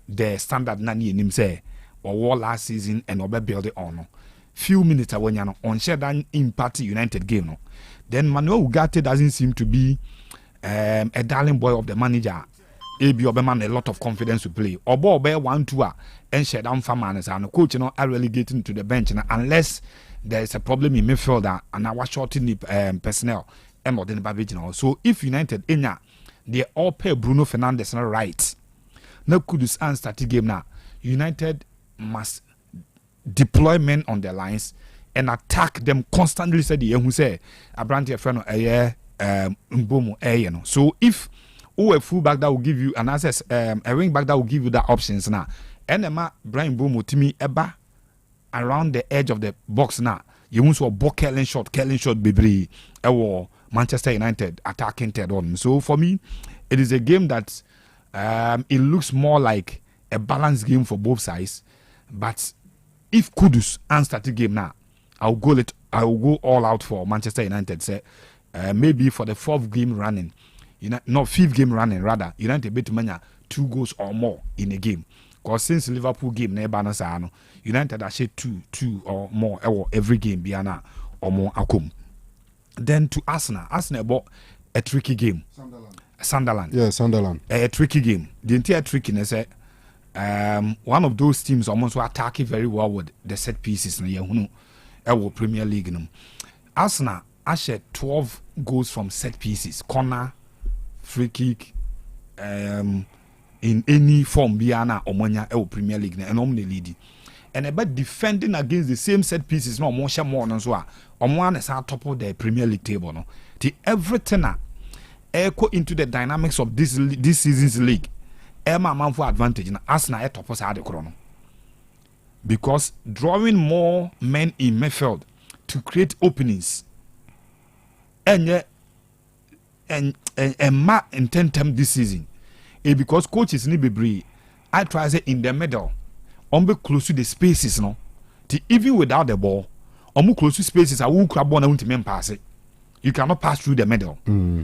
the standard nani in him say or war last season and over build it on. Few minutes when you on share that impact United game no. Then Manuel Ugarte doesn't seem to be a darling boy of the manager. AB Oberman a lot of confidence to play. Or ball bear 1-2 and share down for manners and coach are relegating to the bench unless there is a problem in midfield and our shorting personnel and more than the so if United in they all pay Bruno Fernandes not right. No Kudus and start game now. United must deploy men on their lines and attack them constantly. Said the who say Abranti Feno Mbomo so if a fullback that will give you an access a wing back that will give you the options now and Brian Mbomo Timmy Eba around the edge of the box now you want to book Kellen shot Bibri Manchester United attacking Ted on. So for me it is a game that it looks more like a balanced game for both sides, but if Kudus and start the game now, I will go all out for Manchester United. Say maybe for the 4th game running, not 5th game running rather. United bet mania 2 goals or more in a game. Because since Liverpool game never United have 2 or more every game biana or more akum. Then to Arsenal bought a tricky game. Sunderland. Yeah, Sunderland. A tricky game. The entire trickiness. One of those teams almost were attacking very well with the set pieces in the Premier League. Arsenal had 12 goals from set pieces, corner, free kick, in any form. Biana Omonia Premier League and only leading. And about defending against the same set pieces, no more than so. One is at top of the Premier League table. No, the everything echo into the dynamics of this season's league. Emma man for advantage in Arsenal at top of the chrono. Because drawing more men in midfield to create openings and ma in 10 term this season. Because coaches need to be I try to say in the middle, be close to the spaces no. Even without the ball, close to spaces I will grab one to pass it. You cannot pass through the middle.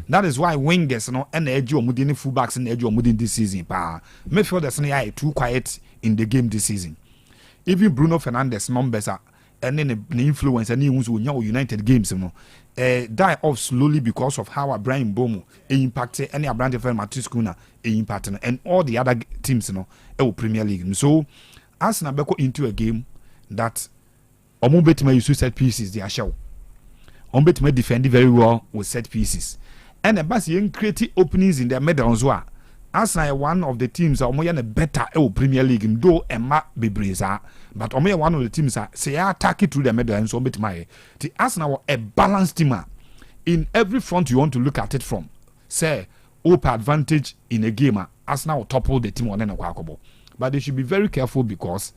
That is why wingers and edge or mudini fullbacks and edge or mudin this season. Midfielders too quiet in the game this season. Even Bruno Fernandes numbers are and then the influence and United games die off slowly because of how Brian Mbomo impacted any Abrante Fan Matiskuna impacted and all the other teams Premier League. So Arsenal go into a game that Omobetima use set pieces they are show. Omobetima defend very well with set pieces. And the bus create openings in their middle as well. Arsenal one of the teams are more better Premier League though Emma Bibreza, but one of the teams are say attack it through the middle and so bit my the Arsenal a balanced team in every front you want to look at it from. Say open advantage in a game Arsenal will topple the team on an Aquacobo. But they should be very careful because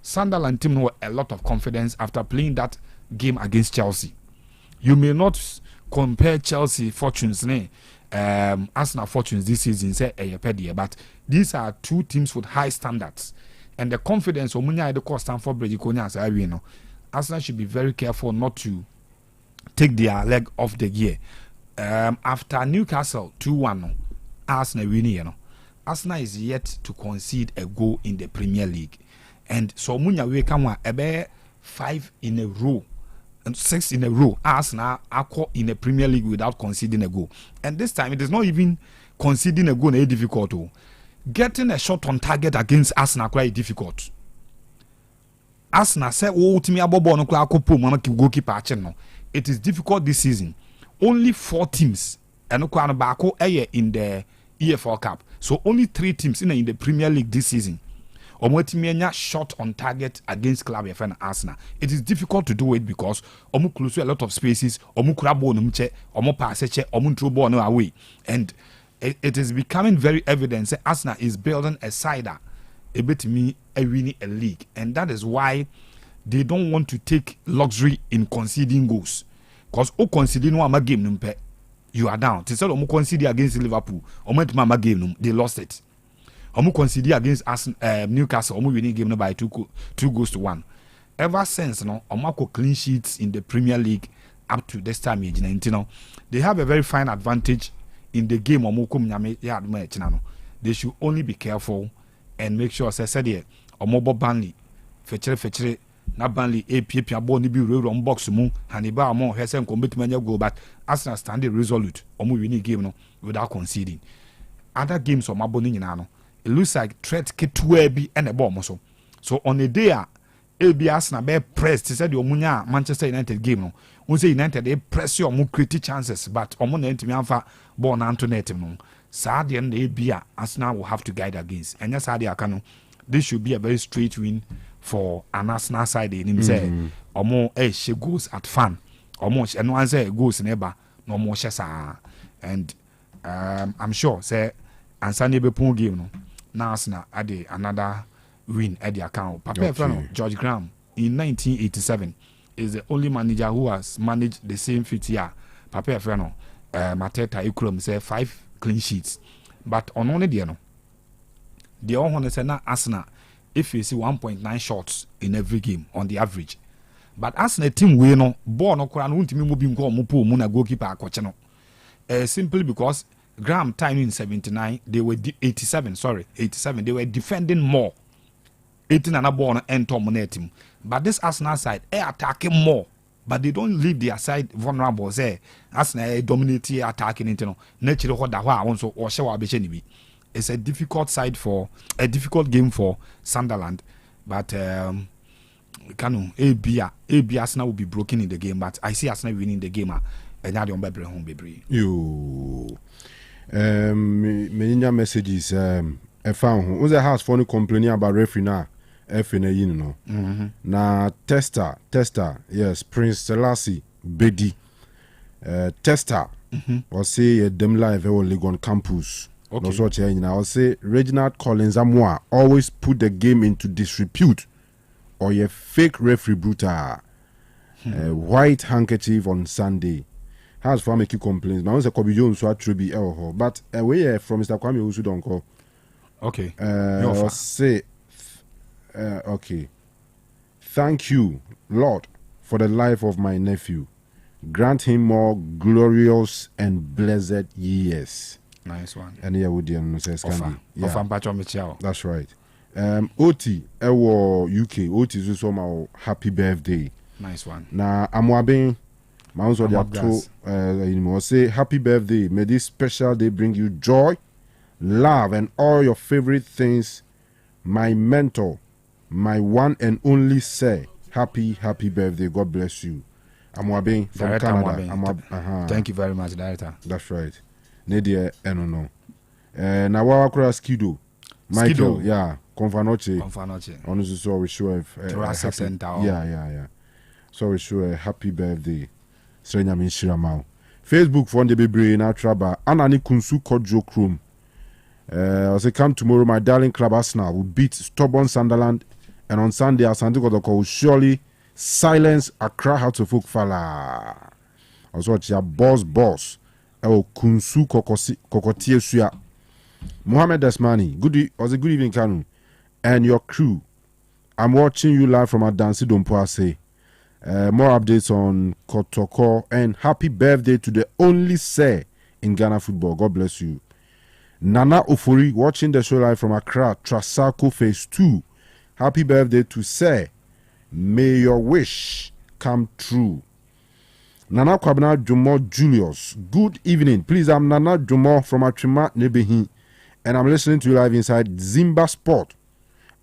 Sunderland team have a lot of confidence after playing that game against Chelsea. You may not compare Chelsea fortunes Arsenal fortunes this season say but these are two teams with high standards, and the confidence omunya the cost Stamford Bridge Arsenal should be very careful not to take their leg off the gear. After Newcastle 2-1 Arsenal winning, Arsenal is yet to concede a goal in the Premier League, and so munya we come about 5 in a row and 6 in a row. Arsenal are caught in the Premier League without conceding a goal, and this time it is not even conceding a goal difficult. Getting a shot on target against Arsenal quite difficult. Arsenal said, "Oh, to me, goalkeeper." It is difficult this season. Only 4 teams and in the EFL Cup. So only 3 teams in the Premier League this season. Shot on target against Club FN Arsenal. It is difficult to do it because close a lot of spaces, pass away, and it is becoming very evident that Arsenal is building a side winning a league, and that is why they don't want to take luxury in conceding goals. Because conceding one game you are down. They said concede against Liverpool, game they lost it. Concede against Newcastle, winning game by 2 goals to 1. Ever since clean sheets in the Premier League up to this time, they have a very fine advantage in the game. They should only be careful and make sure say Omobo Burnley fetchere na Burnley pia ball ni bi run box mu Hannibal mo hesen commitment goal, but Arsenal stand resolute winning game without conceding. Other games Omabo ni nyina it looks like threat ketua bi and a ball so on a day Arsenal be pressed said the omunya Manchester United game we say United they press your mu create chances, but omo na ntimi amfa ball na to net no sad the end Arsenal will have to guide against, and yes Kanu, this should be a very straight win for an Arsenal side in him say omo she goes at fan omo and one say goes never no more shesa, and I'm sure say and Sunday be pon game no now Arsenal had another win at the account. George Graham in 1987 is the only manager who has managed the same feat here. Papa Frano Mateta Ikrom say 5 clean sheets, but on only the all say na Arsenal if you see 1.9 shots in every game on the average, but Arsenal team we no ball no kora no ntimi mo bi nko mo po mu na goalkeeper akoche no simply because Graham time in 79 they were 87 they were defending more 18 and a ball and Tom team, but this Arsenal side attacking more, but they don't leave their side vulnerable. Say Arsenal dominating attacking into nature what that also or show it's a difficult side for a difficult game for Sunderland, but Kanu AB Arsenal will be broken in the game, but I see Arsenal winning the game and now the home baby. You many messages I found who's a house phone complaining about referee now. Na tester yes Prince Selassie Bedi tester or say them live or Legon campus. Okay. No such I'll say Reginald Collins Amoa always put the game into disrepute or a fake referee brutal white handkerchief on Sunday. Has for make you complaints. Now, Kobe Jones so attribute but away from Mr. Kwame Usu don't call. Okay. I'll say okay. Thank you, Lord, for the life of my nephew. Grant him more glorious and blessed years. Nice one. And here would say yeah. That's right. Oti Ewo UK. Oti is also my happy birthday. Nice one. Now Amwabin Mounts you say happy birthday. May this special day bring you joy, love, and all your favorite things. My mentor, my one and only say happy birthday. God bless you. Amwabin from Director Canada. Thank you very much, Director. That's right. Nadia Enono. Now Wakura Skido. Michael, yeah. Confanoche. Honestly, so we show yeah. So we show a happy birthday. Srenyami Shiramau. Facebook for the baby na traba. Anani Kunsu Kojo Krum. I say come tomorrow, my darling club Arsenal will beat stubborn Sunderland, and on Sunday Asante Kotoko will surely silence Accra Hearts of Oak Fala. Also chia boss kunsu kokotie suya. Mohammed Desmani, good evening Kanu and your crew. I'm watching you live from Adansi Dompoase. More updates on Kotoko and happy birthday to the only Sir in Ghana football. God bless you. Nana Ofori watching the show live from Accra, Trasako Phase 2. Happy birthday to Sir. May your wish come true. Nana Kwabena Jumo Julius. Good evening. Please, I'm Nana Jumo from Achima Nebehi, and I'm listening to you live inside Zimba Sport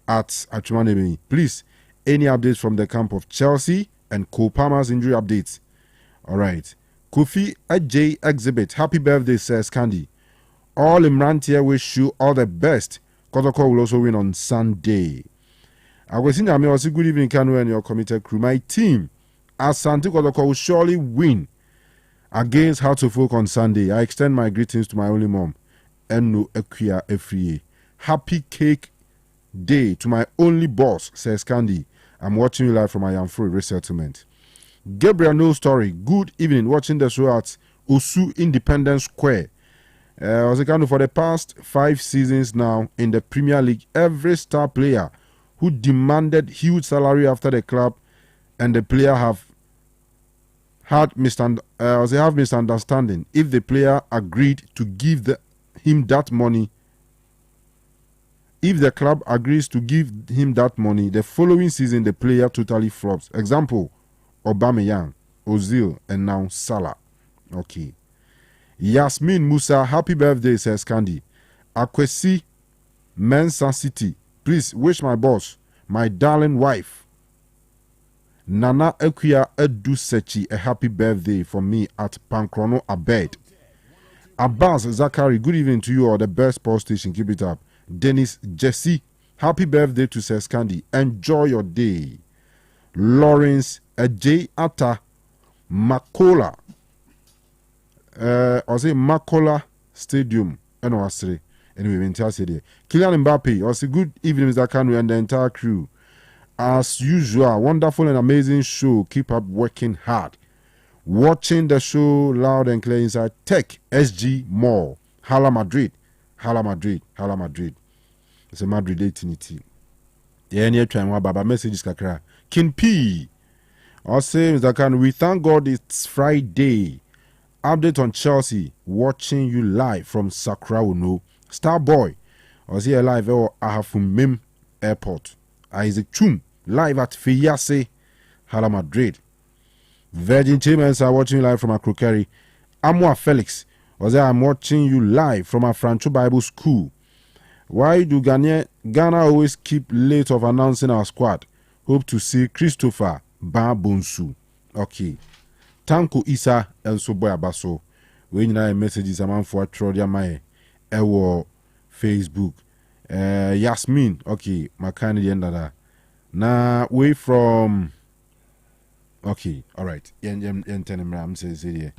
at Achima Nebehi. Please, any updates from the camp of Chelsea and Cole Palmer's injury updates? All right. Kofi Ajay Exhibit. Happy birthday, says Candy. All Imrantia wish you all the best. Kotoko will also win on Sunday. I was in also good evening, Kanu and your committed crew. My team, Asante Kotoko, will surely win against Hearts of Oak on Sunday. I extend my greetings to my only mom, Enu Ekia Efrie. Happy cake day to my only boss, says Candy. I'm watching you live from my Yamfro resettlement. Gabriel No Story. Good evening. Watching the show at Osu Independence Square. For the past 5 seasons now in the Premier League, every star player who demanded huge salary after the club and the player have misunderstanding. If the player agreed to give him that money, if the club agrees to give him that money, the following season the player totally flops. Example, Aubameyang, Ozil, and now Salah. Okay. Yasmin Musa, happy birthday, says Candy. Akwesi, Mensa City. Please wish my boss, my darling wife, Nana Equia Edu Sechi, a happy birthday for me at Pankrono Abed. Abbas Zachary, good evening to you all, the best sports station. Keep it up. Dennis Jesse, happy birthday to says Candy. Enjoy your day. Lawrence J. Atta Makola. I say Makola Stadium. Anyway, Kylian Mbappe. I say good evening, Mr. Kanu and the entire crew. As usual, wonderful and amazing show. Keep up working hard. Watching the show loud and clear inside Tech SG Mall. Hala Madrid. Hala Madrid. Hala Madrid. It's a Madrid 18. The any time Baba messages kakra. Kin P. I say, Mr. Kanu, we thank God it's Friday. Update on Chelsea. Watching you live from Sakrauno. Starboy. I was here live at Ahafumim Airport. Isaac Chum. Live at Fiyase. Hala Madrid. Virgin Chambers are watching you live from Akrokeri. Amwa Felix. Was there, I'm watching you live from a Franco Bible School. Why do Ghana always keep late of announcing our squad? Hope to see Christopher Babunsu. Okay. Tanko Isa El Soboy Abaso. When you messages a man for Trodia Mae. Ewo Facebook. Yasmin. Okay. Makani the end of that. Now, we from. Okay. All right. I'm saying,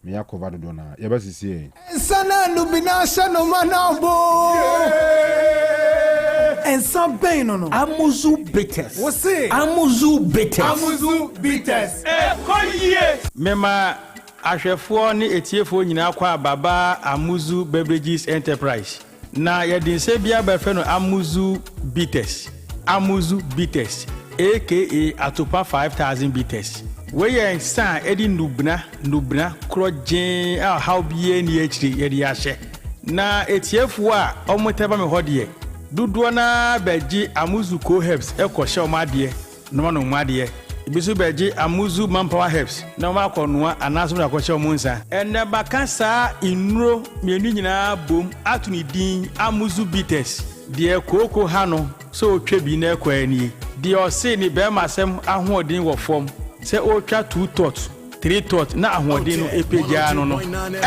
me ya cover the donor. You best see. Sana nubina shano manabo. And some pain no. Amuzu bitters. What's it? Amuzu bitters. Amuzu bitters. Koye. Mema ahwefo ni etiefo nyina kwa baba Amuzu Beverages Enterprise. Na yedin se bia ba fe no Amuzu bitters. Amuzu bitters. AKA Atopa 5000 bitters. Weye nsa edi nubna krojen how bie ni achiri yedi ahye na etiefu a omoteba me hodie duduo na beji Amuzu co herbs ekoshe omade no no omade ibisu beji Amuzu manpower herbs na ma konoa anaso na koshe omunsa enne bakasa inuro mienu nyina bom atuni din Amuzu bitters de koko hano so twebi na ekwani de ose ni be masem ahoodin wo fom se o twa 2 tot 3 tot na ahoden no epeja no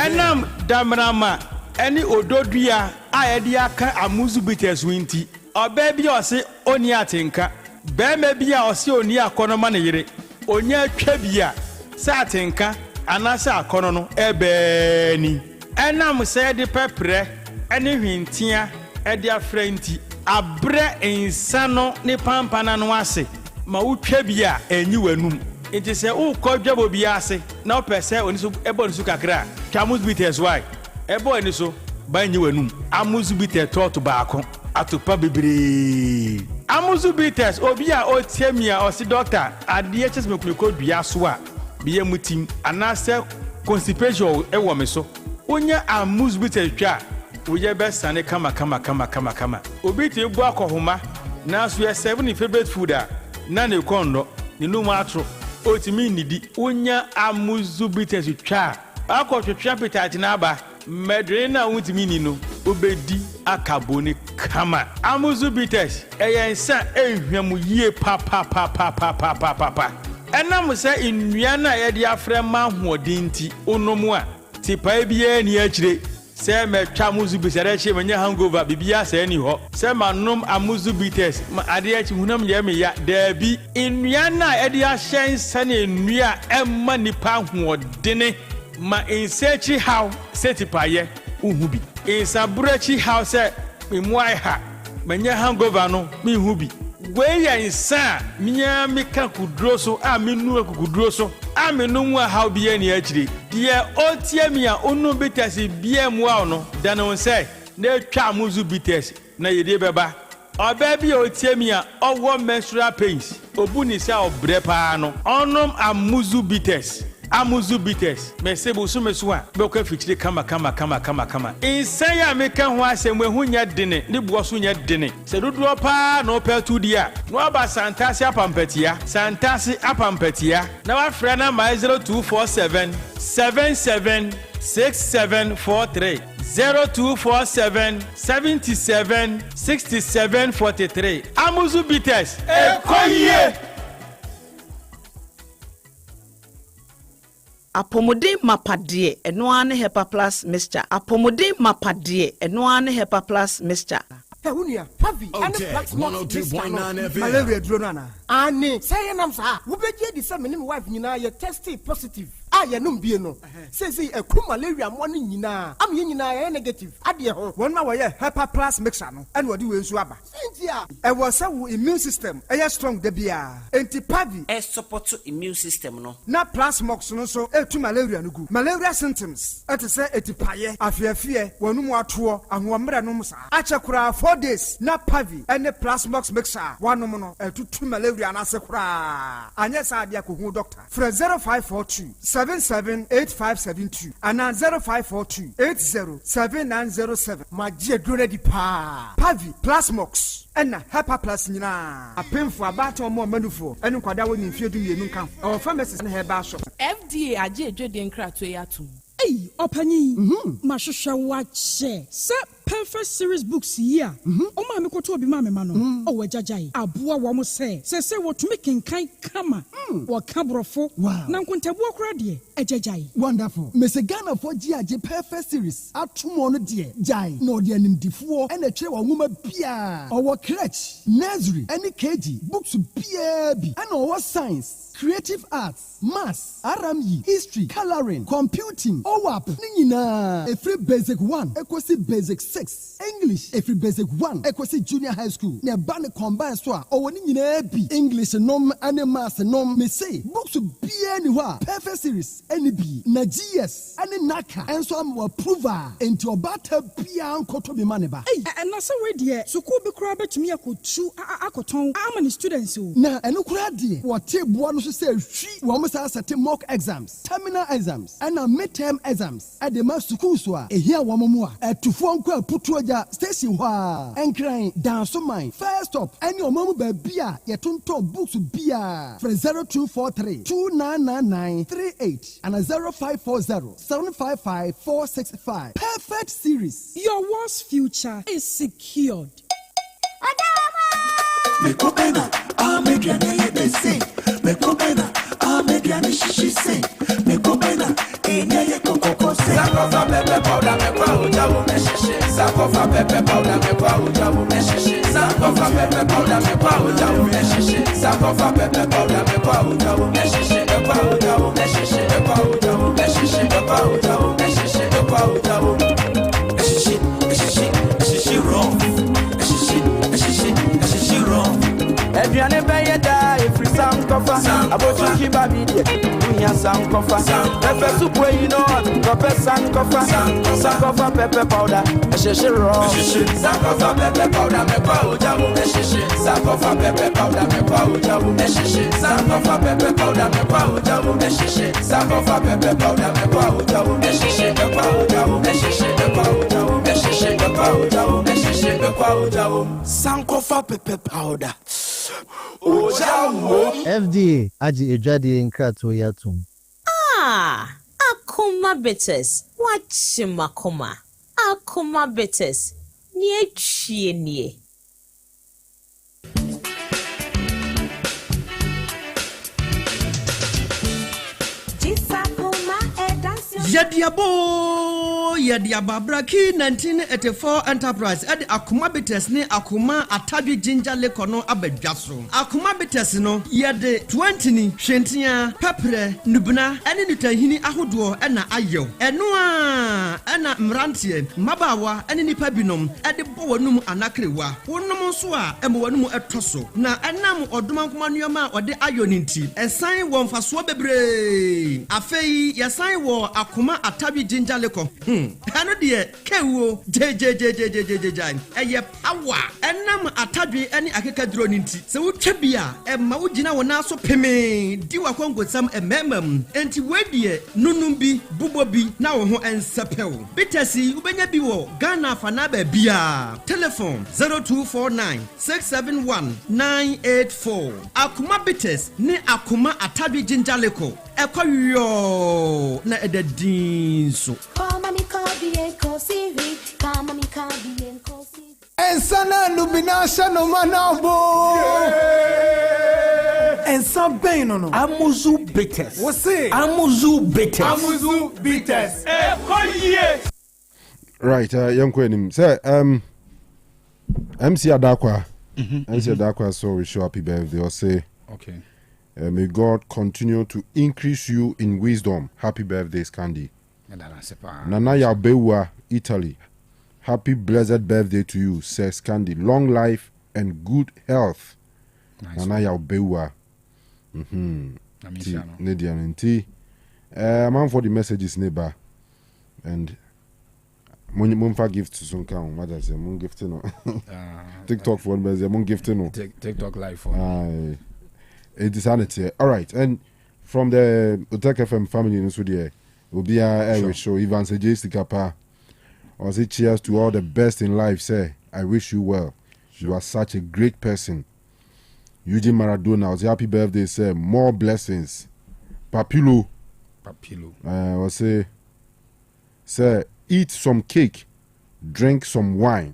enam damrama eni ododua ayedi aka Amuzu bitters winti oba bi ose oni atenka be ma bi a ose oni akono ma ne yire onya twa bia sa atenka anasa akono no ebe ni enam se de pepre eni hwintia edi afrenti abre insano ne pampana no ase ma utwa bia enyi wanum It is a job be ase. Now per se on so ebon so kakra. Amus bitters why? Ebo ni so ban you enum. Amus bitters to baako. Atupa bebre. Amuzu bitters obi a o tiamia o si doctor ade chese mekoko dua so a biye mutim anase constipation e wo me so. Onya amuzu bitters twa oye be sane kama. Obi ti bu akohoma na so ye 7 favorite food a na ne kondo ni no matro otimi nidi onya amuzu bitters twa akotwetwa petati na aba medre na wutimi ni no obedi akaboni kama amuzu bitters eyensa ehwam yie pa enam se nnua na ye de afre ma hoodinti onomu a tipa bia ni akire se metwa amuzu bitters e menye hangover bibia se ni ho se manom amuzu bitters ma ade achi hunam ye me ya dabi nnua na ye de ahyen sane nnua emma nipa hoodene ma insechi how setipaye uhubi insaburachi how se memwai ha menye hangover no me hubi we ya insa miya meka kudro so a menu akudro so a menu nwa how biye ni akire die otie mi a onu bitters biye mu a no dan won say na twa amuzu bitters na yede beba oba bi otie mi a owo menstrual pains obuni sa obre pa no onom amuzu bitters mesebo so mesua be ko fichire kama insaya meka ho asem ehu nya dene ne buo so nya dene se dodo pa no pa tu dia no aba santase apampatia na wa frɛ na my 0247 776743 0247 77 6743 amuzu bitters ekoye Apomodin mapade eno ane hepa plus mixture. Apomodin mapade eno ane hepa plus mixture. Unia, Pavi, and the Black 102.9 FM. Malaria Dronana. Annie, say an answer. Who be the same wife, you know, you're tested positive. I am no. Says a cool malaria morning, you know. I'm negative. Adia, 1 hour, hepa plus mixture. And what do you swab? I was our immune system. I am strong, the beer. Anti Pavi, a support immune system, no. Not plus mox, no, so to malaria, no good. Malaria symptoms. At a say, etipaye, I fear, one more tour, and 1 minute. Achakura 4 days, not Pavi, and the plasmox mixer, 1 mono, and 2 malaria, and asakura. And yes, I dear doctor. For 0542 778572 and 0542 807907. My dear Dronedi Pa Pavi, plasmox. And Hepa Plus Nina. A pen for about or more manufo, and Quadaw in Fidu Yunukam, or pharmacist and her bar shop. FDA, I did in Cratwayatu. Hey, Opani, Mashusha watch, Perfect series books here. Oh, my go to be mamma mano. Oh, Jajai. Abua wamo say what to making kind kama. Or cabrofo. Wow. Nankunta walk ready. A Jajai. Wonderful. Mr. Ghana for GIJ Perfect series. At 2 mono dear. Jai. No dear nim D4 and a chair woman pia. Our crutch. Nursery. Any KG. Books BAB. And our science. Creative arts, maths, RME, history, coloring, computing, OWAP, Nina, a free basic 1, equals basic 6, English, a free basic 1, equals junior high school, near Banner combined soa, or Nina English, nom, and maths, nom, may say, books to be anywhere, perfect series, NB, Nagias, and Naka, and so I'm approver, into a batter pian kotobi maneba. Hey, and that's a dear, so could be crab to me, I could chew, Akoton, how many students who? Now, and look at dear, what table one say she almost has a mock exams, terminal exams, and a midterm exams at the master school. A here one more at 2 phone call put to a station wa and crying down so mine. First up, and your mom by beer, your tonto books beer for 0243 299938 and a 0540 755 465. Perfect series. Your worst future is secured. Me kopena, mediane they say. Me kopena, mediane she say. Me kopena, enye kokoko say. Sakofa pepe powder me kwa ujabu me shishi. Sakofa pepe powder me kwa ujabu me shishi. Sakofa pepe powder me kwa ujabu me shishi. Sakofa pepe powder me kwa ujabu me shishi. Me kwa ujabu me shishi. Me kwa ujabu me shishi. Me kwa ujabu me shishi. Me kwa ujabu me shishi. Shishi wrong. Shishi wrong. Everyone be da if we sound cover. abochuki babidie unya sankofa pepper soup where you know pepper sankofa sankofa pepper powder sheshe raw sankofa pepper powder me kwa ojawo sheshe sankofa pepper powder me kwa ojawo sheshe sankofa pepper powder me kwa ojawo sheshe sankofa pepper powder me kwa ojawo sheshe me kwa ojawo sheshe me kwa ojawo sheshe me kwa ojawo sheshe me kwa ojawo sankofa pepper powder ojawo FDA aji ejade nkrato yatum. Akuma bitters. Wachimakoma. Akuma bitters. Nye chie. Yadiaba Braki 1984 Enterprise at Akuma Bitters ne Akuma Atabi Ginger Lekono Abedjaso. Akuma Bitters no yade 20 ni Shentia Pepre Nubna any Nutahini Ahudo ena Ayo. Enua ena Mrantie Mabawa any Nipabinom at the Bowanum Anakriwa. Unum Swa Emuanum Etoso. Na enam Odumankumanuama or the Ayoninti. A sign one for Swabebre. Afei Yasai war Akuma Atabi Ginger Leko. Ano de kewo JJJJJJ eye power enam atadwe ene akeka drone nti se wotwa bia e ma wogina wona so peme di wakongosam ememam enti wedie nunum bi bubo bi na wo ho ensepew bitasi ubenya bi wo Ghana fana ba bia telephone 0249 671 984 Akuma bites ne Akuma atadwe ginjaleko ekwayo na edadin so Ensana nubinasha no manabo. Ensa bem no. Amuzu bitters. Você? Amuzu bitters. Amuzu bitters. Right, young queen. Say, MC Adakwa. MC Adakwa, so we show happy birthday. Or say, okay. May God continue to increase you in wisdom. Happy birthday, Scandi. Nana Yabewa, Italy. Happy blessed birthday to you, says Scandi. Long life and good health. Nice. Nana Yabewa. Nedian T. I'm for the messages, neighbor. And Mumfa gift to some count. What I say, Moon gift no. TikTok for Moon gift no. TikTok live for. It is sanity. All right, and from the Otec FM family in Sudia. Will be a show. Ivan Seje Kapa. I say cheers to all the best in life. Say, I wish you well. You are such a great person. Eugene Maradona. I say happy birthday. Say more blessings. Papilo. I say eat some cake, drink some wine.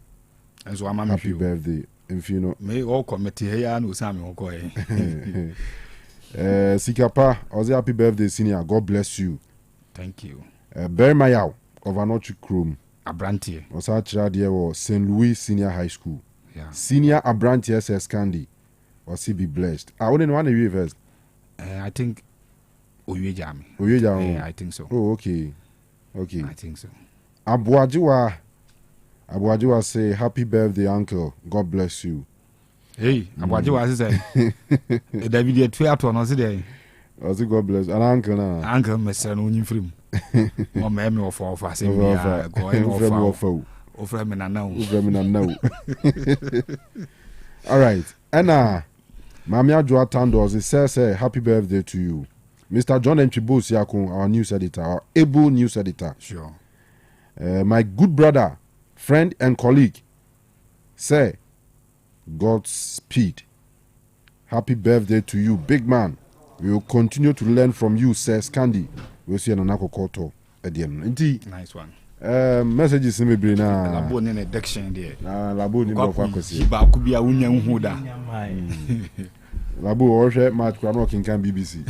That's what I'm happy birthday. If you know. May all committee here no Sammy Sikapa. I say happy birthday, senior. God bless you. Thank you. Barry Mayau of Anochi Chrome. Abrantie. Was our St. Louis Senior High School. Yeah. Senior Abrantie says Candy. Was he be blessed? I wouldn't want to reverse. I think Oyejami. Yeah, I think so. Oh, okay. Okay. I think so. Abuajiwa say happy birthday, uncle. God bless you. Hey, Abuajiwa say David Twiato no say there. I say God bless. An uncle na. Uncle Mr. No nyimfrim. Mo meme of say me offer me na now. All right. Anna Mami Adwa Tandos says happy birthday to you. Mr. John Nchibo Siakun, our news editor, our able news editor. Sure. My good brother, friend and colleague, say Godspeed. Happy birthday to you, big man. We will continue to learn from you, says Candy. We'll see an Akoto at the end. Nice one. Messages in me bring Labo in the diction there. Labo in the Fakosi. Ba could be a union huda. Labo or Matt Cranok in can BBC.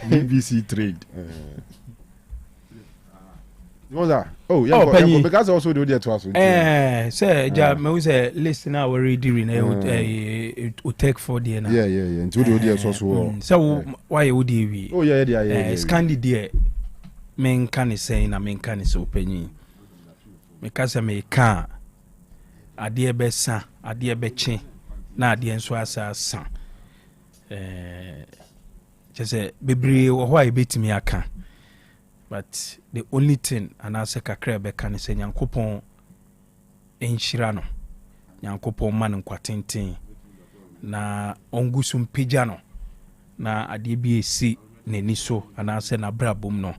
BBC trade. Oh, yeah, because also do that to us. Sir, me say listen now we reading Otec for the na. Yeah. Into the audience also. So why would we? Oh, yeah. Scandi there. Men can say na men can so penny. Because me can. Adie be san, adie be chen. Na adie nso asa san. Just bebree wo ho betimi aka, but the only thing anase kakra be kan se Nyankopon enhyira no, Nyankopon man nkwatenten na ongusu mpija no na ade bi esi n'ani so anase na brabom no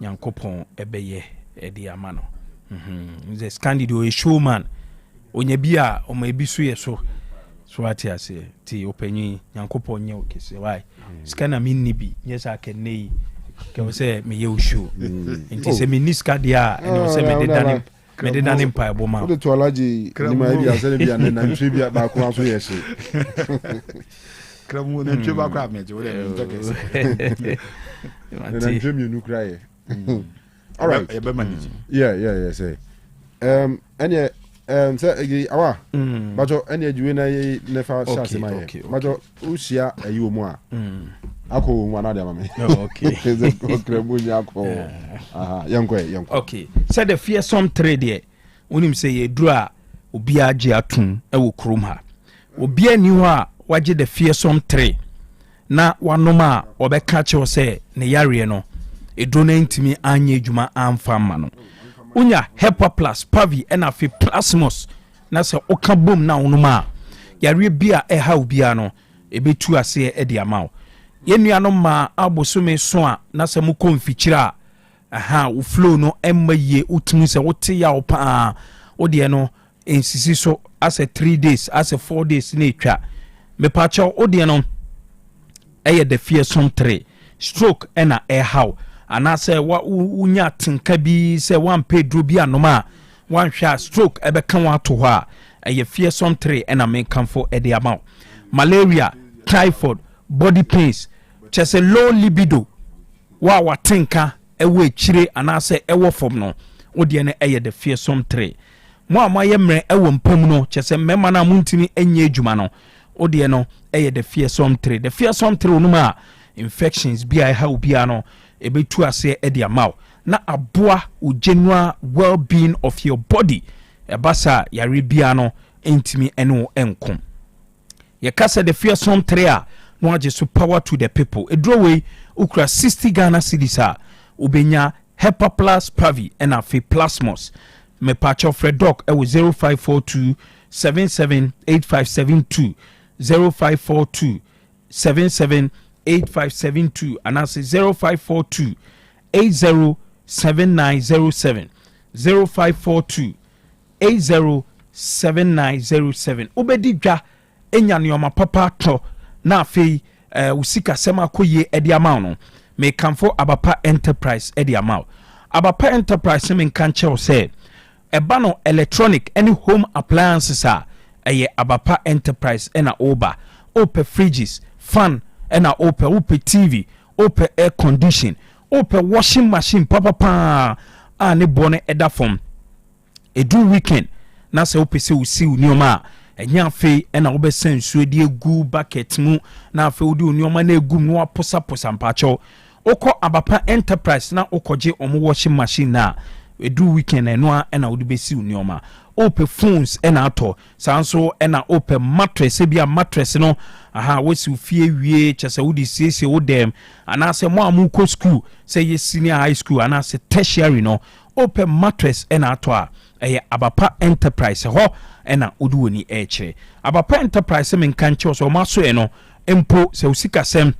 Nyankopon ebeye edi ama no. The Scandido a showman onya bi a o ma bi so ye so ati ase ti opanyi Nyankopon nye okese why scanner mi ni bi nyesa ka nei ke wo se me ye o show nti se mi niska dia ene wo se me de dani mpa ebo ma o to alaji ni ma bi ase bi an na ntwe bi ba ko aso ye se kramu na ntwe ba ko ameje wo de ntokese na ntwe mi nu kraye. All right. Yeah. Say. Any say awa. Bajo any juwe na ye nefa chance ma ye. Bajo usia ayi omu a. Ako wana dia mame. Okay. Zeokramu nya ko. Yanko. Okay. Say the fearsome trade there. Unim say ye dura obi age atun e wo krom ha. Obi ani ho a waje the fearsome trade. Na wanoma obeka che say ne yare no. Edona ntimi anye adwuma amfa ma no unya hepa plus pavi na fe plasmos na se oka bom na onuma yare bia ha obia no ebetu ase e de amaw yenua no ma abosome so a na se mu konfikyira wo flow no emaye utumi se wote ya opa wo de no ensisi so as 3 days as 4 days na etwa me pacha wo de no the fearsome 3 stroke na how anase wa unya tinka bi se wan pedro bi anoma wan hwa stroke ebe kan wa to ho a fearsome 3 na men kan for ede amount malaria typhoid body pains chese low libido wa tinka ewe chire anase ewo fom no odi ne the fearsome 3 mo amaye mre ewo mpam no chese mema na muntimi enye adwuma no odi no the fearsome 3 the fearsome 3 onuma infections bi ha obia no ebetu ase edi amaw na aboa o general well-being of your body ebasa yare bia no entimi eno enkom ye kasa the fearsome 3 a no age so power to the people edroway ukra 60 Ghana cedis a obenya hepa plus pavi na fe plasmos me pacho fredok e 0542 778572 0542 778572 and I say 0542 807907 0542 807907 obedi dwa enya neoma papa to na afei usika sema koye edi amount no me kamfo abapa enterprise edi amount abapa enterprise me kan che say eba no electronic any home appliances a abapa enterprise ena oba ope fridges fan ena ope TV ope air condition ope washing machine papa ne bone eda form edu weekend na se ope se usi unioma enya fe ena obe sensu de egu bucket mu na fe odi unioma na egu no aposa mpacho okọ abapa enterprise na okoje omo washing machine na edu weekend eno ena odi besi unioma ope phones ena ato sanso ena ope mattress ebia mattress no wesi fie wie chese wodi siesie wodem anase mo amuko school say ye senior high school anase tertiary no ope mattress ena ato a abapa enterprise ho ena odi woni ekire abapa enterprise men kanche so maso eno empo se usika sem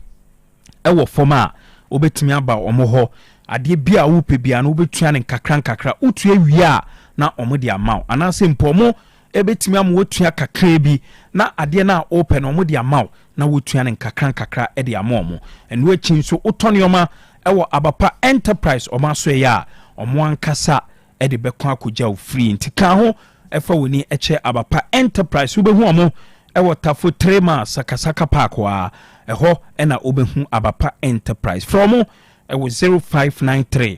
ewo forma obetimi aba omo ho ade bia wo pe bia no obetua ne kakra utu ewia na omo de amaw anase mpomo ebetimi am wotua kakra bi na ade na open omo de amaw na wotua ne kakra e de amaw enu achi so utonioma ewo abapa enterprise omaso ya omo ankasa e de bekon akoja free ntika ho efa woni eche abapa enterprise wo behu omo ewo tafo trema sakasaka park wa eho ena obehu abapa enterprise from ewo 0593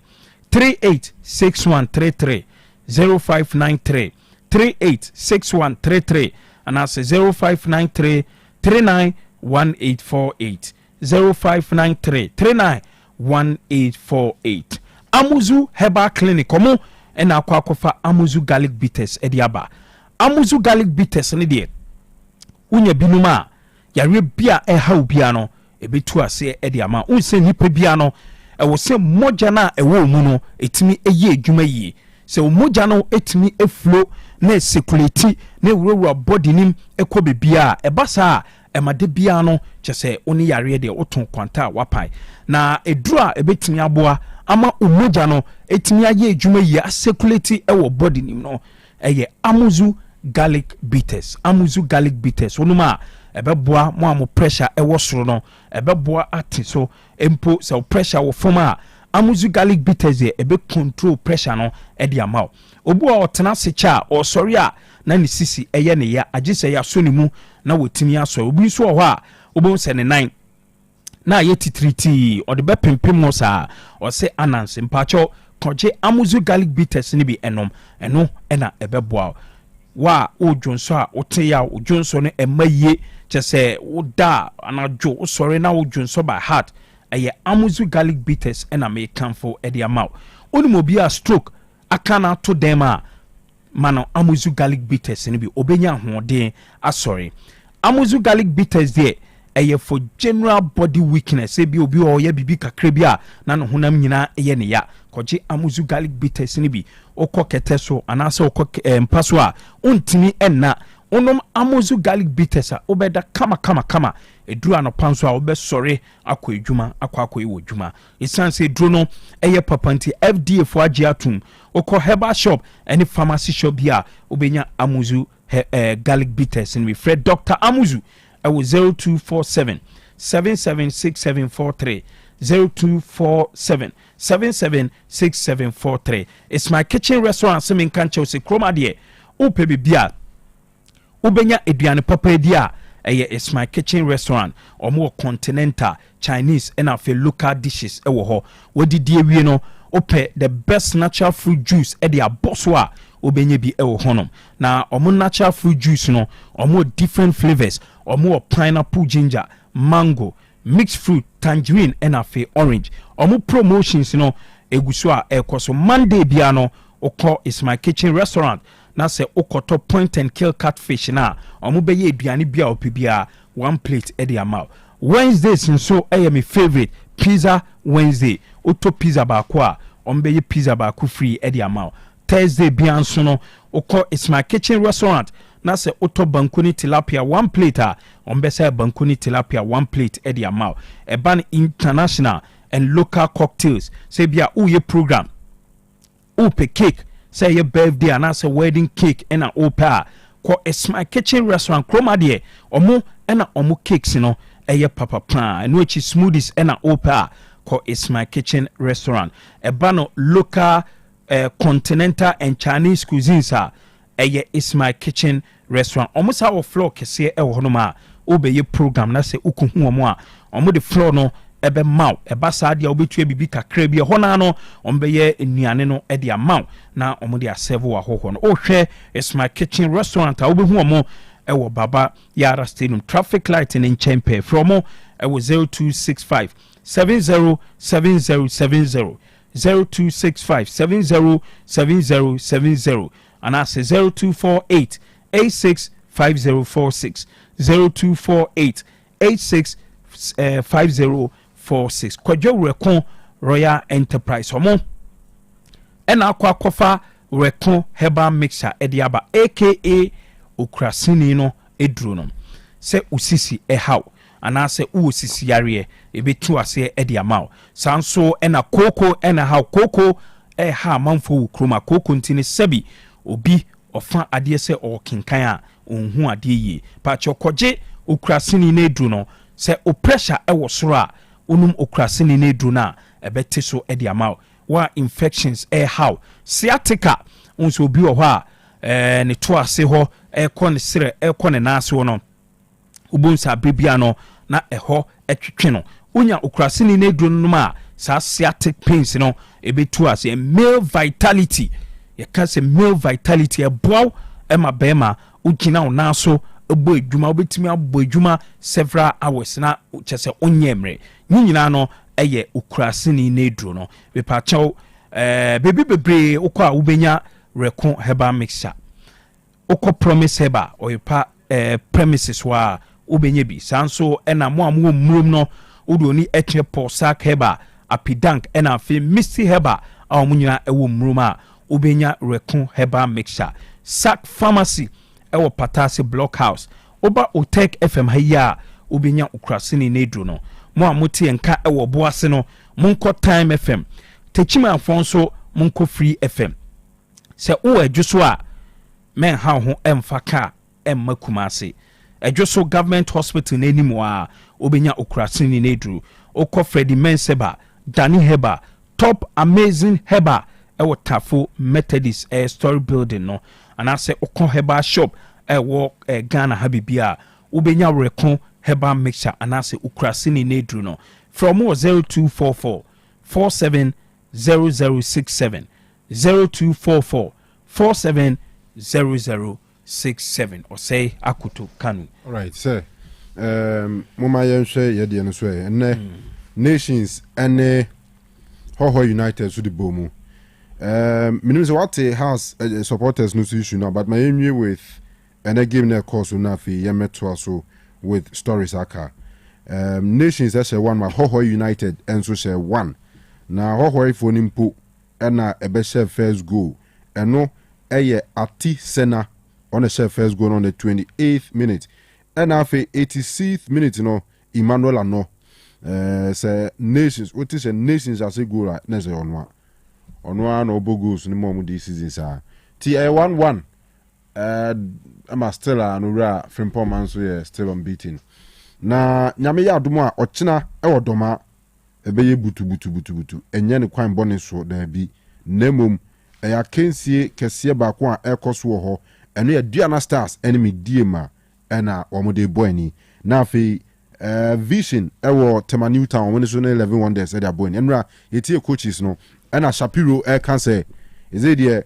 386133 0593 386133 and I say 0593 391848 0593 391848 Amuzu Herbal Clinic omo ena akwakofa Amuzu garlic bitters ediaba Amuzu garlic bitters ne de unya binuma yare bia ɛha obia no ebetu ase ɛde ama unse nipa bia no ɛwɔ se mogya na ɛwɔ mu no etimi ɛyɛ adwuma yie sɛ mogya no etimi eflo na circulate na ewurawura body nim ɛkɔ bebia ɛba saa ɛmade bia no kyese oni yare de oton kwanta wapai na eduru a ebetimi aboa ama mogya no etimi ayɛ adwuma yie a circulate ɛwɔ body nim no ɛyɛ amuzu garlic bitters onuma ɛbɛboa mo amo pressure ɛwɔ soro no ɛbɛboa ate so empo sɛ pressure wɔ fam a amuzu garlic bitters ye ebe control pressure no ɛde ama obu a ɔtena se cha ɔsɔre a na ne sisi ɛyɛ ne ya agye sɛ ya so ne mu na wotimi aso obi nso wɔ hɔ a obo sɛ ne nan na yɛ titriti ɔde bɛpempem no saa ɔsɛ ananse mpacho kɔgye amuzu garlic bitters ne bi ɛnom ɛno ɛna ɛbɛboa wa odwonso a wote ya odwonso no ɛmayie kyɛ sɛ woda anadwo wosɔre na odwonso by heart ɛyɛ amuzu garlic bitters ɛna me kanfo ɛde ama onim obi a stroke aka na to dem a mano amuzu garlic bitters ne bi obenya hoɔden asɔre amuzu garlic bitters there ɛyɛ for general body weakness ebi obi ɔyɛ bibi kakra bi a na no honam nyina ɛyɛ ne ya kɔgye amuzu garlic bitters ne bi okɔ kɛtɛ so anase okɔ mpa so a ontimi ɛnna onom amuzu garlic bitters a obɛda kama eduru anopa nso a obɛsɔre akɔ edwuma akɔ ewo dwuma esan se duro no ɛyɛ papanti FDA fo agye atum okɔ herbal shop ɛne pharmacy shop bi a obenya amuzu garlic bitters ne bi Fred Dr. Amuzu ɛwɔ 0247 776743 0247 776743 it's my kitchen restaurant semin kanche ose kroma de upe bibia ubenya eduane papa dia eye it's my kitchen restaurant omo continental Chinese and afi local dishes ewo ho wodi die wie no upe the best natural fruit juice e dia bosso a obenye bi ewo honom na omo natural fruit juice no omo different flavors omo pineapple ginger mango mixed fruit tangerine and afi orange omo promotions no eguso a ekoso Monday bia no okọ is my kitchen restaurant na se okoto point and kill catfish na omo beye aduane bia opibia one plate e dey amount Wednesdays nso my favorite pizza Wednesday auto pizza ba kwa omo beye pizza ba ku free e dey amount Thursday bia nso no okọ is my kitchen restaurant na se auto bankuni tilapia one plate a omo be say bankuni tilapia one plate e dey amount e ban international and local cocktails say bia uye program upe cake say your birthday and as a wedding cake and a opa ko it's my kitchen restaurant kroma de omo and omo cakes no eye papa plan and which is smoothies and a opa ko it's my kitchen restaurant e bano local continental and Chinese cuisines eye it's my kitchen restaurant omo sa wo floor kese e wo no ma obeye program na se ukuhu omo a omo the floor no ebe mau eba sadia obetua bibi kakra bi ho na no ombeye enuane no e dia mau na omo dia serve wa ho no ohwe it's my kitchen restaurant a obehu omo e wo baba yara stadium traffic light in Chempe from e wo 0265 707070 0265 707070 and I say 0248 865046 0248 865046 kwadwo rekon Royal Enterprise homo ena akwa rekon herbal mixture ediaba aka okrasini no eduro no se usisi ehaw ana se usisi yare ebetu ase ediamao sanso ena koko ena haw koko ha manfo ukroma koko ntini sebi obi ofa ade se okinkan a onhu ade yi pa chokoje okrasini na eduro no se o pressure ewo soro a onum okrasini na eduro na ebete so ediamao wa infections how sciatica onso obi wo ha ne to ase ho ekɔ sere ekɔ ne naase wo no ubonsa bebia no na ɛhɔ etwetwe no onya okrasini na eduro no ma sa sciatic pains no ebetu ase male vitality ye ka se male vitality eboaw ema bema ugina wo naso ebo edwuma obetimi abo edwuma several hours na kyese onyemre nyina no eye okrasini na eduro no bepa chaw bebi bebre ukwa ubenya rekon herbal mixture uko promise heba oyipa premises wa wobɛnya bi saa nso ɛna mo a mo mmurom no wode oni ɛkyɛ porsac heba apidank ɛna afei misty heba a wɔn nyinaa ɛwɔ mmurom a wobɛnya reko heba mixture sac pharmacy ɛwɔ patase blockhouse oba otec fm ha yi a wobɛnya ukrasini nedro no mo a mote nka ɛwɔ boase no monkɔ time fm techimanfo nso monkɔ free fm sɛ wowɔ adwo so a menha ho ɛmfa ka ɛmma kumase adwo so government hospital n'anim a wobɛnya ukrasini nedro okɔ Freddy Menseba Danny Heba top amazing Heba ɛwɔ Tafo Methodist story building no anaasɛ okɔ Heba shop ɛwɔ Ghana ha bibia wobɛnya reko Heba mixture anaasɛ ukrasini nedru no from 0244 470067 0244 470067 Osei Akoto Kanu. All right, sir. Mama yɛnhwɛ yɛdeɛ no so ɛnɛ nations ɛne Hoho United so de bɔ mu menim sɛ wate house supporters no so issue now, but my envy with ɛnɛ game na ɛkɔɔ so no afei yɛmmɛtoa so with stories aka nations ɛhyɛ one ma Hoho United ɛnso hyɛ one na Hoho ifo no mpo ɛna ɛbɛhyɛ first goal ɛno ɛyɛ Ati Sena on the first goal on the 28th minute. And after 86th minute, Emmanuel Ano say nations. What is a nations as a goal? Nese on one or bogos no more this season. Sir, TA 1-1. I'm still an from Poman, so still unbeaten. Na Nyamiya Duma Ochina or Doma ebeye butu. Enye kwine bonus so there be nemum. I can see Kessia Bakwa Ekoswo ho, and we are Diana Stars enemy Diema. Ɛna wɔn de bɔ ani na afei vision ɛwɔ tema Newtown wɔn nso ne 11 wonders ɛde abɔ ani ɛnura yɛtie coaches no ɛna Shapiro ɛka sɛ ɛsɛ deɛ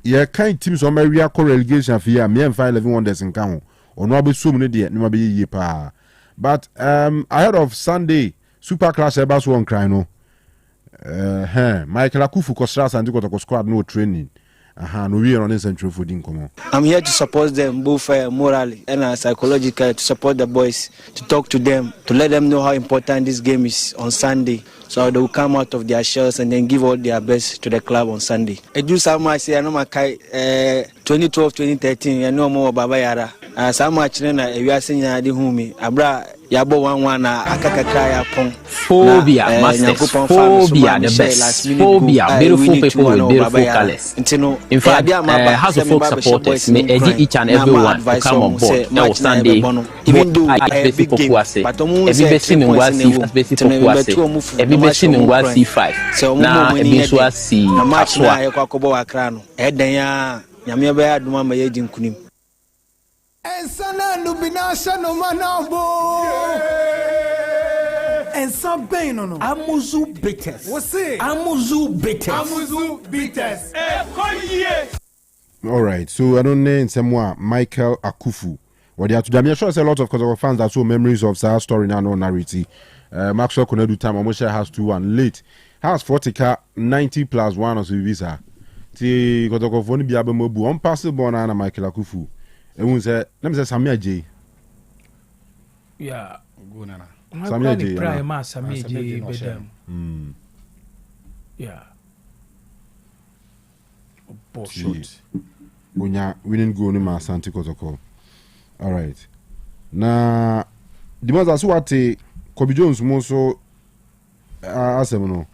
yɛkan teams wɔn awia kɔ relegation afei a mmiɛnfa 11 wonders nka ho ɔno abɛsom no deɛ ne ma bɛyɛ yie paa but ahead of Sunday super clash ɛba so wɔn kran no Michael Akufu kɔsra Asante Kotoko squad no training. I'm here to support them both morally and psychologically, to support the boys, to talk to them, to let them know how important this game is on Sunday. So they will come out of their shells and then give all their best to the club on Sunday. I do some I say I know my 2012, 2013, I know more Baba Yara. So much then we are saying I did home. Abra Yabo 1-1 akakakra yapon. Phobia masters. Phobia the best. Phobia beautiful people with beautiful colors. In fact, House of Folk supporters may edit each and every one to come on board. Now Sunday, even though I basic people say every person in one C basic people say every person in one C5. Now every so see aswa. Nyame ba aduma ma yedi nkunim. Ensana nubinasha no manabo. Ensa ben no. Amuzu bitters. What's it? Amuzu bitters. Amuzu bitters. All right, so I don't know someone Michael Akufu. What they have to do. I'm sure there's a lot of Kosovo fans that saw memories of that story now no narrative. Maxwell couldn't do time. Almost has 2-1 late. Has 40 90 plus 1 or so visa. Ti Kosovo phone be able mobu on pass the ball na Michael Akufu. E won say let me say Samia J. Yeah, go nana. Samia J. Samia J bedam. Yeah. Bullshit. Unya winning goal ni ma Asante Kotoko. All right. Na the ones that what Kobe Jones mo so asem no.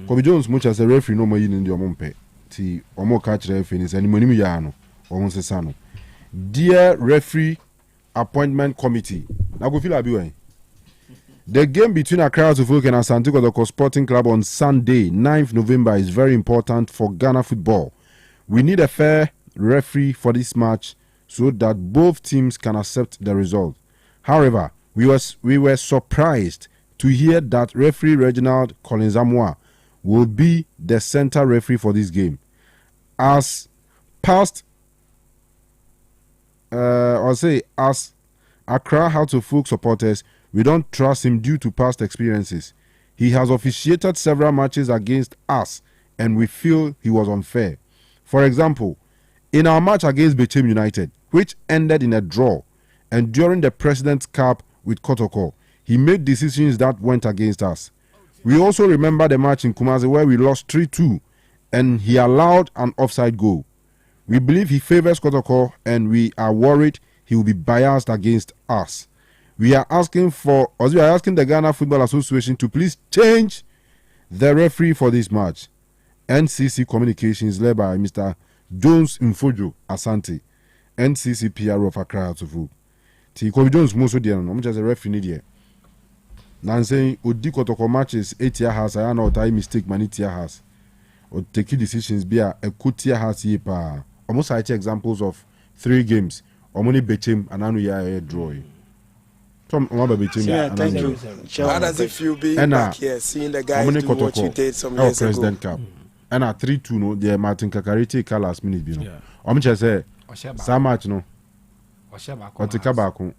Kobe Jones much as a referee no mo yin ndi omompe. Ti omo catch referee ni say ni monim ya no. Omo sesa no. Dear referee appointment committee. Na go feel abi wen. The game between Accra and Asante Kotoko Sporting Club on Sunday, 9th November is very important for Ghana football. We need a fair referee for this match so that both teams can accept the result. However, we were surprised to hear that referee Reginald Colinzamwa will be the center referee for this game. As Accra Hearts of Folk supporters, we don't trust him due to past experiences. He has officiated several matches against us and we feel he was unfair. For example, in our match against Bechem United, which ended in a draw, And during the President's Cup with Kotoko, he made decisions that went against us. We also remember the match in Kumasi where we lost 3-2 and he allowed an offside goal. We believe he favors Kotoko and we are worried he will be biased against us. We are asking the Ghana Football Association to please change the referee for this match. NCC Communications led by Mr. Jones Mfojo Asante, NCC PR of Accra Atofo. Ti Kobe Jones most of the I'm just a referee there. Now saying Odi Kotoko matches 8 year has I know that mistake many tier has. Or take decisions be a good tier has ye pa. Almost I take examples of 3 games. Omoni Bechem and Anu ya draw. Tom yeah, thank you. How does it feel being back here, seeing the guys do what you did some years ago? President Cup. And 3-2 no, the Martin Kakarite call last minute, you know. I'm just say, so much no. Oteka bako.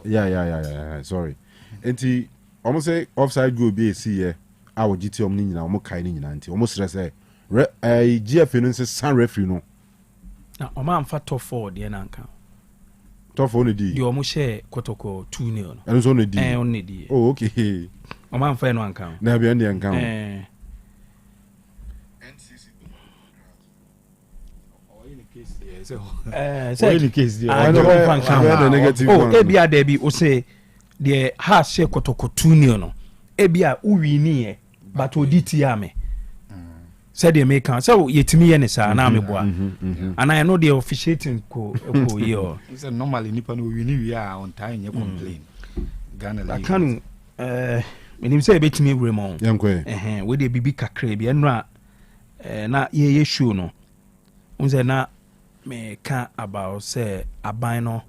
Yeah. Sorry. Enti, almost say offside goal be see here. Our GT omni nyina, omo kai ni nyina nti. Almost say, GFA no say san referee no. Na oma amfa top 4 de na nka. Top 4 only. You almost share Kotoko 2-0 no. And it's only D. Only D. Oh, okay. Oma amfa no nka. Na be ndi nka. Ebia there be o say the has share Kotoko 2-0 no. Ebia uwini but oditi ame. Said the maker so yetimi ye ne sa na ameboa. And I know the officiating ko yo. It's normally nipa no we are on time you complain. Ghana Kanu menim say betimi wremon. Yankwe. We dey bibi kakra bi enra na ye show no. Unze na me can about say aban no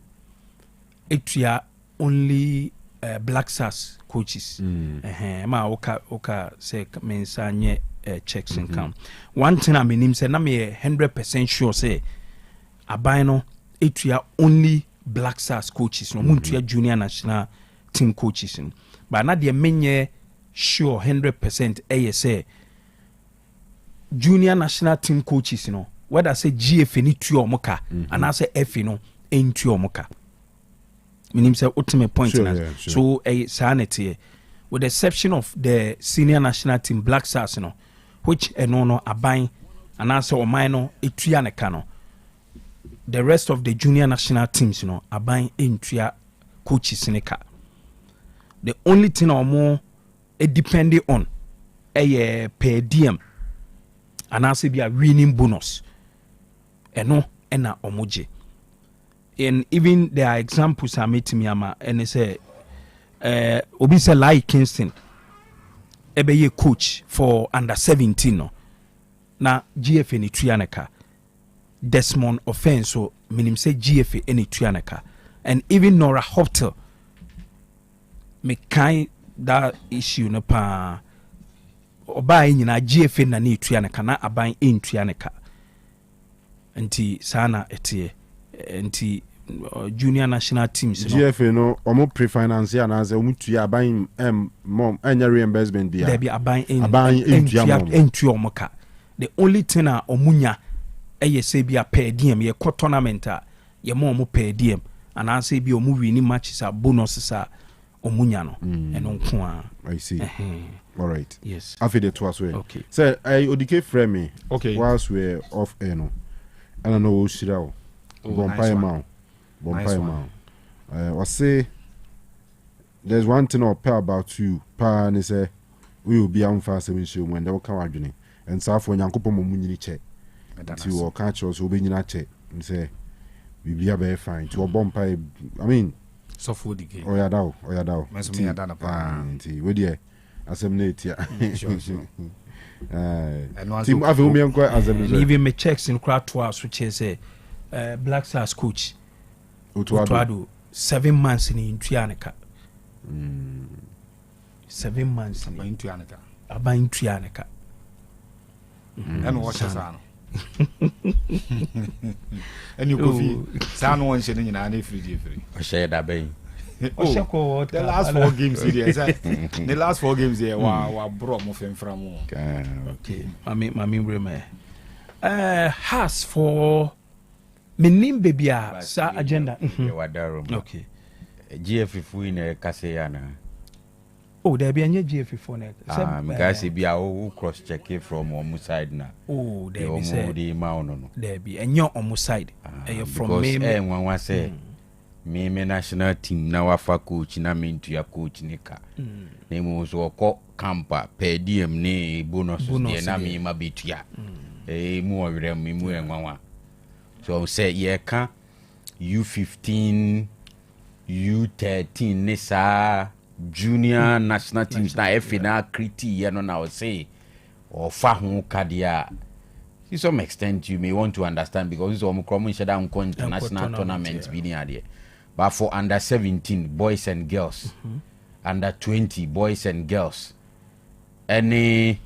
etua only Black Stars coaches. Ma oka say mensa nye checks and count. One thing I mean say na me 100% sure say aban no etua only Black Stars coaches no muntua junior national team coaches no. But na de menye sure 100% say junior national team coaches no whether say GF ni tuo omoka and I say F no entuo omoka. Meaning say ultimate point sure, na. Yeah, sure. So sanity with the exception of the senior national team Black Stars no which no aban and I say oman no etua ne ka no. The rest of the junior national teams no aban entua coaches ne ka. The only thing omo depending on per diem and I say be a winning bonus. Eno ena omoje. And even there are examples I made to me ama and they say obi say like Kingston ebe ye coach for under 17 no. Na GFA ni tuaneka. Desmond offense so minim say GFA any tuaneka. And even Nora Hoptel me kind that issue no pa oba nyina GFA na ni tuaneka na aban in tuaneka. Nti sana etie nti junior national teams no GFA no omo pre-finance and as omo tuya aban mom anya reimbursement bia there be aban entu omoka. The only thing a omunya say be a per diem ye ko tournament a ye mo per diem and I say be omu win matches a bonuses a omunya no eno nko a. I see. All right. Yes. After the two as well. Okay. So ODK frame me. Okay. Whilst we're off air no. I don't know Shirao. Bompire Mount. I say there's one thing I'll pay about you. Pa and say we will be on fast 7 show when they will come out and so for Yankopo Mumuni check. To or catch us will be in a check and say we be a very fine to a bompire. I mean so for the game. Oh yeah, thou. Mesome dana pa. We there assemblate here. Sure. Team Avium as even me checks in crowd twice which is Black Stars coach Utuado 7 months in Trianica. 7 months in Trianica. Aban Trianica. And what is that? And you could sound one shilling in any free. I share that bay. The last 4 games here. The last 4 games here were brought muffin from. Okay. I mean, has for menim baby sa agenda okay GF4 in a Casayana. Oh, there be any GF4 Megasi be our cross check it from one side now. Oh, there be the mountain. There be and you're on side. From me, one was say, me national team now afa coach na mean to your coach Nika. Name was call camper per diem ne bonus na me ma bitua. More of them, me more. So say, yeah, can U15, U13, Nessa, junior national teams na FNA Kriti, you know, now say, or Fahu Kadia. To some extent, you may want to understand because it's almost common international tournament being here. But for under 17 boys and girls, under 20 boys and girls, any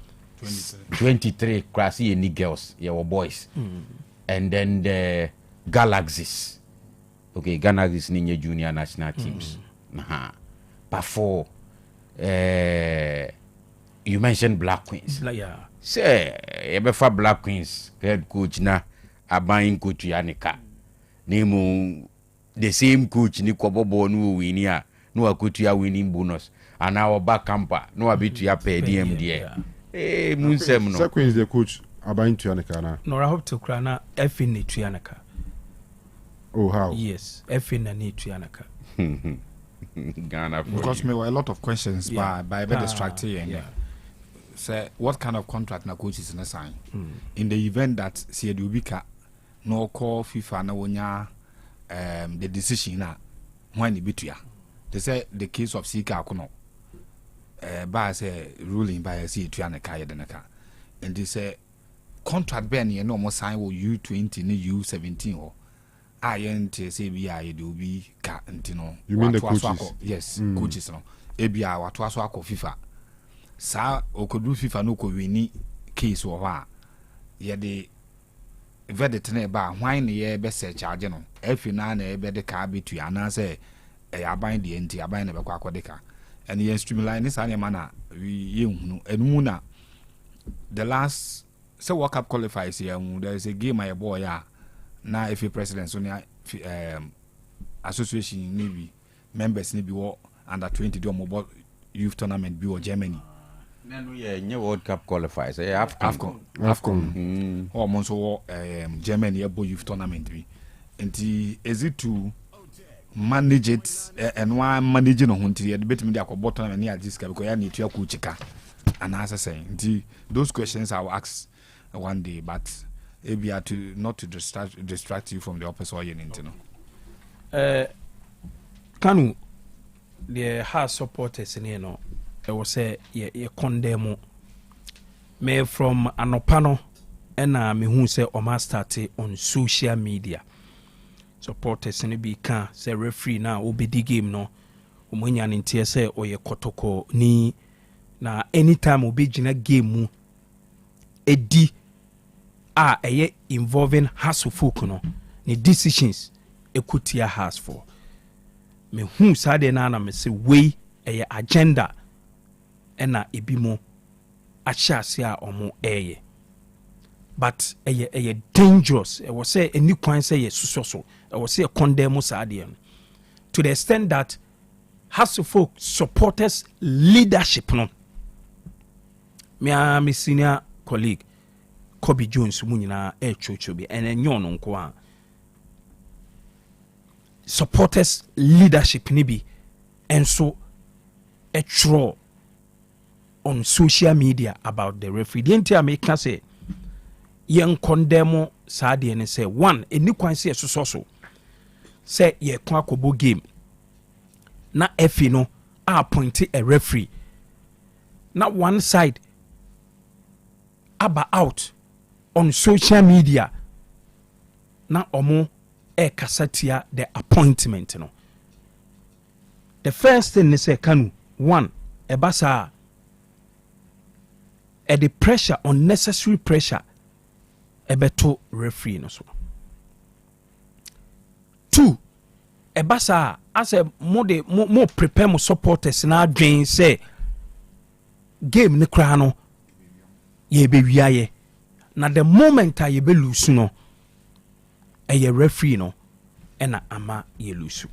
23 classy any girls, your boys. And then the Galaxies. Okay, Galaxies ninja junior national teams. But for you mentioned Black Queens. Yeah. Say, ebefa Black Queens head coach na abayin coach Yanika. Name the same coach ni Kobobo no winia no akutu ya winning bonus. And our back camper no abitu ya per diem there. Munsem no. Queen is the coach abayin to Yanika na. No, I hope to crana effing ni to Yanika. Oh, how? Yes, effing na ni to Yanika. Ghana because me were a lot of questions by very distracting. Yeah. Say what kind of contract na coach is na sign in the event that Siedubika no call FIFA na wonya the decision na when it bitua. They say the case of Sika Akono by say ruling by Siedua na kaya denaka. And they say contract ben you no more sign with U20 ni U17 or INT say BI do be ka ntino. You mean the coaches? Yes, coaches no. Ebia watu aso akọ FIFA. Sa okodu FIFA no ko wini case wo ha. Ye de verdict na ba hwan ne ye be se charge no. Efi na na ebe de ka betu ana say aban de enti aban na be kwa akodeka. And ye streamline this anya na ye hunu enmu na the last say World Cup qualifiers here there is a game my boy ya na if president so association ni bi members ni bi wo under 20 do mobile youth tournament bi wo Germany nanu ye World Cup qualifiers AFCON o mo so Germany ye bo youth tournament bi enti is it to manage it and one manage no hunti ye bet me dey akọ tournament ni ajiska because ya need to akuchika and as I say those questions I will ask one day but maybe to not to distract you from the opposite or into no. Kanu the has supporters in no I will say ye condemn me from anopano and me who say o start on social media supporters in be can say referee now obi di game no o munya ntie say o ye kotoko ni na anytime obi gina game mu edi involving hassle folk no ni decisions ekutia has for me hu sade na me say we agenda ena ebimo ahyase a omo but dangerous e was say any kwan say so e was say condemn sade to the extent that hassle folk supporters leadership no me senior colleague Kobe Jones mu nyina chocho bi and enyo no nko a supporters leadership ni bi enso etro on social media about the referee the entire make say yen condemn saade ne say one eni kwan say so say ye kwa akobo game na efi no appoint a referee na one side aba out on social media na omo kasatia the appointment no the first thing is say Kanu one ebasa the pressure unnecessary pressure ebeto referee no so two ebasa as a more prepare mo supporters na adwen say game ne kra no ye be wiaye na the moment ye be lose no ɛyɛ referee no ɛna ama yɛlusu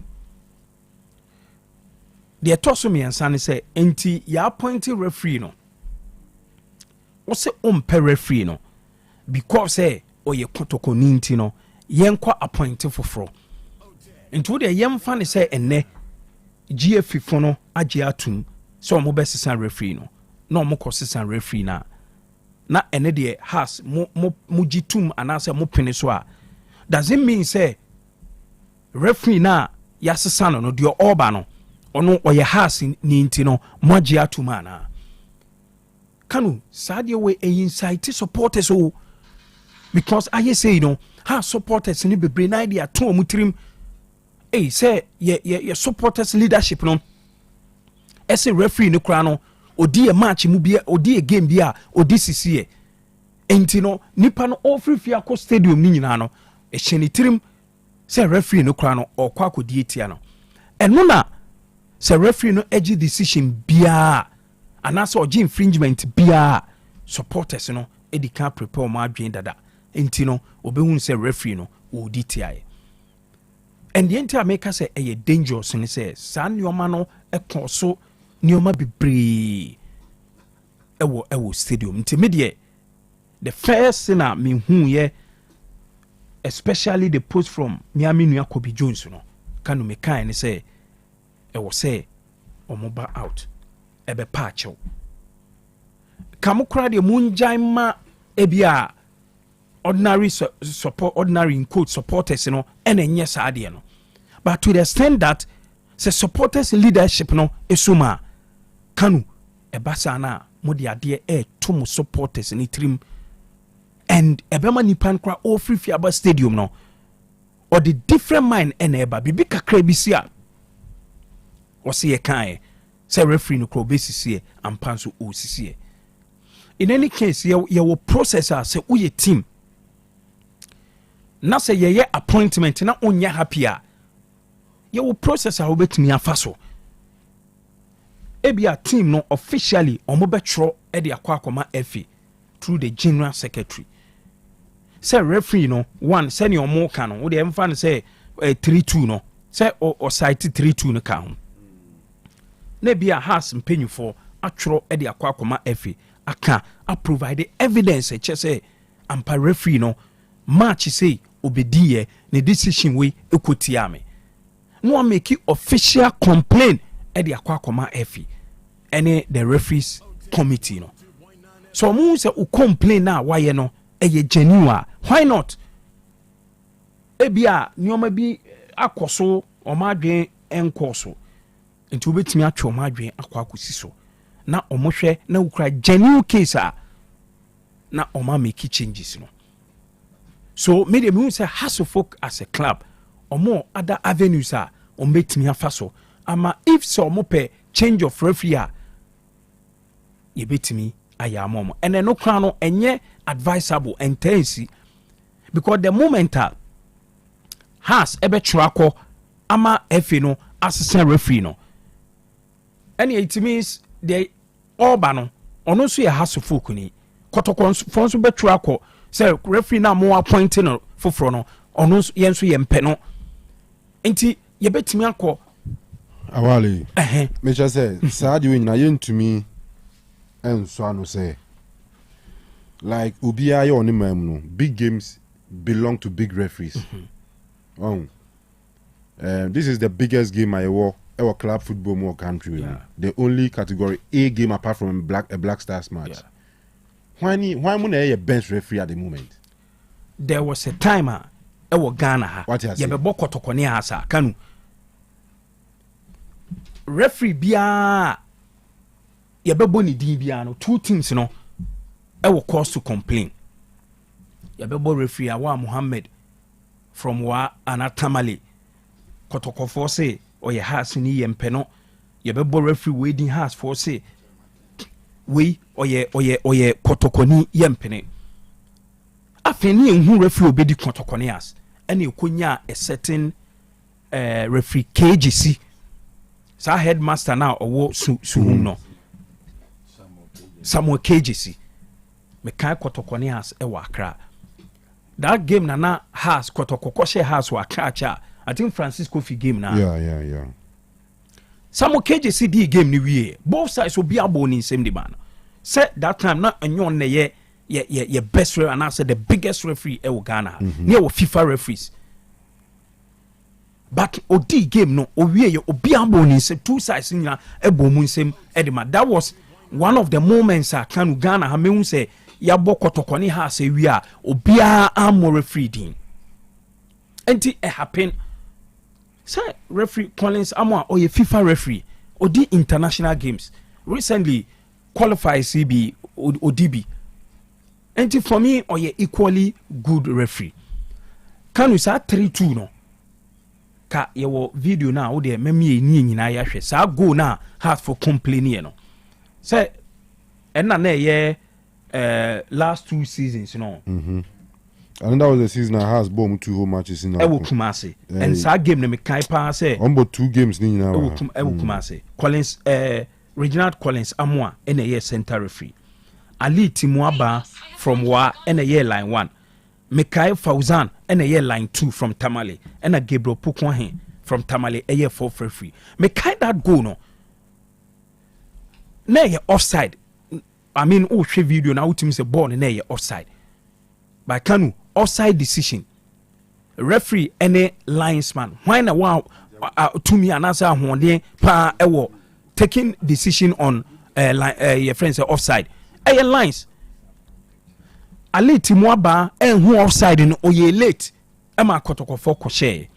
deɛ ɛtɔ so mmiɛnsa ne sɛ enti yɛappointe referee no wɔsɛ ɔmpɛ referee no because sɛ ɔyɛ kotokoni nti no yɛnkɔ appointe foforɔ nti wo deɛ yɛmfa ne sɛ ɛnɛ GF fo no agye atum sɛ ɔmo bɛsesa referee no na ɔmo kɔ sesa referee no na ɛne deɛ has mo gye tum anaasɛ mo pene so a doesn't mean sɛ referee na yɛasesa no no deɛ ɔba no ɔno ɔyɛ has ni nti no mo agye atum anaa Kanu saa deɛ wɔ incite supporters o because ayɛ sei no ha supporters ni bebree na de ato ɔmo tirim say ye supporters leadership no ɛsɛ referee no kora no odi a match mu bia odi a game bia odi sisi enti no nipa no ofrifia akɔ stadium ni nyina no ɛhyɛ ne tirim sɛ referee no kora no ɔkɔ akɔdi etia no ɛno na sɛ referee no agye decision bia anaasɛ ɔgye infringement bia supporters no edi kan prepare ɔmo adwen dada enti no obɛhu sɛ referee no ɔdi tiae and the entire maker say a dangerous and says san yomano a so neoma be bree ewo stadium intermediate the first sinner me who ye especially the post from Miami Nua Kobe Jones no Kanu me kind say e was say omoba out ebe pacho kamukra de munjaima ebia ordinary support ordinary in quote supporters no and enye saade no but to the extent that the supporters leadership no esuma Kanu ebasa na modi ade to mo supporters ni trim and ebema nipan kra o free fiaba stadium no or the different mind eneba bibi kakra bi sia o se ye kan say referee no kro besisi ampanso o sisi in any case ye will processor say uye team na sɛ yɛyɛ appointment na onya happy a yɛwɔ process a wobɛtumi afa so ebia team no officially ɔmo bɛtwerɛ de akɔ akɔma FA through the general secretary sɛ referee no one sɛnea ɔmo ka no wode ɛmfa no sɛ 3-2 no sɛ ɔsite 3-2 no ka ho na ebia has mpanyinfoɔ atwerɛ de akɔ akɔma FA aka a provide evidence kyɛ sɛ ampa referee no match say obediye ne decision we ekotia me no make official complaint e de akwa FA ene the referees committee no so mu say o complain na waye no eye genuine why not ebia nyoma bi akoso o madwen enkoso nti obetimi atwe o madwen akwa akosi so na omohwe na ukra genuine case a na o ma make changes no. So maybe we say has to folk as a club or more other avenues are or make me a faso. Ama if so mo pay change of referee ye bet me ayamom and then no crown enye advisable and tensi because the moment has ebe trako ama FA no assistant referee no and it means the Obano ono so ye has to folk ni kotokon fonso be trako say referee na mo appointing no foforo no ono yenso ye mpe no enti ye betimi akọ awale me just say saadi we nyina yentumi enso anu say like ubia ye oni mam no big games belong to big referees. This is the biggest game I ever club football more country. The only category A game apart from a Black Stars match. Why mun a bench referee at the moment? There was a timer ewo Ghana what you say? Yebebo kotokone asa Kanu. Referee bia yebebo ni din bia no two teams no ewo cause to complain. Yebebo referee Awa Muhammad from Wa Anatamale kotokofo say oye has ni yempe no yebebo referee we din has for say we oye kotokoni yempene afeni enhu referee obedi kotokoni as ene ekonya a certain referee KGC sa headmaster now owo suhum no Samuel KGC me kai kotokoni as e wa Accra that game na has kotokoko she has wa kacha I think Francisco fi game na yeah Samo KJCD game ni wie both sides will be abo ni same demand say that time na anyon na ye best referee and I said the biggest referee e Ghana near FIFA referees but odi game no owie ye obi abo ni say two sides nyina ebo mu nsem edema that was one of the moments Kanu Ghana ha me say ya bokotoko ni ha say wi a obi a amo referee din enti e happen say referee Collins amo or ye FIFA referee odi international games recently qualify CB ODB enti for me or ye equally good referee Kanu sa 3-2 no ka ye wo video na wo de memie ni nyina ya hwe sa go na has for complaining no say enna na ye last 2 seasons and that was the season I has bomb 2 home matches in Kumasi and sa game na me kai pa say on 2 games ni na Kumasi Collins Reginald Collins Amwa na ye center referee Ali Timuaba from Wa na ye line 1 Mekai Fauzan na ye line 2 from Tamale na Gabriel Pukwahe from Tamale ye 4th referee Mekai that go no na ye offside I mean oh share video na ultimate say ball na ye offside by Kanu offside decision referee any linesman why na wow to me anasa ahode pa ewo taking decision on your friends say offside lines Ali Timuaba who offside no oye late ema kotokofo ko share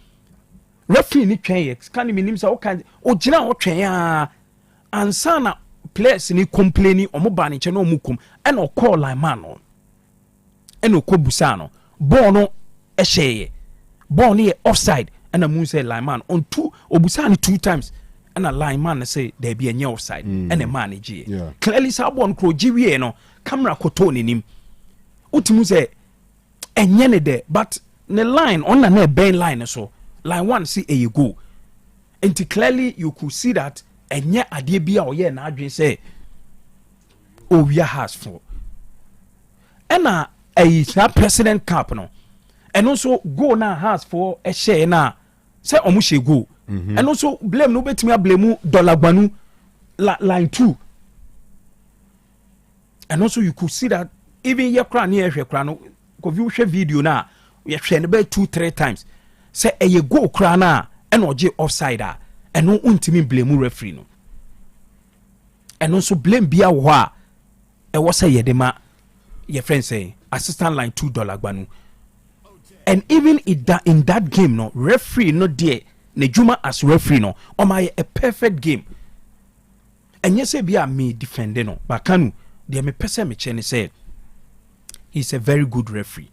referee ni twen can me nim say o kan o gina o twen a ansana players ni complaining o mo ba ni che no mukum e no call line man no e no kobusa no ball no e share ball ni offside and a moon say line man on 2 obusa ni 2 times and a line man say there be a offside and a man clearly sa ball kro giwie no camera koto ni nim utimu say enye ne de but the line on na ben line so line 1 see a go and clearly you could see that enye ade bia o ye na adwen say o wia has for and a president cup no and also go na has for a share na say omushe go and also blame no betimi blame dollar gbanu line 2 and also you could see that even your crown here hwe no ko view hwe video na ye hwe ne be 2-3 times say e go crown na and oje offside and no untimi blame referee no and also blame bia wo a e wo say ye de ma your friend say assistant line $2 gbanu and even in that game no referee no there Nejuma as referee no o my a perfect game and yes say bia me defend no but Kanu dey me person me chene say he's a very good referee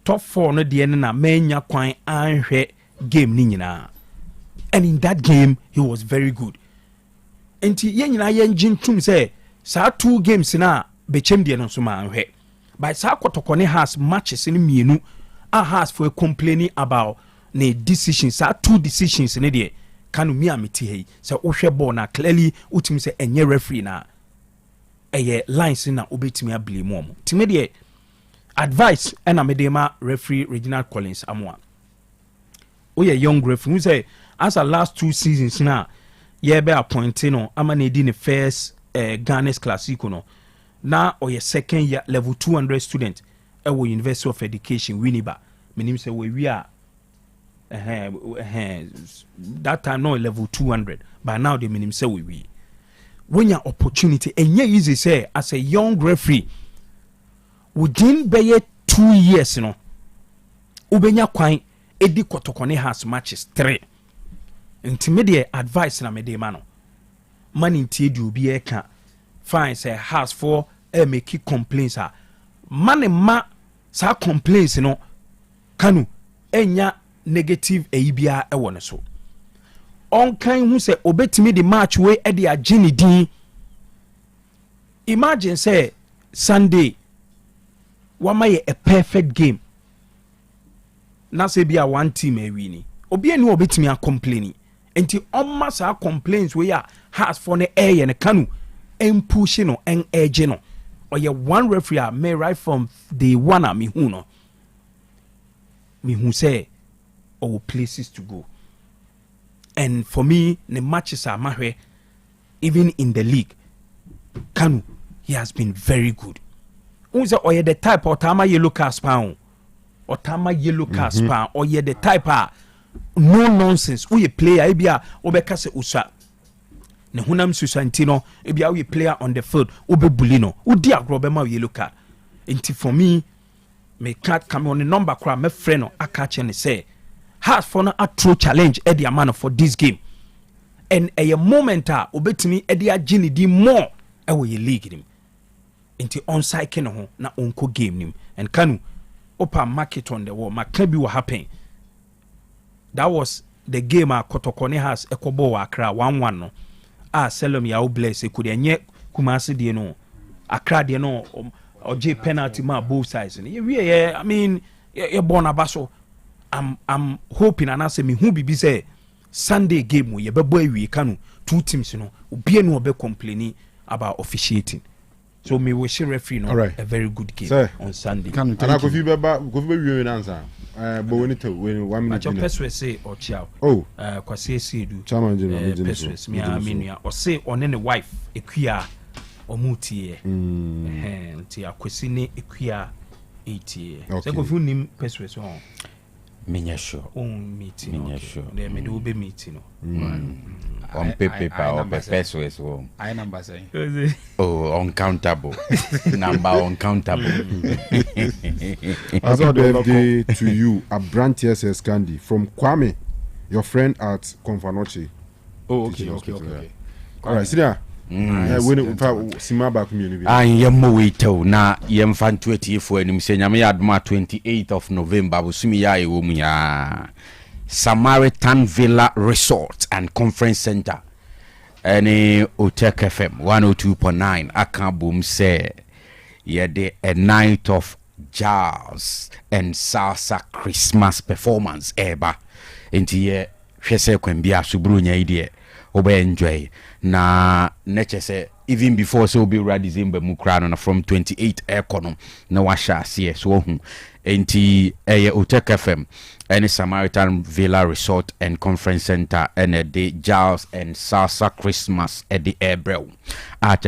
top 4 no dey na manya kwan anhwe game ni nyina and in that game he was very good enti ye nyina ye ngin tum say sa 2 games na bechem dey no so ma anhwe by sa kotokone has matches ni mienu a has for complaining about ne decisions sa 2 decisions ne dey Kanu mi amiti hey say wo hwe ball na clearly utim say enye referee na eye lines na obetimi ablame omo time dey advice and amedema referee Reginald Collins Amwa we a young referee who say as a last 2 seasons na ye be appointing no amane di ne first Ghana's Classico no na or your second year level 200 student at University of Education Winneba menim say we are that time no level 200 but now the menim say we when your opportunity and yeah easy say as a young referee within be 2 years you know ubenya kwan edi kotokone has matches 3 intermediate advice na mede ma no money ntie di obi e ka fine say has for make complaints money ma sa complaints no Kanu enya negative eibia e won so on kan hu say obetimi the match we e dey agini din imagine say Sunday wamaye a perfect game na say bia one team e wini obi eni obetimi a complaining enti on massa complaints we ya has for ne air ne Kanu en push no en edge no or you one referee may right from the one me who no me who say oh places to go. And for me, the matches are mahwe, even in the league. Kanu, he has been very good. Unza or the type or tama yellow cast pound or tama yellow cast pound or ye the type no nonsense. We player ebia obekase usa. Ne hunam susantino ebia we player on the field obe bulino. Udi agrobe ma yellow card. Inti for me can't come on the number cry me friend no akache ne say has for no a true challenge at the man for this game. And a moment obetimi e dia gini di more e wo ye league nim. Inti onside ke no ho na onko game nim. And Kanu open market on the wall. My club will happen. That was the game Kotokone has Ekobo Accra 1-1 no. Selom ya bless e could enye Kumasi de no. Accra de no or J penalty ma both sides. I mean e born abaso. I'm hoping and I say me who be say Sunday game we be boy we Kanu 2 teams no obi no be complaining about officiating. So me wish referee no a very good game on Sunday. Kanu go fi we answer. But when it when 1 minute. I just say or chiao. Oh. Kwase say do. Chairman me amenia or say on any wife equia or mutie. Nti akwasi ne equia 80. Say go fu nim persuade so. Minya sure. Meeting. Minya sure. There me do be meeting. On paper or persuade so. I number say. Oh, uncountable. Number uncountable. Happy birthday to you, a brand TSS Candy from Kwame, your friend at Confanoche. Oh, okay. All right, see there. Simaba community. Yemo wito na yemfan 24 enim se nyame adma 28th of November busumi ya ewomu ya Samaritan Villa Resort and Conference Center any Otec FM 102.9 akabum say yede a night of jazz and salsa Christmas performance eba enti ye hwese kwambia subrunya ide obe enjoy na nature say even before so be ready December mukra from 28 econom na washa see so hu enti Otec FM and Samaritan Villa Resort and Conference Center and the jazz and salsa Christmas at the airbrew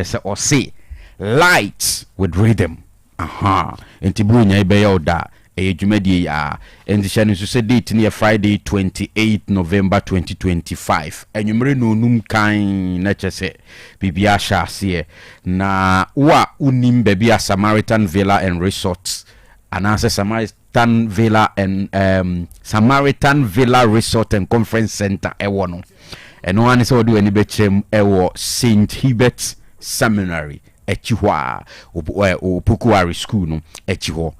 say or say lights with rhythm enti brunya ibe yoda ejumedi ya and the so date near Friday 28 November 2025 enyumre no num kan na chese bibia sha se na wa unim bebia Samaritan Villa and Resorts anase Samaritan Villa and Samaritan Villa Resort and Conference Center ewo no eno ane se odu ani bechem ewo St. Hubert Seminary echiwa Opukuari School no echiho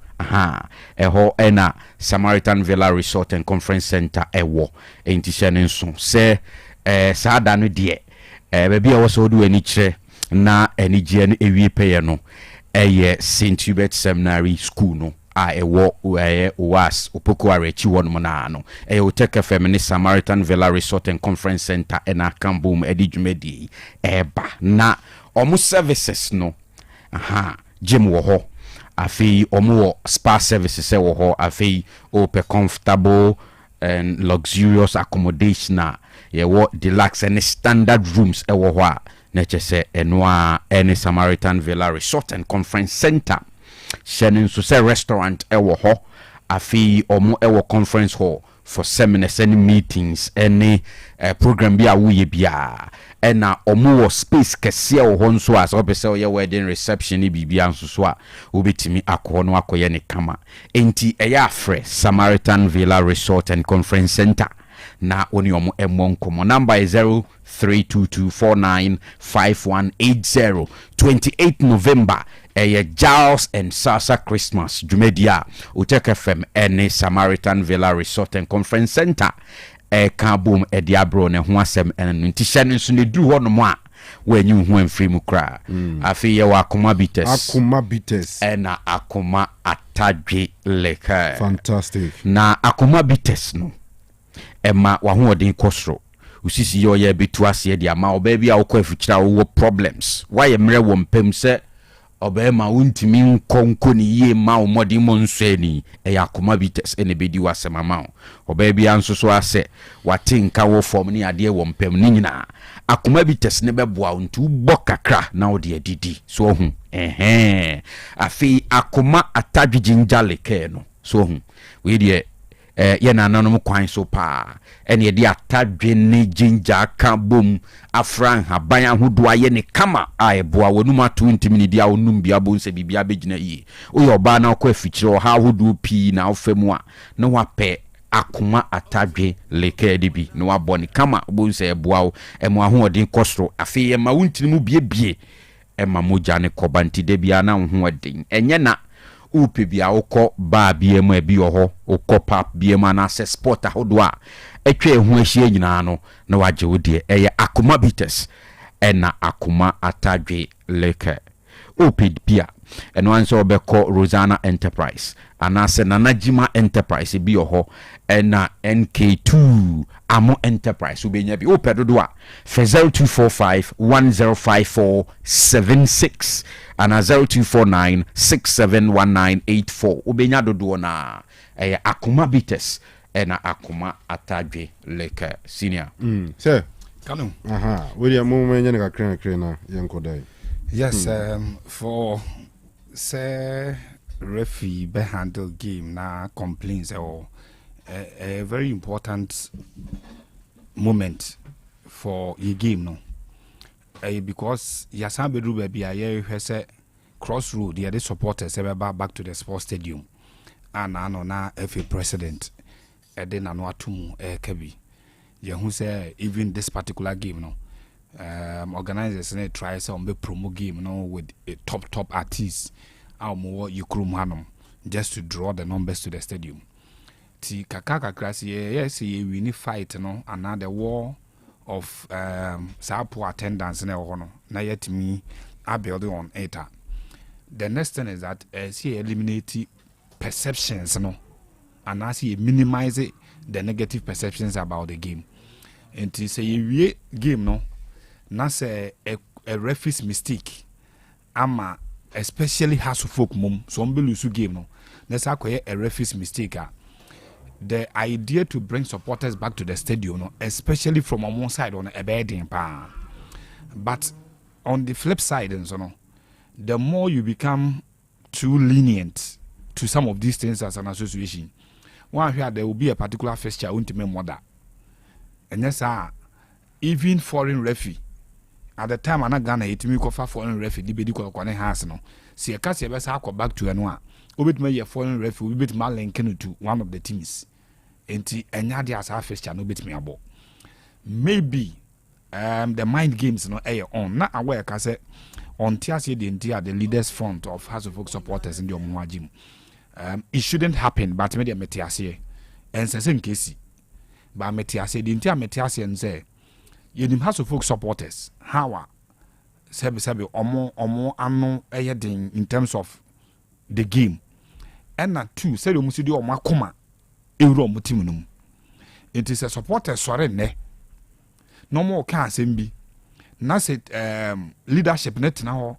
eho ena Samaritan Villa Resort and Conference Center ewo enti hye nso se saada no de bebia wo so odu ani kire na ani gie no ewie peye no St. Hubert Seminary School no ewo was Opokuare echiwo no na no Otec FM ni Samaritan Villa Resort and Conference Center ena kambum edijumedi eba na omu services no gym wo ho afi omo spa services wo ho afi open comfortable and luxurious accommodation ye wo deluxe and standard rooms wo ho na chese enwa any Samaritan Villa Resort and Conference Center shenin so say restaurant wo ho afi omo conference hall for seminars and meetings any program bia wo ye bia ena omo space kese wo ho nso as obese ye wedding reception bibia nso so a obetimi akọ no akoye ne kama enti eya afre Samaritan Villa Resort and Conference Center na oni omo nkomo number is 0322495180 28 November Giles and Salsa Christmas Jumedia Otec FM and Samaritan Villa Resort and Conference Center kabum diabro ne ho asem enti hye nso ne duru ho no mo a wanyu ho amfiri mu kra afi ye wa akoma bites na akoma atadwe leka fantastic na akoma bites no ema wa ho odin kosro usisi ye betu ase dia ma oba bia wo kwa afikira wo problems why emre wo mpem se obema untimi nkonko ni ye ma omodi mo nsani akoma bites ene bedi wasema ma obabi anso so ase watinka wo form ni ade wo mpem ni nyina akoma bites ne beboa ntu bo kakra na ode adidi so hu afi akoma atadwinja leke no so hu we de ye na nanom kwan so pa ene ye de atadwe ne jinja ka bom afran haban ahodo aye ne kama aeboa wonum ato ntimi dia onum bia bo nse bibia begina yi oyo ba na akọ afikyire ha ahodo pi na ofemu a na wape akoma atadwe leke dibi na waboni kama bo nse eboa emu ahoden kosro afi ye ma wuntini mu biebie ema moja ne kobanti de bia na ahoden enye na upe bia ukọ ba bia mu abi oho ukọ pap bia mu na se sport ahodo a etwe ehu ahie nyina no na waje wodie eye akoma bites ena akoma atadwe leke upe bia eno anso obekọ Rosanna Enterprise anase Nanajima Enterprise bi oho ena NK2 Amo Enterprise ubenya bi upe dodo a 0245105476 ana 0249671984 ubenya dodo na akoma bites ena akoma atadwe leke senior sir Kanu we mo menye na kakra na yenkodai yes for say referee be handle game na complaints or a very important moment for your game no because yasan bedru be bia ye hwese crossroad the supporters back to the sports stadium and na FA president then no atum kabi ye hu say even this particular game no organizers try some be promo game no with a top artists more yukrum hanum just to draw the numbers to the stadium ti kakaka class yes we need fight no another war of support attendance na ho no na yet me I build on it. The next thing is that see eliminate perceptions no and I see minimize the negative perceptions about the game and to say we game no na say a referee's mistake ama especially has folk mum so lose game no let's say a referee's mistake the idea to bring supporters back to the stadium no especially from on one side on a bedding pa but on the flip side and so no the more you become too lenient to some of these things as an association one here there will be a particular fixture ultimate mother and yes even foreign referee at the time ana Ghana itimi ko fa foreign referee di bedi ko ne house no se ka se be sa akọ back to eno a obetuma ye foreign referee obetuma link no to one of the teams enti enya dia sa fixture no obetumi abo maybe the mind games no on na aware ka se on tiase the entire the leaders front of House of Folk supporters in the omwajim it shouldn't happen but me the metiase en se nkesi ba metiase the entire metiase en say yenim House of Folk supporters how sebe omo anu eyedin in terms of the game and na two say omo si di omo akoma ewuro omo team no it is a supporter sore ne no more can sembi na say leadership net na ho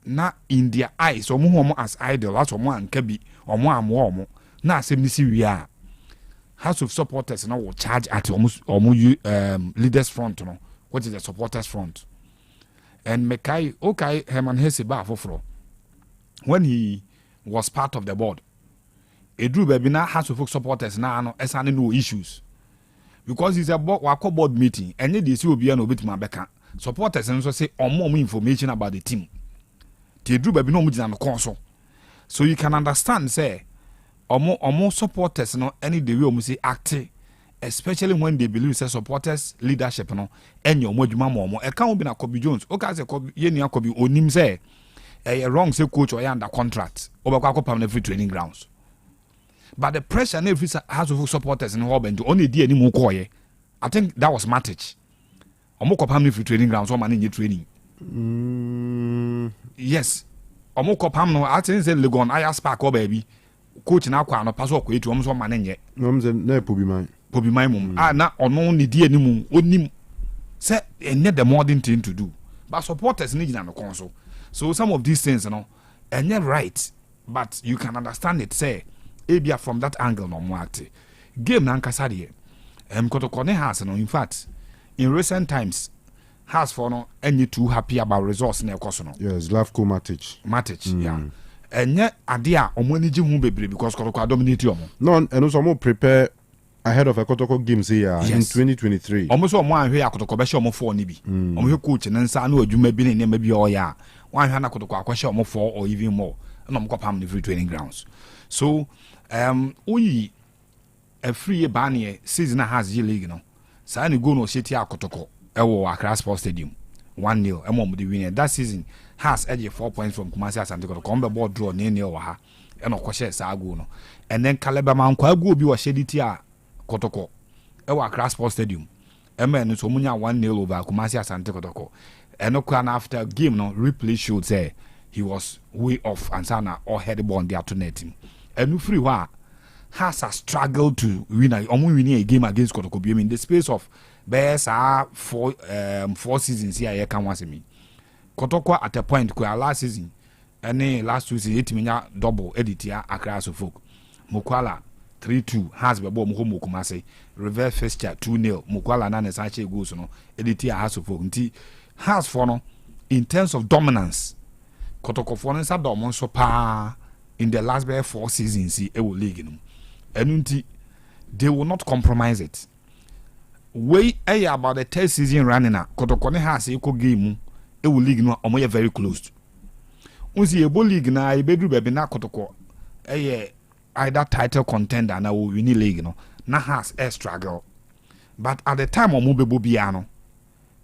na in their eyes omo as idol as omo anka bi omo na asem ni si wi a House of supporters now will charge at almost leaders front no what is the supporters front and Mekai okay Herman Hesse ba foforo when he was part of the board edru baby na House of supporters na no esane no issues because it's a board meeting and they see obi na obitima beka supporters nso say omo information about the team ti edru baby no mo gina no konso so you can understand say omo supporters no any the way omo say act especially when they believe say supporters leadership no enye omo adwuma mo e kan obi na Kobe Jones o ka say Kobe ye nia Kobe onim say wrong say coach or under contract obekwa akopam na free training grounds but the pressure na every House of supporters in Hobent only dey ani mu koye I think that was Matic omo kopam na free training grounds o man nye training yes omo kopam no I think say Legon Ayas Park o baby coach na kwa no pass okọ etu omso ma nenye na pobi man mum na ono ne die ni mum onim say enye the modern thing to do but supporters need na no konso so some of these things no and you're right, but you can understand it. Say, maybe from that angle, no more active. Game nankasadi. Kotoko has no. In fact, in recent times, has for no any too happy about results in Ekosono. Yes, Lavko Matic. Yeah. And yet, Adia, Omoniji Humbebre because Kotoko dominate you. No, and also more prepare ahead of a Kotoko games here in 2023. Almost one here, Kotoko Besho for Nibi. Your coach and then Sanu, you may be in maybe all ya. One hand Kotoko question more 4 or even more. And I'm copam the free training grounds. So, we a free banner season has ye league, no. Sani go no city Kotoko. Ewo Accra Sports Stadium 1-0 emom the winner that season has edge 4 points from Kumasi Asante Kotoko on the board draw 0-0 wa ha e no kwhye sa go no and then Kaleba man kwa go bi wa shediti a Kotoko ewo Accra Sports Stadium no so munya 1-0 over Kumasi Asante Kotoko and no kwa after game no replay showed say he was way off and sana or head ball on the alternate team and no free wa has struggled to win a game against Kotoko in the space of best 4 seasons here I can once me. Kotoko at a point where last season and last 2 seasons 8 minya double edit here Accra folk. Mukwala 3-2 has be bom home Kumasi reverse fixture 2-0 Mukwala na sache goes no edit here has folk nti has for no in terms of dominance Kotoko for no sa domon so pa in the last 4 seasons e will league no enunti they will not compromise it. Way about the 3rd season running na Kotoko ne has equal game e will league no omo very close. Unsi ebo league na e bedru bebe na Kotoko either title contender na will win league no na has a struggle. But at the time omo bebo bia no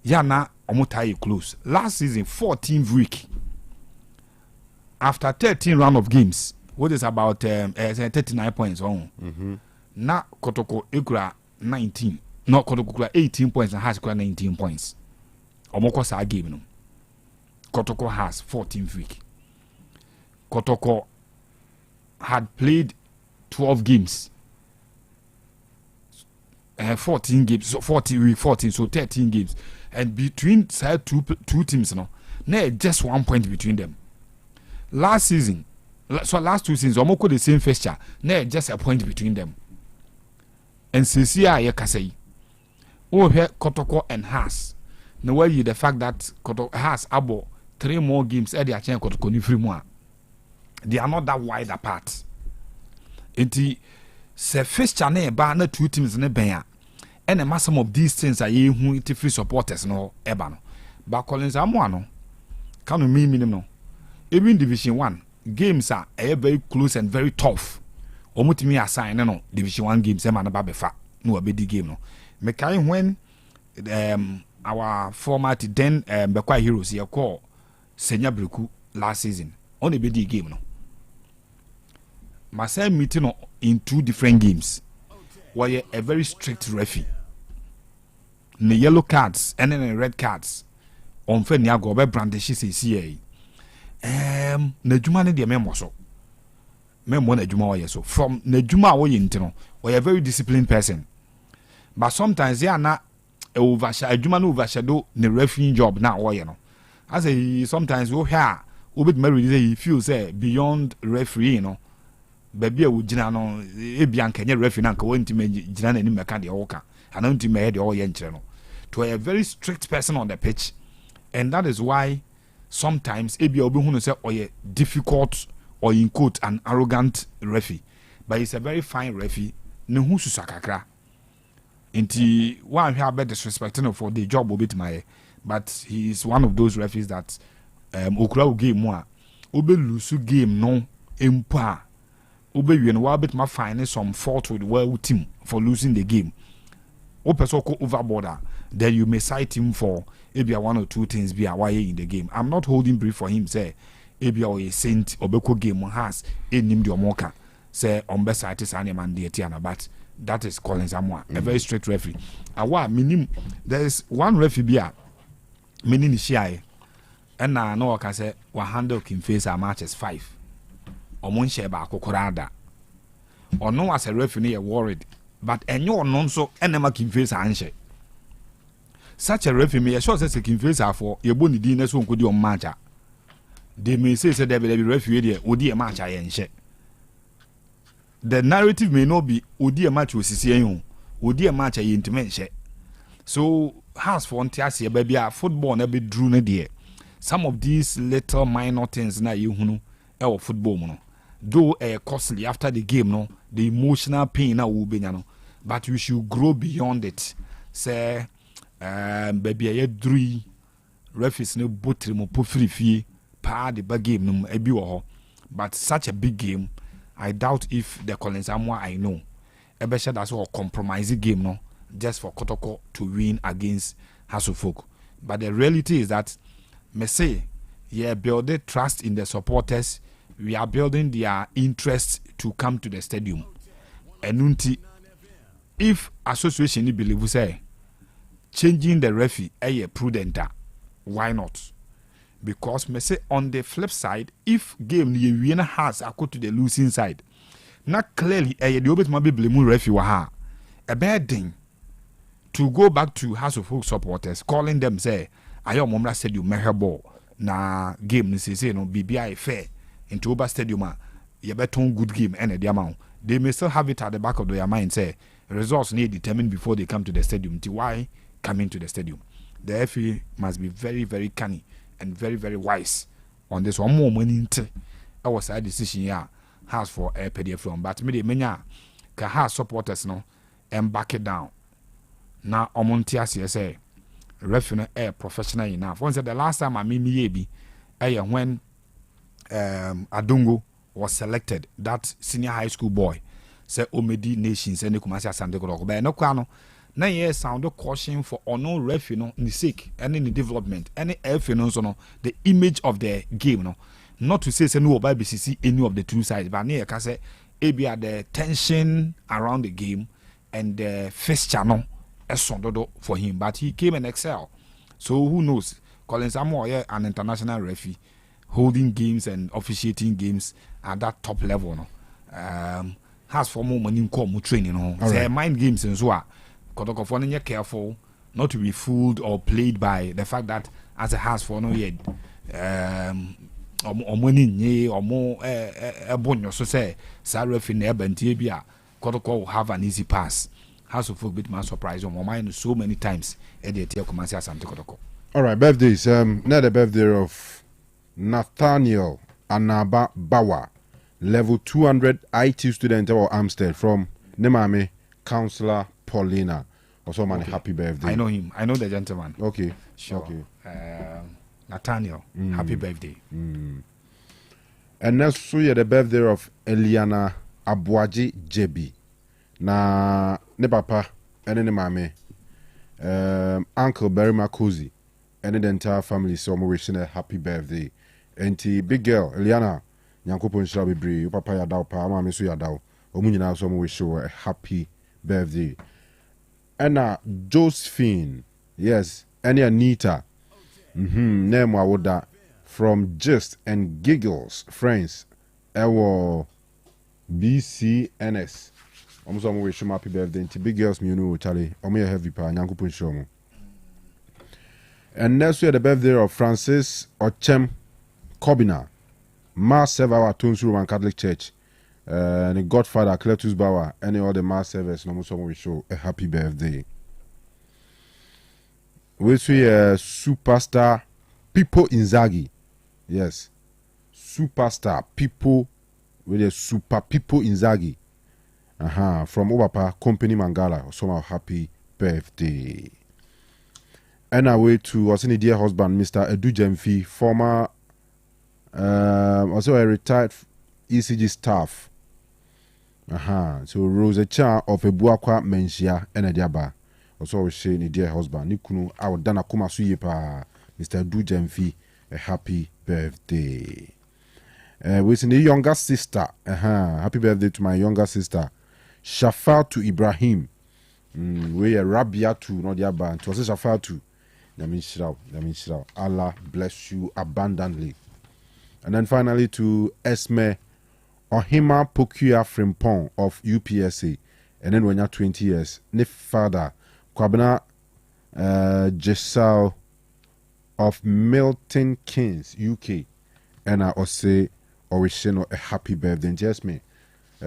ya na omo tie close. Last season 14th week after 13 round of games what is about 39 points on. Na Kotoko ekura 19 no Kotoko 18 points and has 19 points. Omoko sa game no. Kotoko has 14th week. Kotoko had played 12 games. 14 games, so 14, so 13 games. And between side two teams, no, just 1 point between them. Last season, so last 2 seasons, Omoko the same fixture, just a point between them. And CCI Yakasei. Oh, here Kotoko and Has. No way the fact that Kotoko has about 3 more games at the Achen Kotoko ni free more. They are not that wide apart. Enti se fixture na eba na 2 teams na ben a and the some of these things are ye hu it free supporters no eba no. But Collins Amoa no Kanu minimum no. Even Division 1 games are very close and very tough. Omutimi assign no Division 1 games ema na ba befa no obedi game no. Mekai when our format then Bekwa Heroes here call Senya Breku last season on a big game no. Masai meeting in 2 different games where a very strict referee. The yellow cards and then the red cards on Fenya go be brandish CCA. Nejuma ne de memo so. Memo Nejuma wa so. From Nejuma wo yintino, we a very disciplined person. But sometimes they are not overshadow the referee job now or you know. As a sometimes we hear bit married he feels beyond referee, you know. Baby would jina no ebianka nye referee nanka wonti me jina na ni meka de oka. And wonti me de all yentre no. To a very strict person on the pitch. And that is why sometimes ebi obi hunu say oye difficult or in quote an arrogant referee. But he's a very fine referee. Ne hu susakakra. Inti one here be disrespecting for the job obit my, but he is one of those referees that okura game mo a obe lose game no empa obe wi no wa bit ma find some fault with well team for losing the game. O person go overboard, then you may cite him for maybe 1 or 2 things be why in the game. I'm not holding brief for him say maybe a saint obeko game has enim the omoka say on best side is man the tiana, but that is Collins Amoa, a very strict referee. Awa minim there is one referee bia meaning Shia and na no can say wa handle can face our matches 5 or mon share ba kokorada or no as a referee worried but enyo non so enema can face anche such a referee me sure say can face for ye boni di na so nkodi on matcha they may say there be referee there odi a match ayenhye. The narrative may not be odi a match with CCN, odi a match ayentimenhye. So has for ntiase baby a football na be drew na there. Some of these little minor things na you hunu e football no. Though costly after the game no, the emotional pain na will be no, but we should grow beyond it. Say baby a drew referees no botri mo pofri fie pa the big game no ebi wo ho. But such a big game, I doubt if the Collins Amwa I know ebe sure that's a compromising game no just for Kotoko to win against Hasselfolk. But the reality is that me say building trust in the supporters, we are building their interest to come to the stadium. And if association believe say changing the referee prudent, why not? Because me say on the flip side, if game the winner has go to the losing side, not clearly the obet might be blame referee ha a bad thing to go back to House of Folk supporters calling them say ayo momra said you measure ball na game ni say no BBI fair into Oba Stadium you better good game and the amount they may still have it at the back of their mind say results need determined before they come to the stadium. Why coming to the stadium? The FA must be very, very canny and very, very wise on this one. More money into our side decision here has for a PDF from, but me many can have supporters no and back it down. Now Omontia say referee air professional enough. Once the last time I mean when Adungo was selected, that senior high school boy say Omedi Nations and Kumasi Asante Kodoko. But no kwano. Na yes sound caution for no referee no in the sake and in the development any FA no the image of the game no, not to say no by BCC any of the two sides, but near can say be the tension around the game and the fixture no for him, but he came and excel. So who knows? Collins Samoa an international referee holding games and officiating games at that top level no. Has for more money come training no. Say mind games and so on. Kotoko careful not to be fooled or played by the fact that as a house for no yet or money ye or more bonyo so say Sarah in Ebentia Kotoko will have an easy pass. House of Folk bit man surprise on my mind so many times at the Commancia Santa Kotoko. Alright, birthdays. Now the birthday of Nathaniel Anaba Bawa, level 200 IT student or Amstead from Nemame, Councillor Paulina. Also, man, happy birthday. I know him. I know the gentleman. Okay. Sure. Okay. Nathaniel, happy birthday. And next, so the birthday of Eliana Abuaji Jebi. Na ne papa, and ne mame, Uncle Barry Makosi, and the entire family. So, I'm wishing a happy birthday. And the big girl, Eliana, Nyankopo Nshira Bibri, papa yadao, pa, mama misu yadao. Omunyina, so I'm wishing a happy birthday. And Josephine, yes, and Anita, name Wawoda from Just and Giggles, friends, our BCNS. I'm so wish you happy birthday to big girls, me know, Charlie. I'm here heavy pa, Nyanku Punshomo. And next year, the birthday of Francis Ochem Kobina, Mass server at Tunsu Roman Catholic Church. And the Godfather Cletus Bauer, any other mass service, no more we show a happy birthday. We see a superstar Pippo Inzaghi. Yes, superstar Pippo with a super Pippo Inzaghi. From Obapa Company Mangala. So happy birthday. And away to what's in dear husband, Mr. Edu Jemfi, former also a retired ECG staff. So Rose Cha of Ebuakwa Menshia Enediaba. Also we say ni dear husband Nikunu our Dana Kuma Suyepa Mr. Dujemfi a happy birthday. We see the younger sister. Happy birthday to my younger sister. Shafatu Ibrahim. We are Rabia to not Yaba. To say Shafatu. That means Allah bless you abundantly. And then finally to Esme Ohima Pokia Frimpong of UPSA. And then when you're 20 years, ne father, Kwabena Jesal of Milton Keynes, UK. and I Osei wish no a happy birthday. Just me.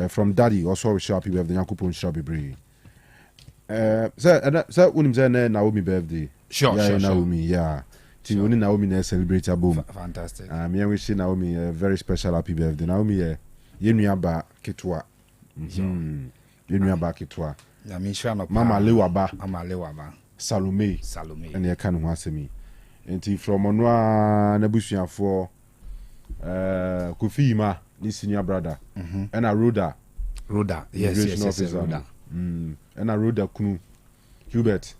From Daddy also wish happy birthday. Yakupon Shabibre. Sir, when him Naomi birthday. Sure. Naomi, yeah. Only Naomi na celebrate a boom. Fantastic. Me wish Naomi a very special happy birthday. Naomi, Yenuaba Kitwa. Yenuaba Kitwa. Mama Lewaba. Salome. And you can answer me. And from Onwa Nabusia for Kufima, this senior brother. And a Ruda. Yes, Ruda. And a Ruda Kunu. Hubert.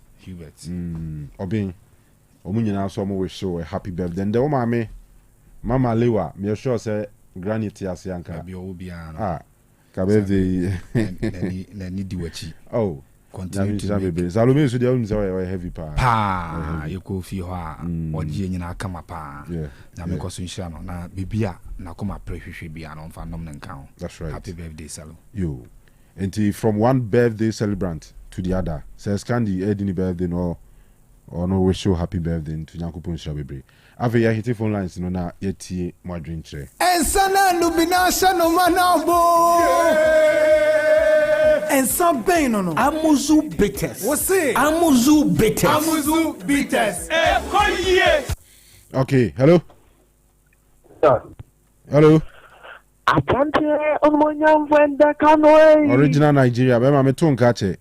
Obin. Omunyina so mo we show a happy birthday. And the Mama Lewa, me sure say granny tiase anka. Bi obiano. Ka birthday. Na ni diwachi. Oh. Continue to be. Salome so dey un say heavy pa. You go fi ho a oje nyina kama pa. Na me ko so nhira no na bibia na koma prehwehwe bia no mfa nom nka. That's right. Happy birthday, Salo. Yo. And from one birthday celebrant to the other. Says Candy Edini birthday no or no we show happy birthday to Nyankopon Shabebre. Ave ya hit phone lines no na yetie mo adwen kire. Ensana nubina shano manabo. Ensa ben no. Amuzu bitters. What's Amuzu bitters. Okay, hello. Hello. Atante onmonyam venda Kanu. Original Nigeria, be ma me to nka che.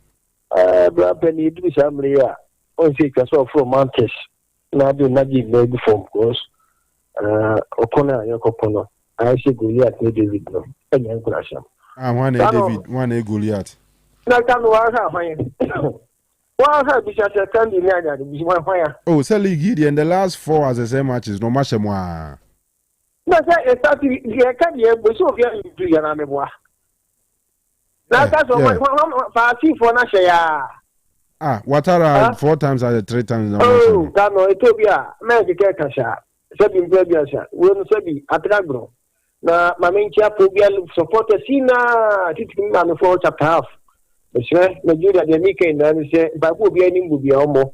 Bra Penny do samria. On say kaso from Manchester. Na do na give no form course. Okona yakopono. I say Goliath ne David no. Enyan kurasham. One David, one Goliath. Na Kanu wa ha hwan. Wa ha bi cha Sunday ni anya bi hwan. Oh, say league in the last 4 as the same matches no match mo. Na say estati ye ka ye bo so fi you ya na meboa. Na ka so fa ti for na she ya. Watara 4 times or 3 times no. Oh, Kanu Ethiopia, me ke kasha. Sebi mbia sha. We no sebi atragro. Na mamenkia phobia support sina titi na no for chapter half.Ese Nigeria de mike na se ba ko bia ni mbu bia omo.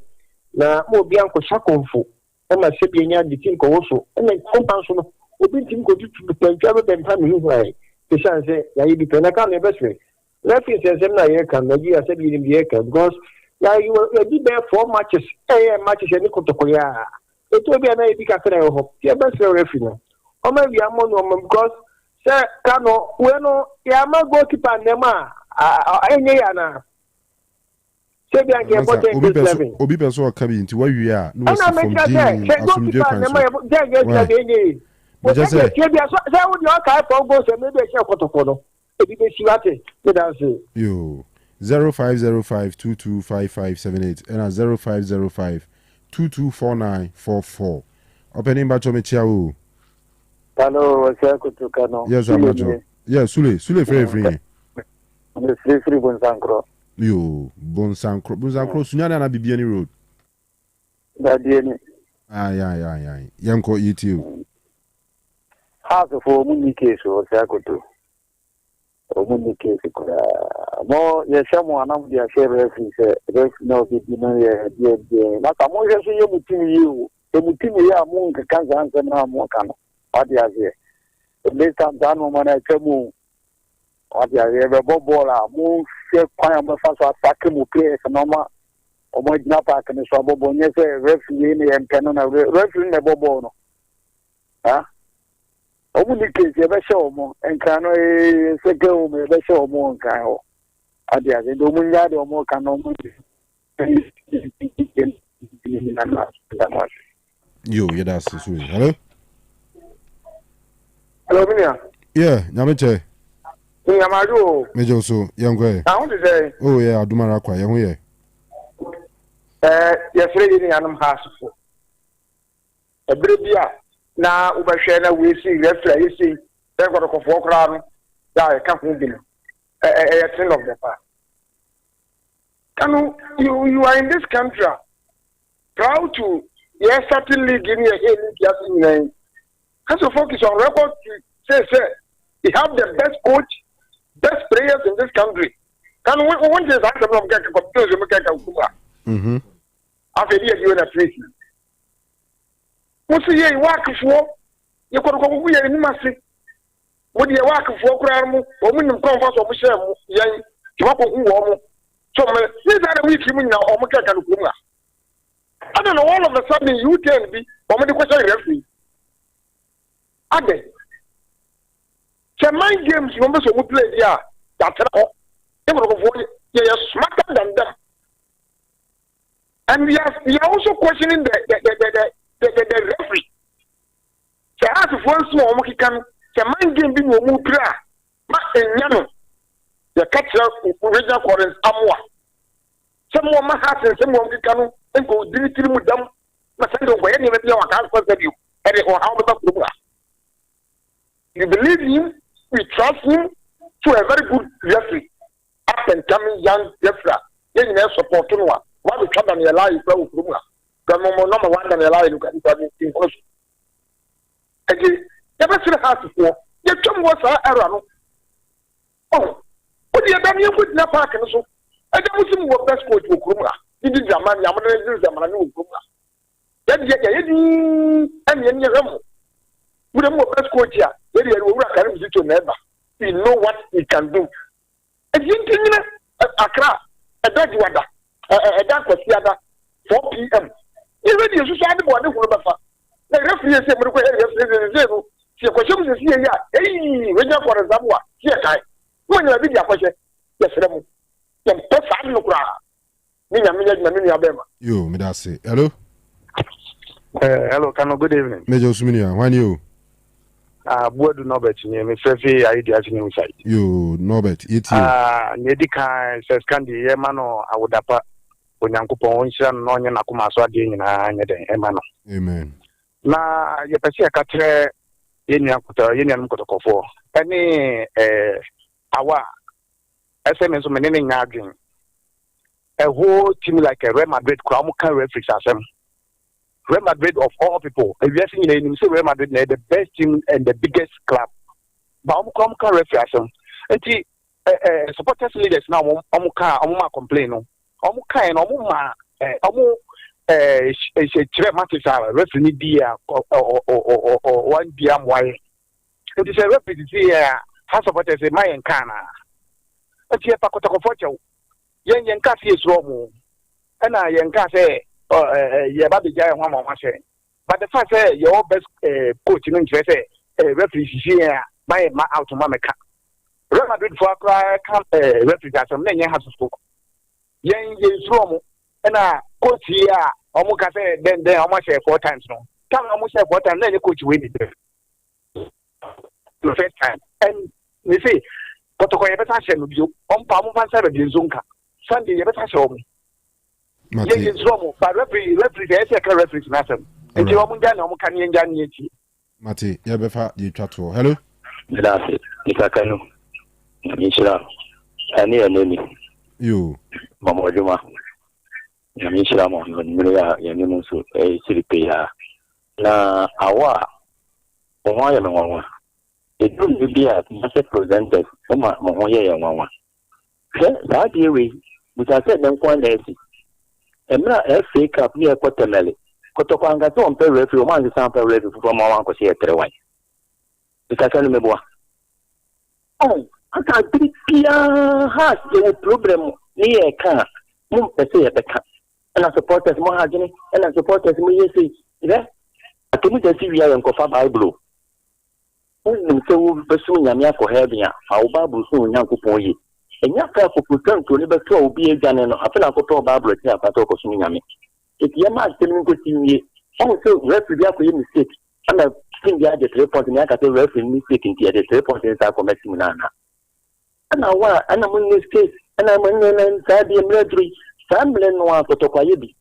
Na mo bia nko shakonfo. E ma sebi nya di tin ko woso. E na kompanso no obi tim ko tutu pentwa be mpa mi hu ai. Ke chance ya yi bi pena ka na beswe. Referee say na ye kan Nigeria sebi ni bi ye kan because ya you did there 4 matches. Matches any kotokoya. Ethiopia na ebi kakra yo ho. Ye beswe referee no. Oma bi amon no because say Kanu we no ya ma goalkeeper nema enye ya na say bi anke important this obi person okabi nti wa wi a no si from the asumje kan so say bi say wo di o kai for go say maybe e kotoko no ebi be siwate me dan say yo 0505225578 and 0505224944 opening bacho me chia o. Hello, Osei Akoto Kanu. Yes, Amajo. Yeah, Sule free. Free Bonsankro. Yo, Bonsankro sunyana na Bibiani Road. Dadieni. Yeah. Yanko you. House for Munike so Osei Akoto. Munike kura. Mo yeshamu anamu dia share referee say no be no ye. Na kamo yesu ye mutimi you. E mutimi ya munga kanza anza na mo Kanu. Adi azie. This time down when I come adi azie be bobola mu se kwanya me fa so attack mu play normal o mo jina park ni so bobo nye se referee ni empeno na referee ne bobo no. O mu ni case be show mo enka no se ke o me be show mo nka ho. Adi azie do mu nya de o mo kan no mu. Yo, yeah, that's sweet. Hello? Hello, Minia. Yeah, Nyamiche. Nyamadu. Mejo so, yangwe. I want to say. Oh yeah, Adumara kwa, yangwe. Yes, really, I'm hassle. A bribia. Now, Ubashana, we see, referee, you see, they're going to go for crown. Yeah, I can't move in. A thing of the past. Kanu, you are in this country. Proud to, yes, certainly give me a hand. Has to focus on record to say, you have the best coach, best players in this country. Can one just ask them get a computer after you in a treaty? What's the year work for? You could go with any massive. Would you walk for Gramu, or when you come for some young, you walk on warm. So, these are the week you mean now, or Maka. I don't know, all of a sudden you tell me, or many questions referee. Are they? So, mind games, you almost would play, yeah, that's all. They will avoid you smarter than them. And we are also questioning the referee. So, as a first small Mohican, the mind game being a move prayer, but in Yano, the catcher original quarters Amwa. Someone has and someone can and go directly with them. But I don't know where any of you and it will have the You believe him, we trust him to a very good referee. Up and coming young referee, then you support one. What we come on your life, number one than a lie, you can in question. Again, never should have before. Your term was our error. Oh, what do you have done? You put no park and so. I don't see what best coach will come. He did the man, Yamaha, Zamanu, Kuma. Then yet, and then you have with a more best coach here. Where you will carry to never. We know what we can do. And you think, Accra, a dead water, a dark was the other 4 p.m. You ready to say the one who will be. The referee said, zero. She questions is here. Hey, when you for example, here, I. When you read your question, yes, yo, me that's it. Hello? Hello, Kanu, good evening. Major Suminia, when you? Bodu Norbert, me Fefi, I did actually inside. You, Norbert, it Nedika says Candy, Emano, I would have Onyankupo, Nonya Nakuma Swadi, and Emano. Amen. Na, you can see a catcher in Yankuta, Kotoko. Any, our SMS meaning arguing. A whole team like a Real Madrid, Kramuka referees as them. Real Madrid of all people, if you're seeing them, say Real Madrid, they're the best team and the biggest club. But Kramuka referees as them. And the supporters leaders now, Omuka complain. Omuka and Omuma, matches are referee beer or 1 p.m. Why? It is a referee here, has supporters a Mayan Kana. And here, Pacotaco. Yen Cassie is wrong. And I say, Yababi Jay, one more say. But the fact is, your best coach in interest, referee here, by my out to Mamaka. Real Madrid for a cry, referee as a man has to spoke. Yen is wrong. And I coach here, Omuka say, then almost 4 times no. Come almost 4 times, then the coach win it. The first time. And we say, Protocol, you better send you on Pamuvan 7 in Zunka. Sunday, you better show me. Yes, wrong, but referee, referee, matter. And you are done, can you enjoy it? Mati, you better you chat to. Hello? That's it. It's a Kanu. Mishra. And your name. You. Mama Juma. Mishra, Maria, Yanusu, a Silipia. Na Awa. Why am I? It don't be a master presented from Mahoya Mama. That year we said them quite easy. And now FA Cup near Cotameli. Cotoquanga don't pay referee, one sample referee from our uncle here to the white. Because I remember. Oh, I can't think has a problem near a car. Mum, I say at the car. And I support us more, and I support us me, say, yeah. I think the CVI and Cofa Bible. So, pursuing Yamako Herbia, our Bible soon, young Kupoyi. And Yaka for Putan to never throw be a gun and I feel like a Bible here, Patoko Suminami. If Yama is telling good to me, also referee for your mistake. And I think the other 3 points in Yaka referee mistake in the 3 points in Sacomaximana. And I want, and I'm in this case, and I'm in Sabi and Redry, Sam Lenoir for Tokayebi.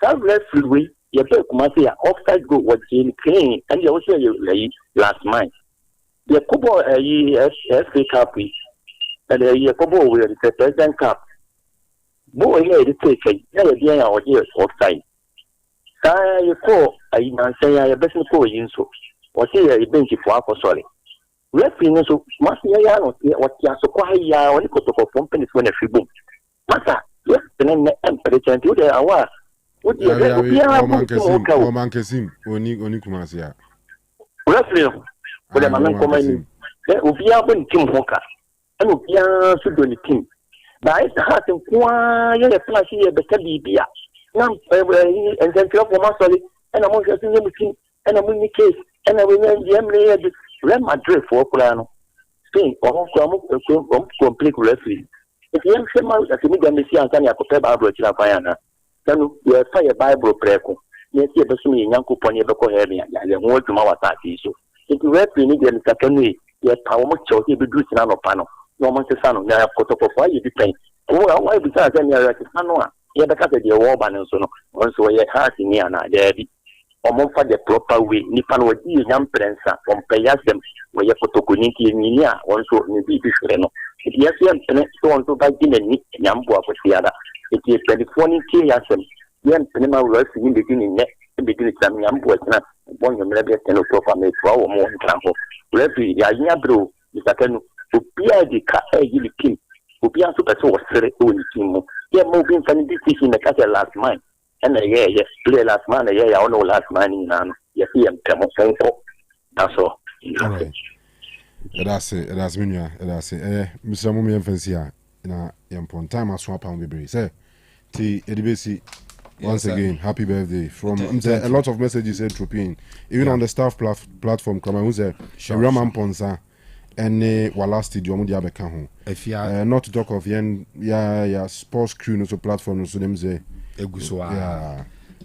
Sam referee, your book must say offside go was in clean, and you also last month. The Kubo FA Cup. And a couple with the President Cup. Boy, here the take never be our years outside. You call I say I best call you so. Or say a bench for Apple sorry. Referee so must be a what you are so quiet when you go to companies when a free boom. Massa, yes, the name Emperor to the hour. Would you Omankesim, Onikumasia? referee with the man coming Ubia when Tim Walker and Ubia should do the team. But it's hard to acquire a flash here, but Bia. Now, and then for my solid, and I'm also in the team, and I'm in the case, and I will the Real Madrid for Plano. Spain, or complete referee. If you am out as a medium, the Sian Bible Chilafayana, then you are fire Bible preco. Yes, you have seen Yanko Pony Boko Heavy and the whole to Mawataki. So, if you referee the second yes, how much shall he be doing on a panel? No one says, I have got up why you depend. Oh, why besides any other Sanoa? You have cut the war ban and so on. Also, a heart in Yana, there be. Or more for the proper way, Nipan would be young prensa from payas them where you put to Kuniki in Nia, also in the Bishano. If you have so on to buy in a nick Yambo of the other, it is 24 Yasem. Yan cinema works in between between some Yambo and one of the ten or so from a 12 or more example. Referee, Yaya Bro, is a can to Pia the car, the king, who Pia super so own team. They moving from this in the castle last mine. And yes, play last man, I know last man in yes, he am that's all. That's it, that's it. Mr. Mummy Fancy, in time I swap on the breeze. T. Edibesi, once again, happy birthday. From a lot of messages said Tropin, even on the staff platform, who's a Raman Ponsa. And Walasti Jomudia Bekaho. If you are not to talk of sports crew no so platform so them say Eguswa.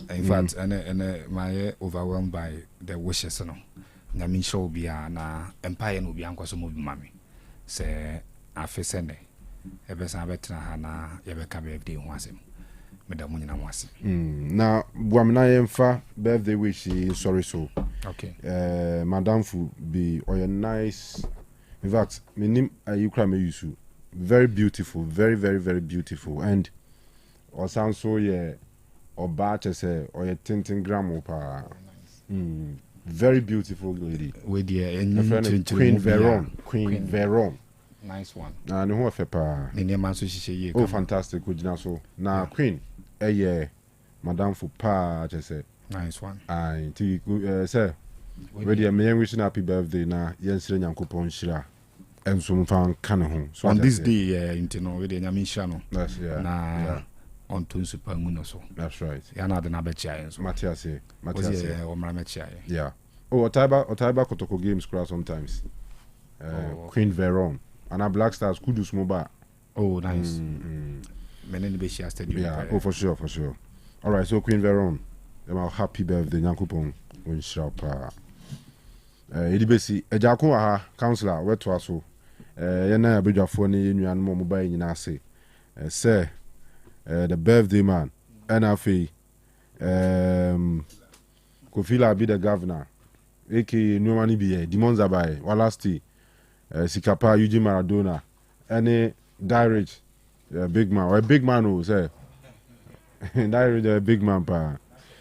In fact, and my overwhelmed by the wishes no. Nyami show bia na empire no bia nkwaso mo mami. Se afesene. Ebesa betra ha na yebeka birthday ho asem. Medamu nyina mo asem. Na buamna yemfa birthday wish sorry so. Okay. Madam Fu be or nice. In fact, my name Ayukra very beautiful, very, very, very beautiful. And or sound so or batch say or tinting gram very beautiful lady. With Queen Veron. Nice one. And who fepa. Oh, fantastic. So now Queen, Madame Fupa, just say. Nice one. I say. Ready, I'm wishing happy birthday now. Yes, Yankupon Shira. And some fan Kanu. So on this day, already, Yamishano. That's yeah. On Tun Super Moon so. That's right. Yana the Nabecha. Matthias. Or Maramecha. Yeah. Oh, Otaiba Kotoko games crash sometimes. Queen Veron. And our Black Stars could do smoba. Oh, nice. Many Beshia Stadium. Yeah, oh, for sure. All right, so Queen Veron. Happy birthday, Yankupon. When sharp. Edibesi ejako aha councillor weto aso na abedwafo ne yenuan mo mobile nyina ase say the birthday man NFA Kofila be the governor aka Nuamani be Dimonza by Walasti Sikapa Eugene Maradona any direct big man or a big man who say direct big man pa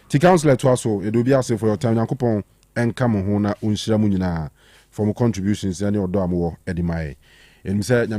ti councillor to aso e do bi ase for your time Yankopon and come on, unshira munyina from contributions any or do edimai. And said